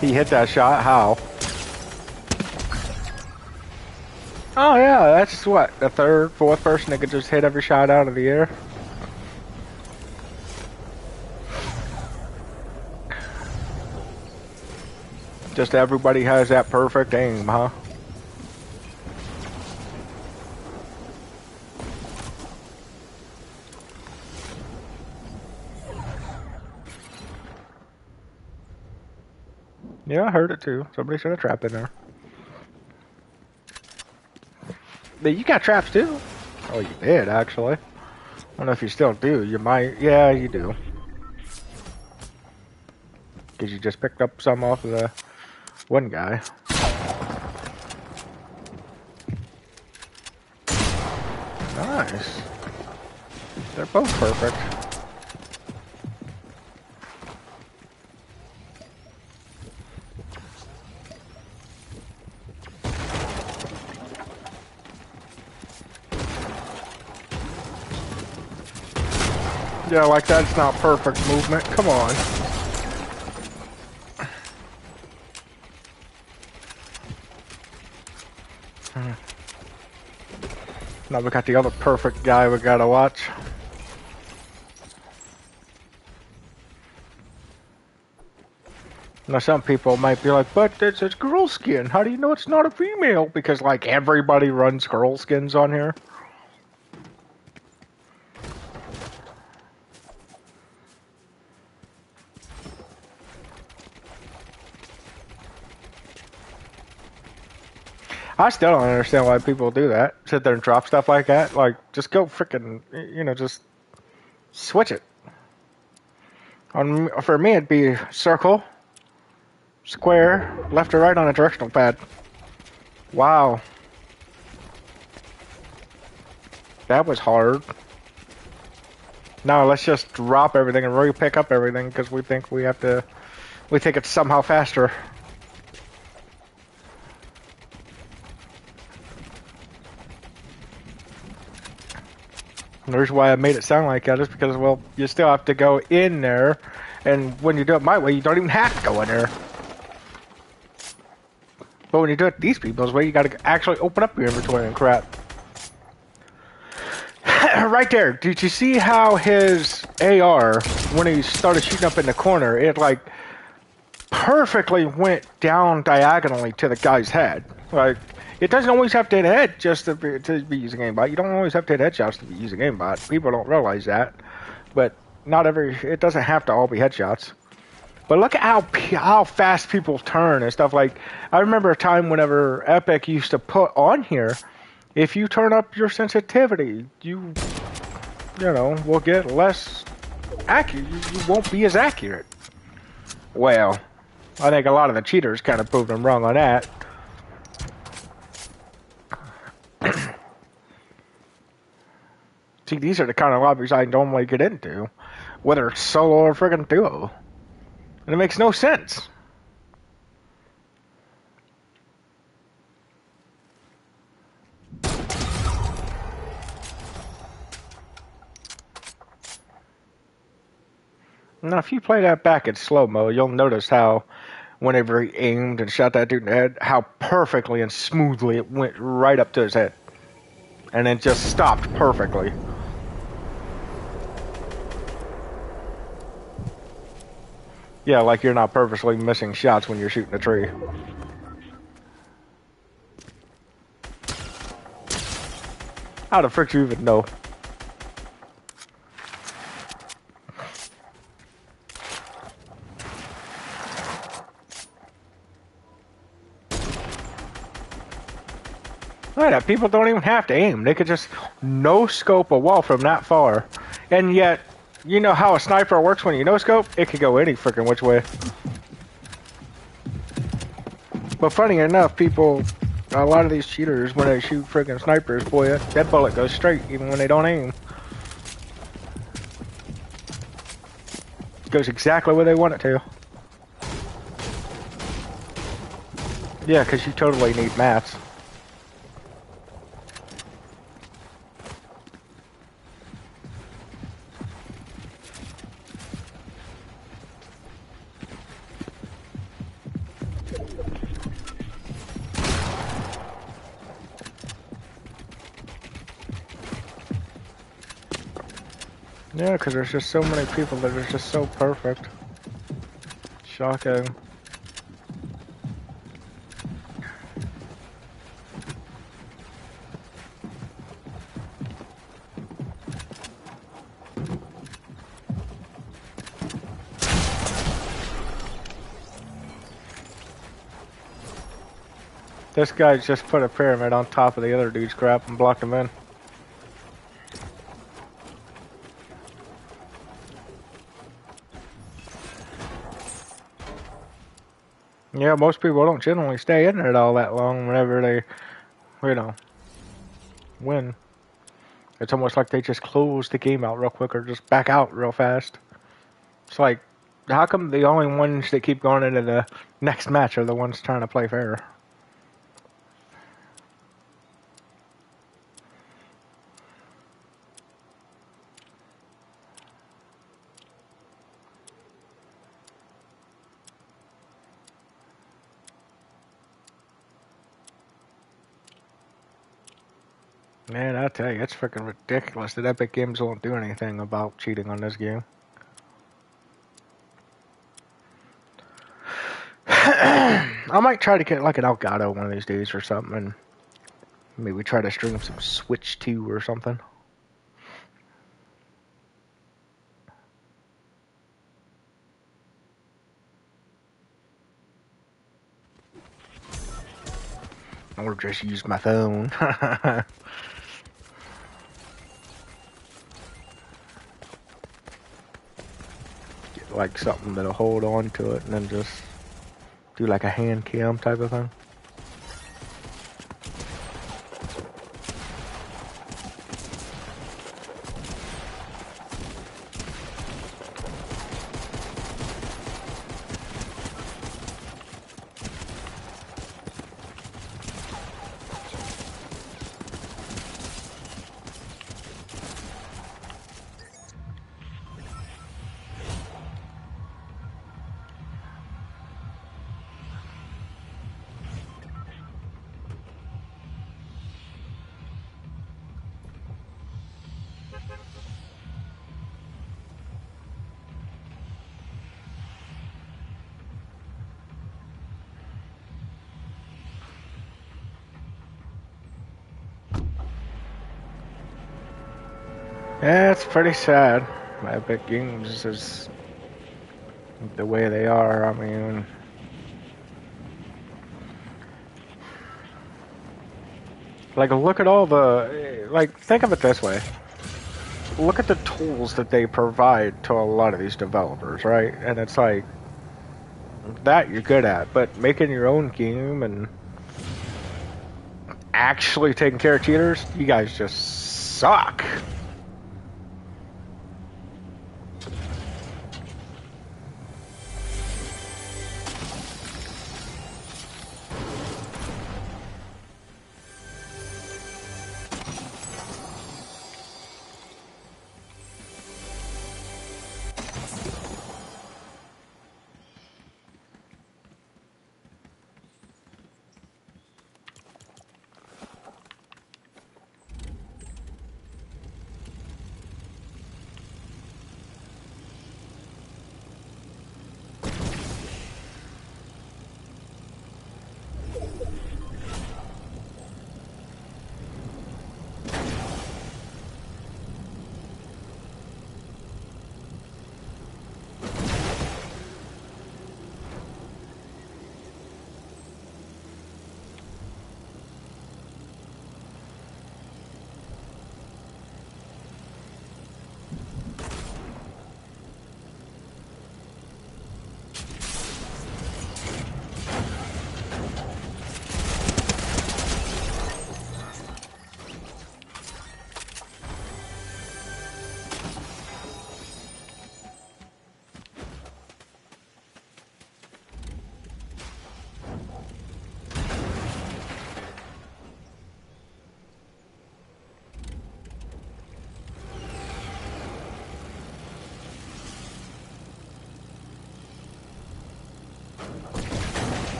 [SPEAKER 1] He hit that shot. How? Oh yeah, that's what, the third, fourth person that could just hit every shot out of the air. Just everybody has that perfect aim, huh? Yeah, I heard it too. Somebody should have trapped in there. But you got traps too? Oh, you did, actually. I don't know if you still do. You might. Yeah, you do. Because you just picked up some off of the one guy. Nice. They're both perfect. Yeah, like that's not perfect movement. Come on. Now we got the other perfect guy we gotta watch. Now some people might be like, but it's a girl skin. How do you know it's not a female? Because like everybody runs girl skins on here. I still don't understand why people do that. Sit there and drop stuff like that. Like, just go freaking, just switch it. For me, it'd be circle, square, left or right on a directional pad. Wow. That was hard. Now let's just drop everything and re-pick up everything because we think it's somehow faster. And the reason why I made it sound like that is because, well, you still have to go in there, and when you do it my way, you don't even have to go in there. But when you do it these people's way, you gotta actually open up your inventory and crap. Right there, did you see how his AR, when he started shooting up in the corner, it like perfectly went down diagonally to the guy's head? Like, it doesn't always have to hit head just to be using aimbot. You don't always have to hit headshots to be using aimbot. People don't realize that. But it doesn't have to all be headshots. But look at how fast people turn and stuff. Like, I remember a time whenever Epic used to put on here, if you turn up your sensitivity, you will get less accurate. You won't be as accurate. Well, I think a lot of the cheaters kind of proved them wrong on that. See, these are the kind of lobbies I normally get into, whether it's solo or friggin' duo. And it makes no sense. Now, if you play that back in slow-mo, you'll notice how whenever he aimed and shot that dude in the head, how perfectly and smoothly it went right up to his head. And then just stopped perfectly. Yeah, like you're not purposely missing shots when you're shooting a tree. How the frick do you even know? Right, people don't even have to aim. They could just no-scope a wall from that far. And yet, you know how a sniper works when you no-scope? It could go any freaking which way. But funny enough, a lot of these cheaters, when they shoot freaking snipers, boy, that bullet goes straight even when they don't aim. It goes exactly where they want it to. Yeah, because you totally need mats. Yeah, because there's just so many people that are just so perfect. Shocking. This guy just put a pyramid on top of the other dude's crap and blocked him in. Yeah, most people don't generally stay in it all that long whenever they, win. It's almost like they just close the game out real quick or just back out real fast. It's like, how come the only ones that keep going into the next match are the ones trying to play fair? Man, I tell you, it's freaking ridiculous that Epic Games won't do anything about cheating on this game. I might try to get like an Elgato one of these days or something, and maybe try to stream some Switch 2 or something. Or just use my phone. Get like something that'll hold on to it and then just do like a hand cam type of thing. Yeah, it's pretty sad. Epic Games is the way they are. I mean, like, look at all the. Like, think of it this way. Look at the tools that they provide to a lot of these developers, right? And it's like, that you're good at, but making your own game and actually taking care of cheaters, you guys just suck.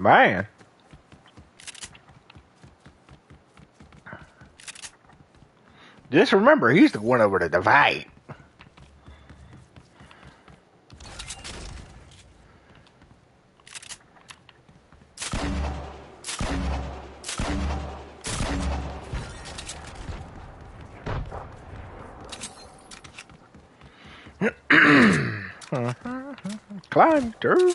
[SPEAKER 1] man. Just remember, he's the one over the divide. Climb through.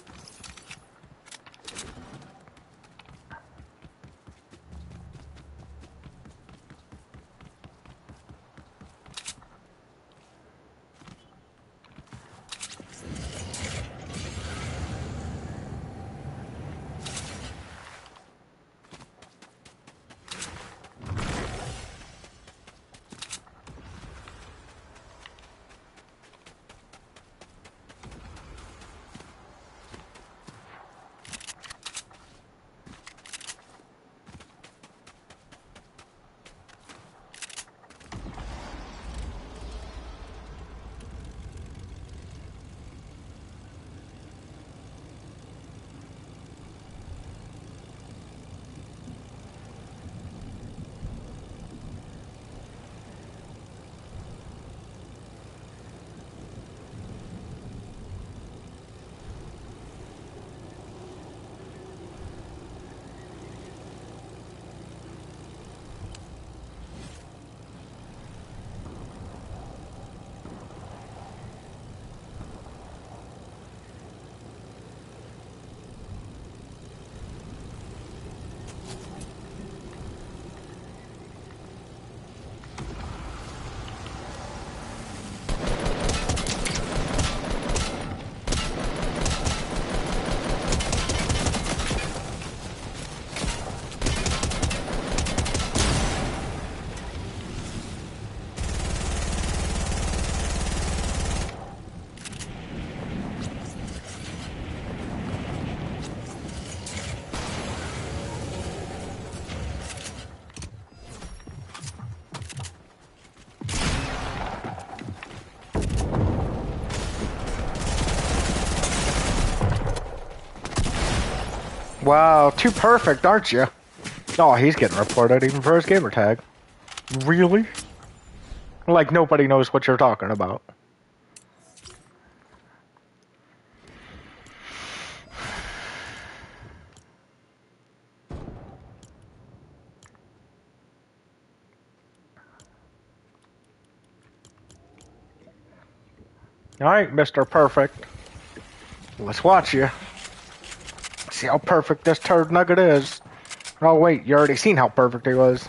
[SPEAKER 1] Wow, too perfect, aren't you? Oh, he's getting reported even for his gamer tag. Really? Like nobody knows what you're talking about. Alright, Mr. Perfect. Let's watch you. See how perfect this turd nugget is. Oh wait, you already seen how perfect he was.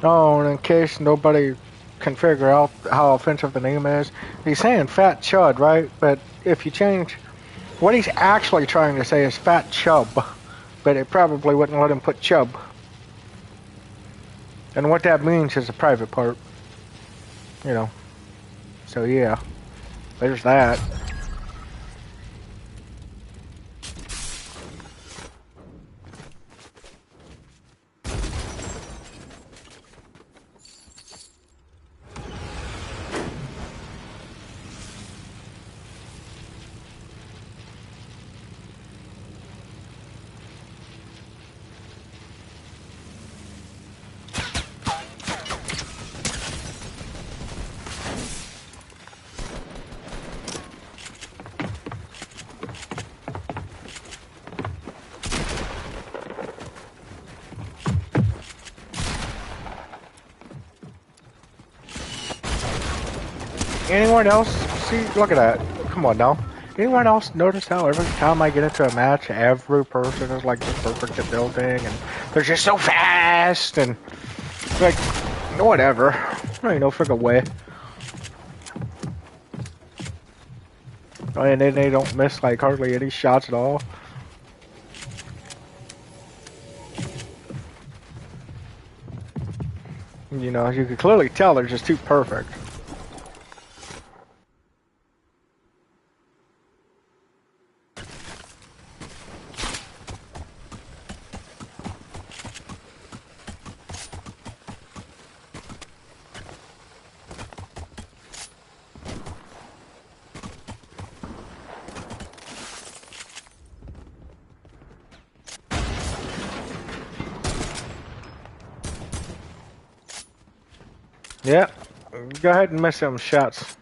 [SPEAKER 1] Oh, and in case nobody can figure out how offensive the name is, he's saying Fat Chud, right? But if you change, what he's actually trying to say is Fat Chub, but it probably wouldn't let him put Chub. And what that means is a private part, you know. So yeah, there's that. Anyone else see? Look at that. Come on now. Anyone else notice how every time I get into a match, every person is like just perfect at building, and they're just so fast, and like whatever. There ain't no freaking way. And then they don't miss like hardly any shots at all. You know, you can clearly tell they're just too perfect. Yeah, go ahead and miss them shots.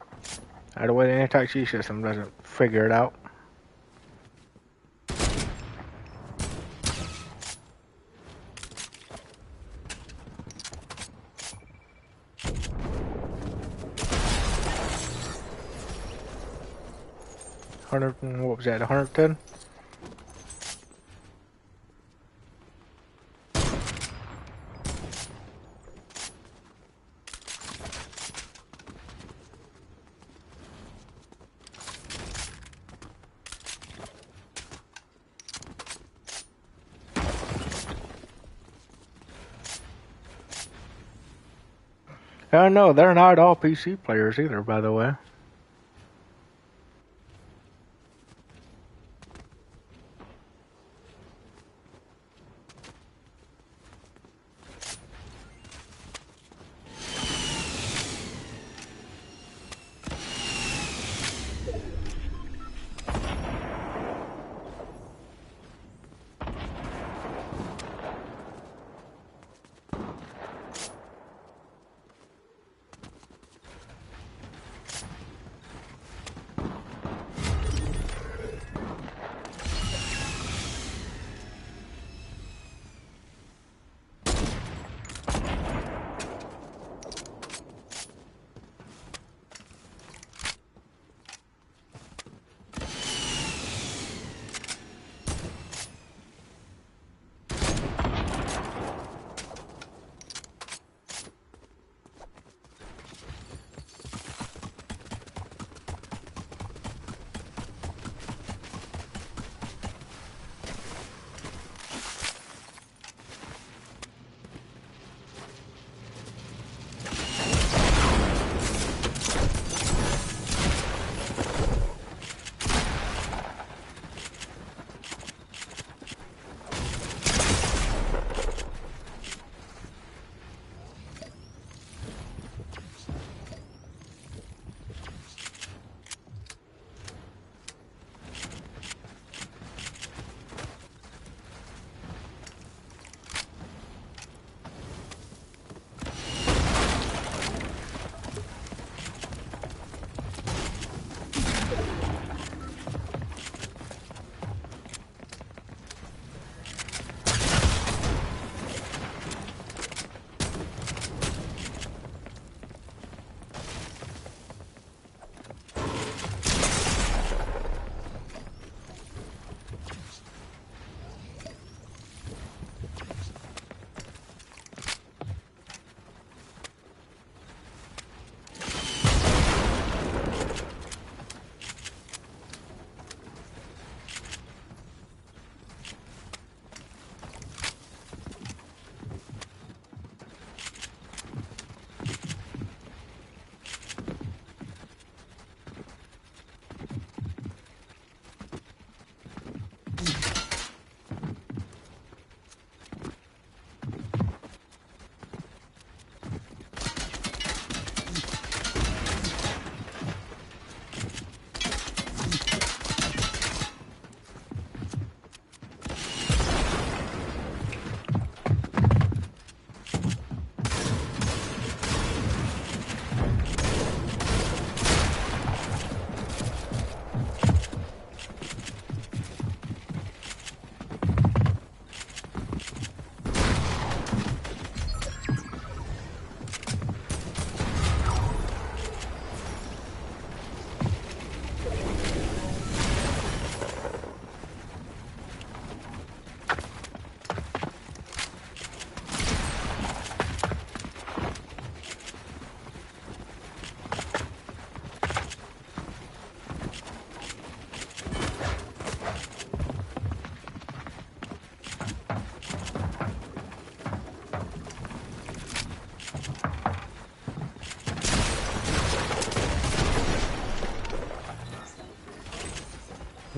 [SPEAKER 1] Out of the way the anti-cheat system doesn't figure it out. What was that? 110? No, they're not all PC players either, by the way.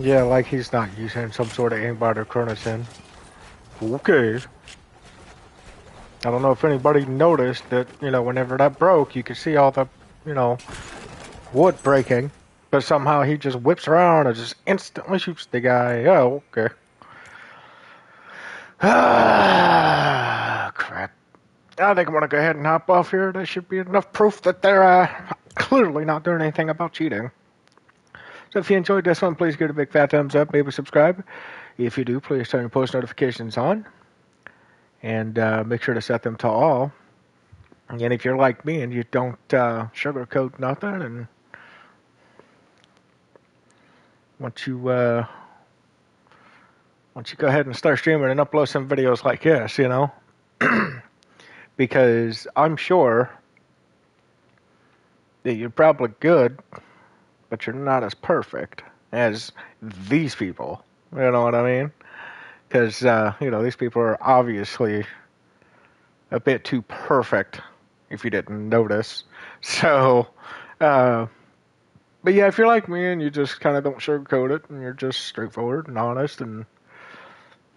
[SPEAKER 1] Yeah, like he's not using some sort of aimbot or chronosen. Okay. I don't know if anybody noticed that, whenever that broke, you could see all the, you know, wood breaking. But somehow he just whips around and just instantly shoots the guy. Oh, okay. Ah, crap. I think I'm going to go ahead and hop off here. There should be enough proof that they're clearly not doing anything about cheating. So if you enjoyed this one, please give it a big fat thumbs up. Maybe subscribe. If you do, please turn your post notifications on. And make sure to set them to all. And if you're like me and you don't sugarcoat nothing, and once you go ahead and start streaming and upload some videos like this, because I'm sure that you're probably good, but you're not as perfect as these people. You know what I mean? Because these people are obviously a bit too perfect. If you didn't notice, so. But yeah, if you're like me and you just kind of don't sugarcoat it and you're just straightforward and honest and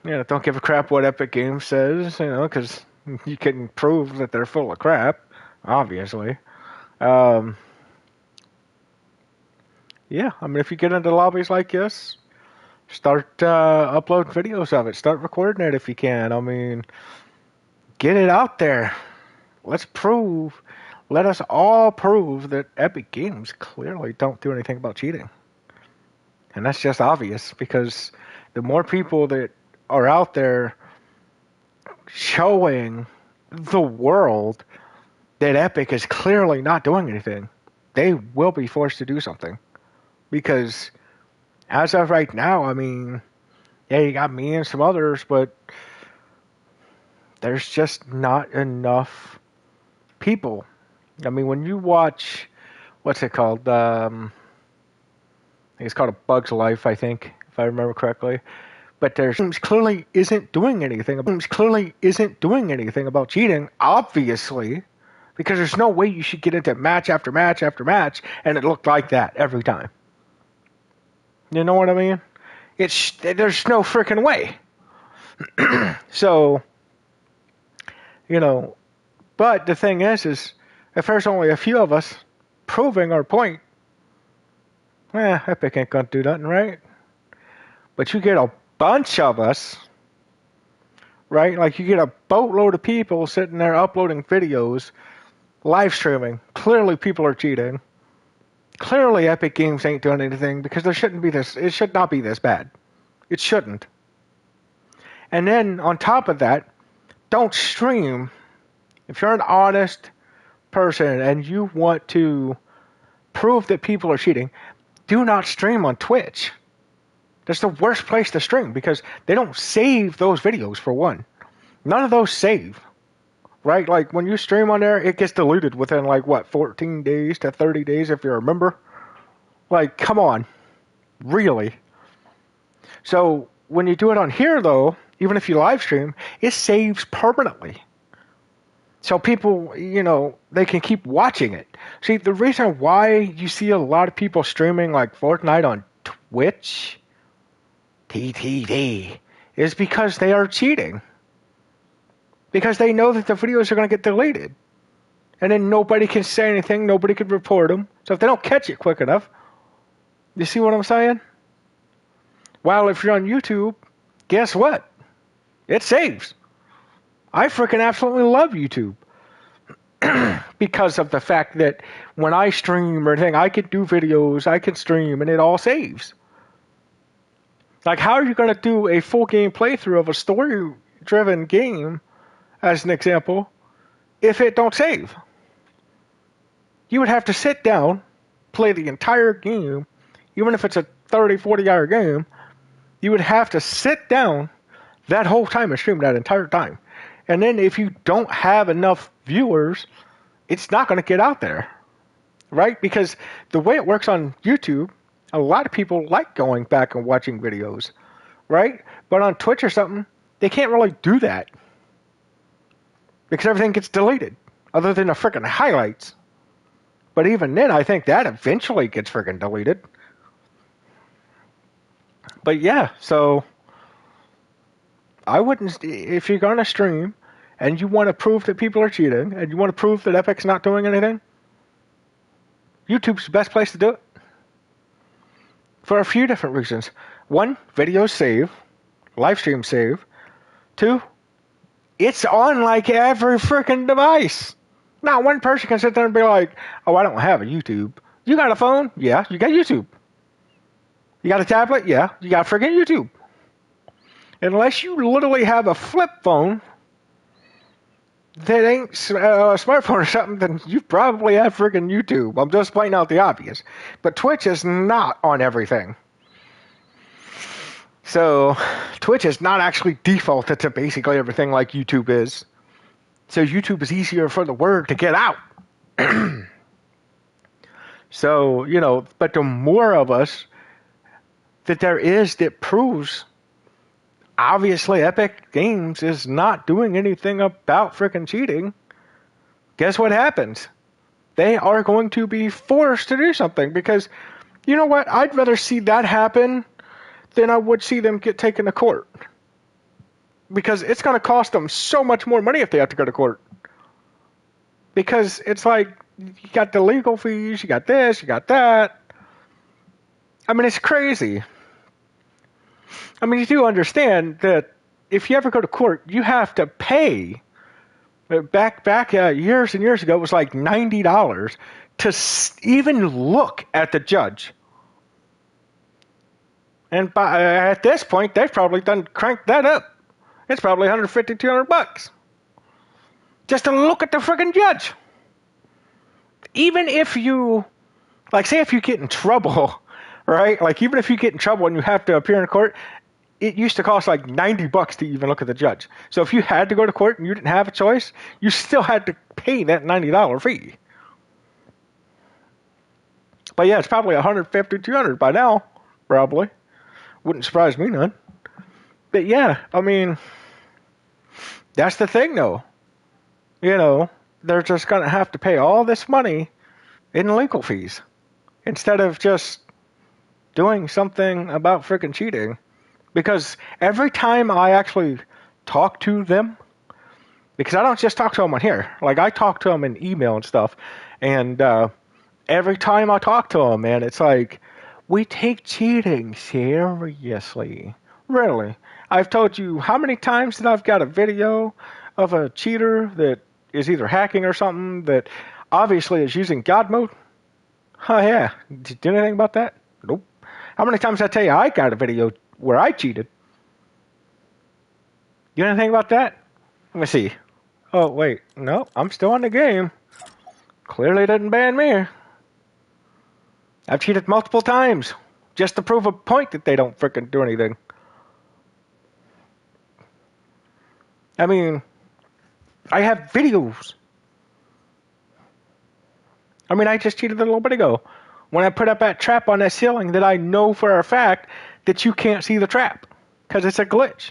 [SPEAKER 1] don't give a crap what Epic Games says, because you can prove that they're full of crap, obviously. Yeah, I mean, if you get into lobbies like this, start uploading videos of it. Start recording it if you can. I mean, get it out there. Let us all prove that Epic Games clearly don't do anything about cheating. And that's just obvious because the more people that are out there showing the world that Epic is clearly not doing anything, they will be forced to do something. Because as of right now, I mean, yeah, you got me and some others, but there's just not enough people. I mean, when you watch, what's it called? I think it's called A Bug's Life, I think, if I remember correctly. But there's clearly isn't doing anything about cheating, obviously, because there's no way you should get into match after match after match and it looked like that every time. You know what I mean? There's no freaking way. So, but the thing is if there's only a few of us proving our point, Epic ain't gonna do nothing, right? But you get a bunch of us, right? Like you get a boatload of people sitting there uploading videos, live streaming. Clearly people are cheating. Clearly Epic Games ain't doing anything because it should not be this bad. It shouldn't. And then on top of that, don't stream. If you're an honest person and you want to prove that people are cheating, do not stream on Twitch. That's the worst place to stream because they don't save those videos, for one. None of those save. Right? Like when you stream on there, it gets deleted within 14 days to 30 days if you're a member. Like, come on. Really? So when you do it on here, though, even if you live stream, it saves permanently. So people, they can keep watching it. See, the reason why you see a lot of people streaming like Fortnite on Twitch, TTD, is because they are cheating. Because they know that the videos are going to get deleted. And then nobody can say anything, nobody can report them. So if they don't catch it quick enough, you see what I'm saying? While if you're on YouTube, guess what? It saves. I freaking absolutely love YouTube. Because of the fact that when I stream or anything, I can do videos, I can stream, and it all saves. Like, how are you going to do a full game playthrough of a story-driven game, as an example, if it don't save? You would have to sit down, play the entire game, even if it's a 30, 40-hour game, you would have to sit down that whole time and stream that entire time. And then if you don't have enough viewers, it's not going to get out there, right? Because the way it works on YouTube, a lot of people like going back and watching videos, right? But on Twitch or something, they can't really do that because everything gets deleted other than the freaking highlights. But even then, I think that eventually gets freaking deleted. But yeah, so I wouldn't, if you're going to stream and you want to prove that people are cheating and you want to prove that Epic's not doing anything, YouTube's the best place to do it. For a few different reasons. One, videos save, live streams save. Two, it's on like every freaking device. Not one person can sit there and be like, oh, I don't have a YouTube. You got a phone? Yeah, you got YouTube. You got a tablet? Yeah, you got freaking YouTube. Unless you literally have a flip phone that ain't a smartphone or something, then you probably have freaking YouTube. I'm just pointing out the obvious. But Twitch is not on everything. So Twitch is not actually defaulted to basically everything like YouTube is. So YouTube is easier for the word to get out. So, but the more of us that there is that proves obviously Epic Games is not doing anything about freaking cheating, guess what happens? They are going to be forced to do something because, you know what? I'd rather see that happen than I would see them get taken to court. Because it's going to cost them so much more money if they have to go to court. Because it's like, you got the legal fees, you got this, you got that. I mean, it's crazy. I mean, you do understand that if you ever go to court, you have to pay. Back years and years ago, it was like $90 to even look at the judge. And at this point, they've probably done cranked that up. It's probably $150, $200 just to look at the friggin' judge. Even if you, like, say if you get in trouble, right? Like, even if you get in trouble and you have to appear in court, it used to cost like $90 to even look at the judge. So if you had to go to court and you didn't have a choice, you still had to pay that $90 fee. But yeah, it's probably $150, $200 by now, probably. Wouldn't surprise me none. But yeah, I mean, that's the thing though. They're just going to have to pay all this money in legal fees instead of just doing something about freaking cheating. Because every time I actually talk to them, because I don't just talk to them on here, like I talk to them in email and stuff, and every time I talk to them, man, it's like, we take cheating seriously. Really. I've told you how many times that I've got a video of a cheater that is either hacking or something that obviously is using God mode. Oh yeah. Did you do anything about that? Nope. How many times I tell you I got a video where I cheated? You know anything about that? Let me see. Oh wait, no, I'm still on the game. Clearly didn't ban me. I've cheated multiple times just to prove a point that they don't frickin' do anything. I mean, I have videos. I mean, I just cheated a little bit ago when I put up that trap on that ceiling that I know for a fact that you can't see the trap because it's a glitch.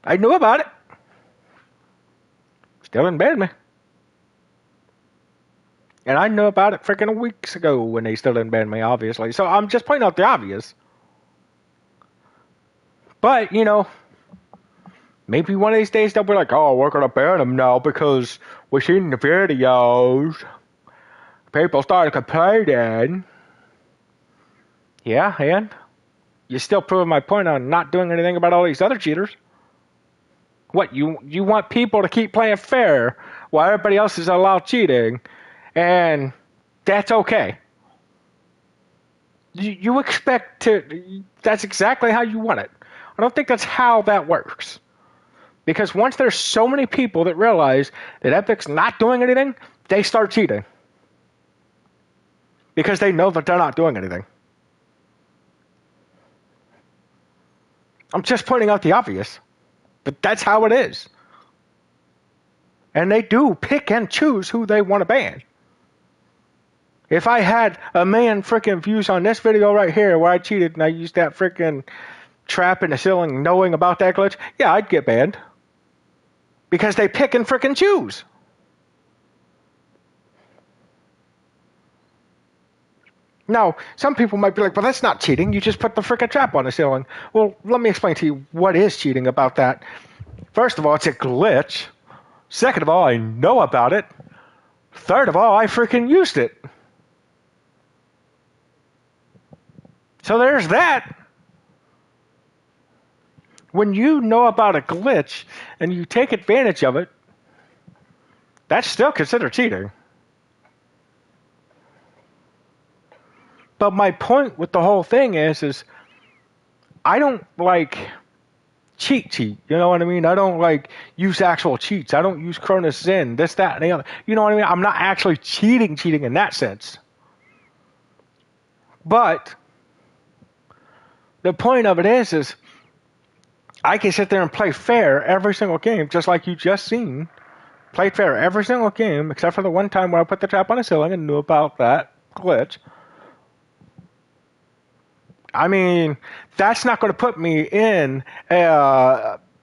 [SPEAKER 1] I knew about it. Still didn't ban me. And I knew about it freaking weeks ago when they still didn't ban me, obviously. So I'm just pointing out the obvious. But, maybe one of these days they'll be like, oh, we're going to ban them now because we've seen the videos. People started complaining. Yeah, and you're still proving my point on not doing anything about all these other cheaters. What, you want people to keep playing fair while everybody else is allowed cheating, and that's okay. You expect to, that's exactly how you want it. I don't think that's how that works. Because once there's so many people that realize that Epic's not doing anything, they start cheating. Because they know that they're not doing anything. I'm just pointing out the obvious. But that's how it is. And they do pick and choose who they want to ban. If I had a million freaking views on this video right here where I cheated and I used that freaking trap in the ceiling knowing about that glitch, yeah, I'd get banned. Because they pick and freaking choose. Now, some people might be like, well, that's not cheating. You just put the frickin' trap on the ceiling. Well, let me explain to you what is cheating about that. First of all, it's a glitch. Second of all, I know about it. Third of all, I freaking used it. So there's that. When you know about a glitch and you take advantage of it, that's still considered cheating. But my point with the whole thing is I don't like cheat. You know what I mean? I don't like use actual cheats. I don't use Cronus Zen, this, that, and the other. You know what I mean? I'm not actually cheating in that sense. But the point of it is I can sit there and play fair every single game, just like you just seen. Played fair every single game, except for the one time where I put the trap on the ceiling and knew about that glitch. I mean, that's not going to put me in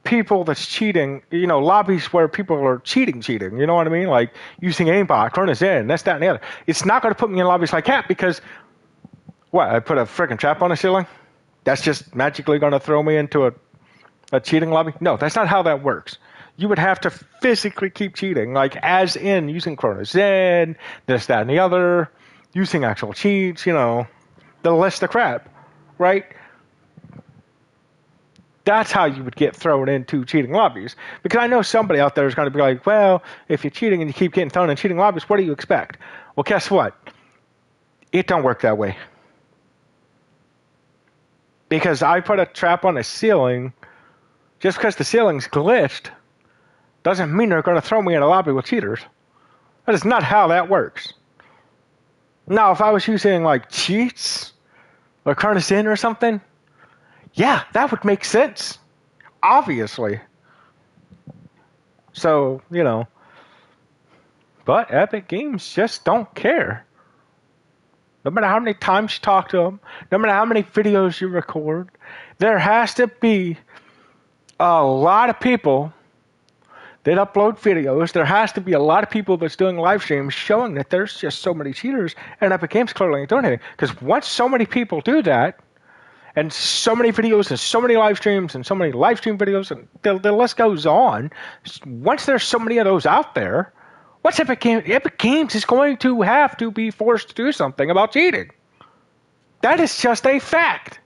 [SPEAKER 1] people that's cheating, lobbies where people are cheating, you know what I mean? Like using aimbot, Cronus in, this, that, and the other. It's not going to put me in lobbies like that because, what, I put a freaking trap on the ceiling? That's just magically going to throw me into a cheating lobby? No, that's not how that works. You would have to physically keep cheating, like as in using Cronus Zen, this, that, and the other, using actual cheats, the list of crap. Right? That's how you would get thrown into cheating lobbies. Because I know somebody out there is going to be like, well, if you're cheating and you keep getting thrown in cheating lobbies, what do you expect? Well, guess what? It don't work that way. Because I put a trap on a ceiling, just because the ceiling's glitched, doesn't mean they're going to throw me in a lobby with cheaters. That is not how that works. Now, if I was using, like, cheats or Cronus in or something, yeah, that would make sense. Obviously. So, But Epic Games just don't care. No matter how many times you talk to them, no matter how many videos you record, there has to be a lot of people that upload videos. There has to be a lot of people that's doing live streams showing that there's just so many cheaters, and Epic Games clearly ain't doing anything. Because once so many people do that, and so many videos and so many live streams and so many live stream videos, and the list goes on, once there's so many of those out there, what's Epic Games? Epic Games is going to have to be forced to do something about cheating. That is just a fact.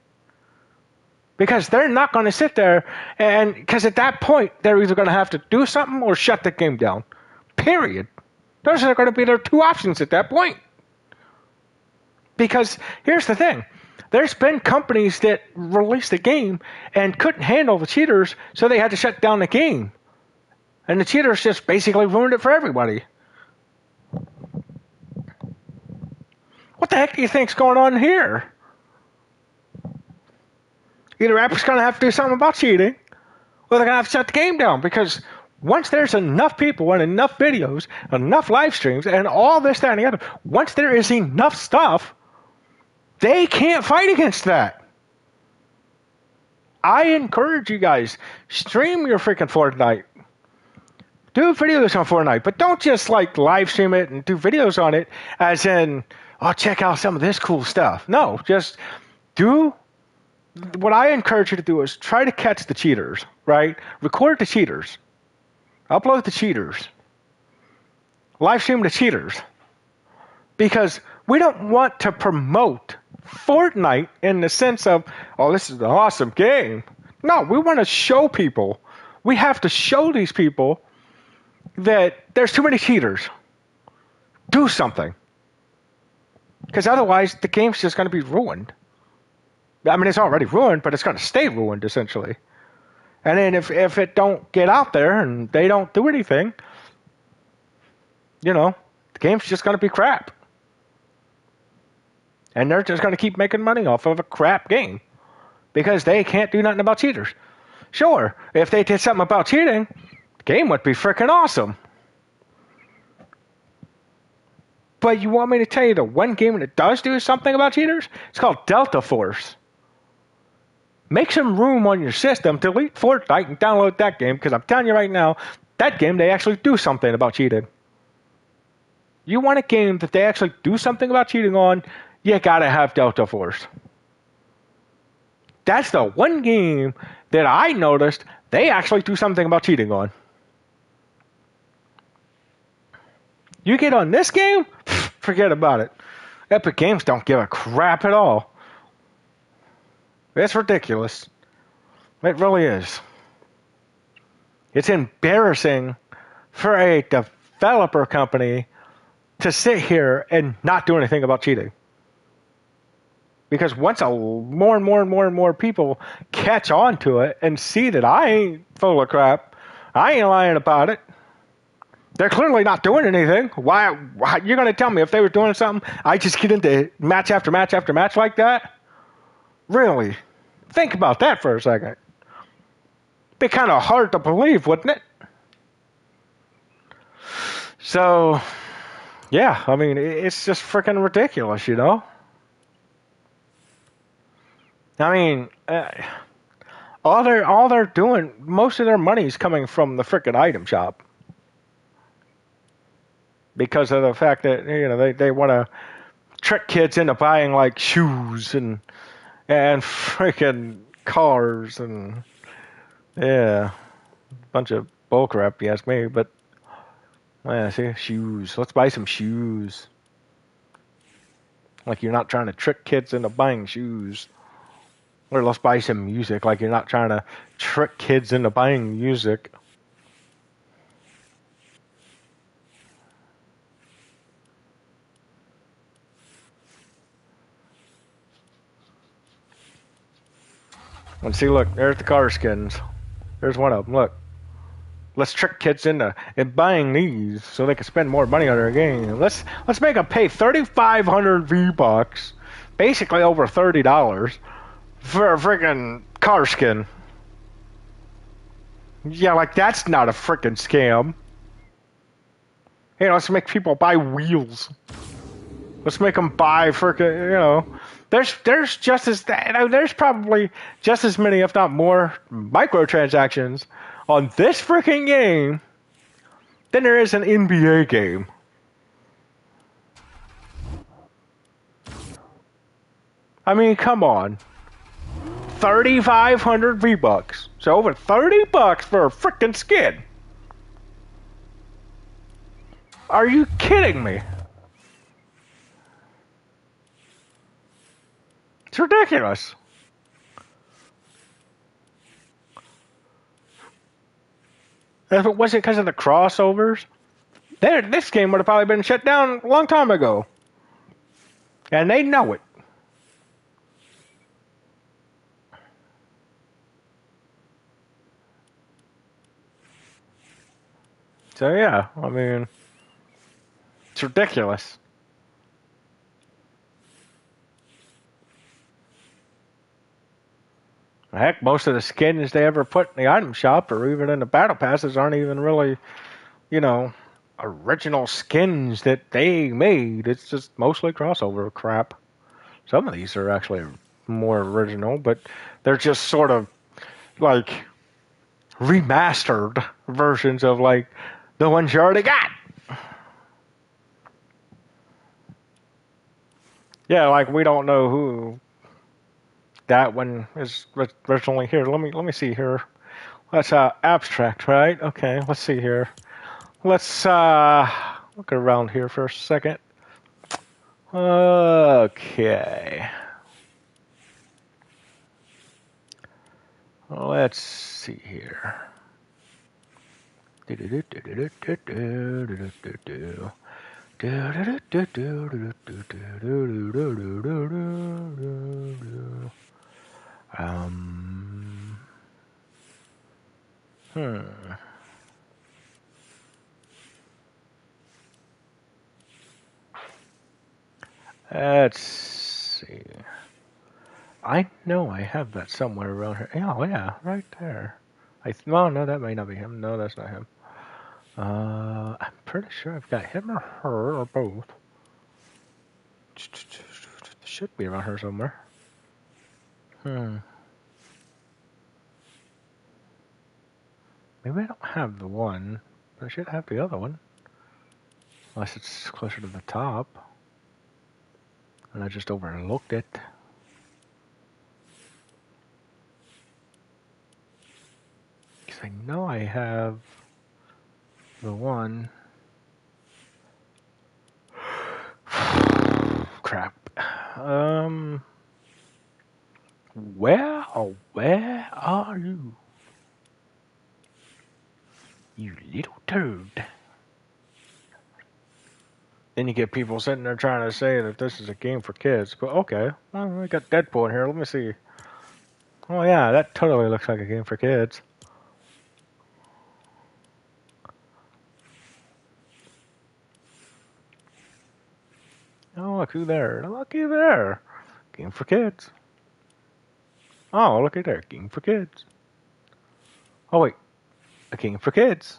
[SPEAKER 1] Because they're not going to sit there and, because at that point, they're either going to have to do something or shut the game down. Period. Those are going to be their two options at that point. Because here's the thing. There's been companies that released the game and couldn't handle the cheaters, so they had to shut down the game. And the cheaters just basically ruined it for everybody. What the heck do you think's going on here? Either Apple's going to have to do something about cheating, or they're going to have to shut the game down, because once there's enough people and enough videos, enough live streams, and all this, that, and the other, once there is enough stuff, they can't fight against that. I encourage you guys, stream your freaking Fortnite. Do videos on Fortnite, but don't just like live stream it and do videos on it as in, oh, check out some of this cool stuff. No, just do what I encourage you to do is try to catch the cheaters, right? Record the cheaters. Upload the cheaters. Live stream the cheaters. Because we don't want to promote Fortnite in the sense of, oh, this is an awesome game. No, we want to show people. We have to show these people that there's too many cheaters. Do something. Because otherwise, the game's just going to be ruined. I mean, it's already ruined, but it's going to stay ruined, essentially. And then if it don't get out there and they don't do anything, the game's just going to be crap. And they're just going to keep making money off of a crap game. Because they can't do nothing about cheaters. Sure, if they did something about cheating, the game would be freaking awesome. But you want me to tell you the one game that does do something about cheaters? It's called Delta Force. Make some room on your system, delete Fortnite, and download that game, because I'm telling you right now, that game, they actually do something about cheating. You want a game that they actually do something about cheating on, you gotta have Delta Force. That's the one game that I noticed they actually do something about cheating on. You get on this game, forget about it. Epic Games don't give a crap at all. It's ridiculous. It really is. It's embarrassing for a developer company to sit here and not do anything about cheating. Because once more and more and more and more people catch on to it and see that I ain't full of crap, I ain't lying about it. They're clearly not doing anything. Why you're going to tell me if they were doing something, I just get into match after match after match like that? Really? Think about that for a second. Be kind of hard to believe, wouldn't it? So, yeah, I mean, it's just freaking ridiculous, you know? I mean, all they're doing, most of their money's coming from the freaking item shop. Because of the fact that, you know, they want to trick kids into buying like shoes and freaking cars and yeah, a bunch of bullcrap, if you ask me. But yeah, see, shoes. Let's buy some shoes. Like you're not trying to trick kids into buying shoes. Or let's buy some music. Like you're not trying to trick kids into buying music. And see, look, there's the car skins. There's one of them. Look. Let's trick kids into buying these so they can spend more money on their game. Let's make them pay 3,500 V-Bucks, basically over $30, for a freaking car skin. Yeah, like that's not a freaking scam. Hey, let's make people buy wheels. Let's make them buy freaking, you know. There's just as there's probably just as many, if not more, microtransactions on this freaking game than there is an NBA game. I mean, come on. 3,500 V-Bucks. So over $30 for a freaking skin. Are you kidding me? It's ridiculous. If it wasn't because of the crossovers, this game would have probably been shut down a long time ago. And they know it. So yeah, I mean, it's ridiculous. Heck, most of the skins they ever put in the item shop or even in the battle passes aren't even really, you know, original skins that they made. It's just mostly crossover crap. Some of these are actually more original, but they're just sort of like remastered versions of like the ones you already got. Yeah, like we don't know who that one is originally here. Let me see here. That's abstract, right? Okay, let's see here. Let's look around here for a second. Okay. Let's see here. Hmm. Let's see. I know I have that somewhere around here. Oh, yeah, right there. Well, no, that may not be him. No, that's not him. I'm pretty sure I've got him or her or both. Should be around here somewhere. Maybe I don't have the one, but I should have the other one. Unless it's closer to the top. And I just overlooked it. Because I know I have the one. Crap. Where are you? You little turd. Then you get people sitting there trying to say that this is a game for kids. But okay, well, we got Deadpool in here. Let me see. Oh yeah, that totally looks like a game for kids. Oh, look who there. Looky there. Game for kids. Oh, look at there. Game for kids. Oh, wait. A game for kids.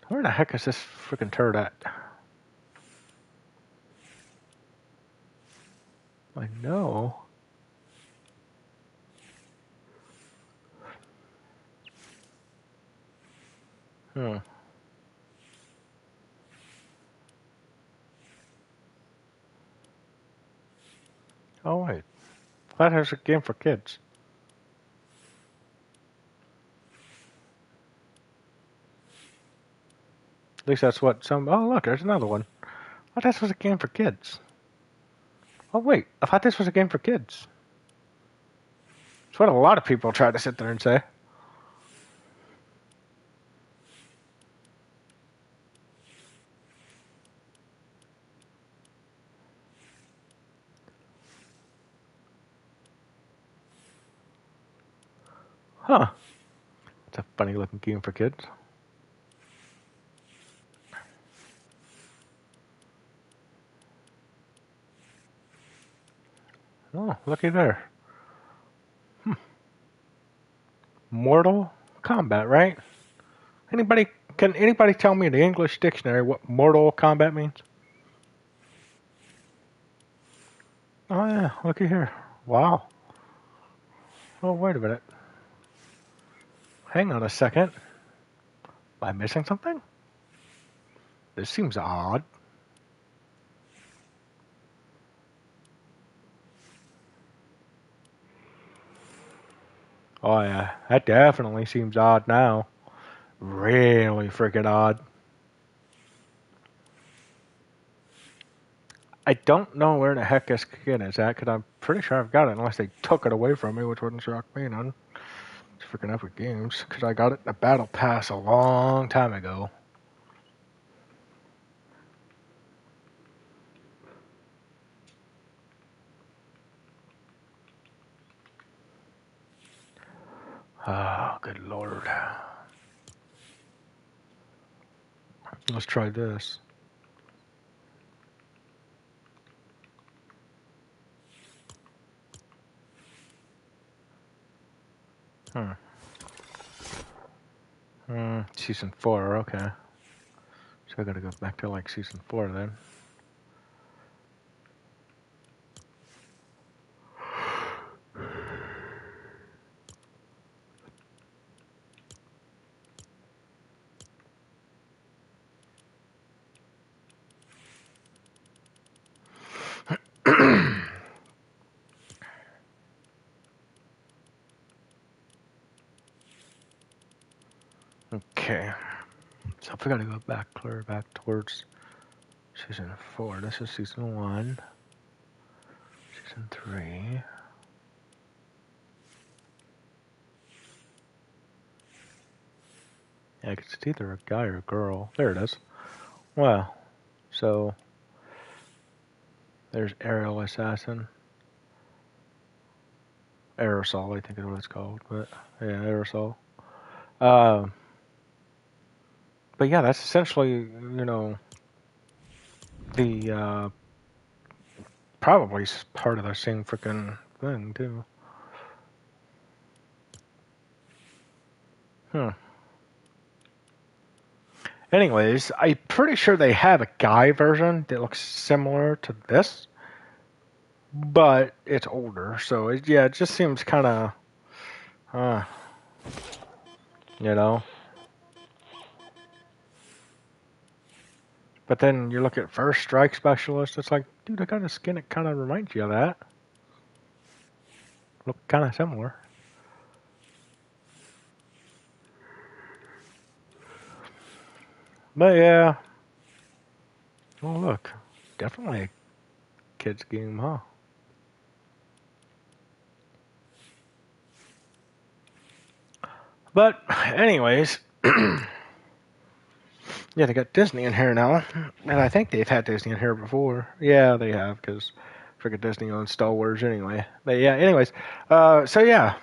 [SPEAKER 1] Where the heck is this freaking turd at? I know. Hmm. Oh, wait. That has a game for kids. At least that's what some... Oh, look, there's another one. I thought this was a game for kids. Oh, wait. I thought this was a game for kids. That's what a lot of people try to sit there and say. Huh. It's a funny looking game for kids. Oh, looky there. Mortal Kombat, right? Can anybody tell me in the English dictionary what Mortal Kombat means? Oh yeah, looky here. Wow. Oh, wait a minute. Hang on a second. Am I missing something? This seems odd. Oh yeah, that definitely seems odd now. Really freaking odd. I don't know where the heck this skin is at, because I'm pretty sure I've got it, unless they took it away from me, which wouldn't shock me none. It's freaking Epic Games, because I got it in a Battle Pass a long time ago. Oh, good lord. Let's try this. Season 4, okay. So I gotta go back to like Season 4 then. Okay. So if we gotta go back, clear back towards Season 4. This is Season 1. Season 3. Yeah, it's either a guy or a girl. There it is. Well, so there's Aerial Assassin. Aerosol, I think is what it's called. But yeah, Aerosol. But yeah, that's essentially, the probably part of the same freaking thing too. Anyways, I'm pretty sure they have a guy version that looks similar to this, but it's older. So it just seems kind of, you know. But then you look at First Strike Specialist, it's like, dude, I got a skin that kind of reminds you of that. Look kind of similar. But yeah. Oh, look. Definitely a kid's game, huh? But, anyways. Yeah, they got Disney in here now. And I think they've had Disney in here before. Yeah, they have, because freaking Disney owns Star Wars anyway. But yeah, anyways. So yeah.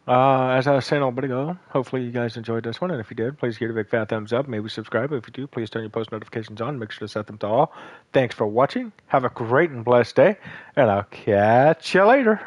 [SPEAKER 1] As I was saying a little bit ago, hopefully you guys enjoyed this one, and if you did, please give it a big fat thumbs up. Maybe subscribe. If you do, please turn your post notifications on. Make sure to set them to all. Thanks for watching. Have a great and blessed day, and I'll catch you later.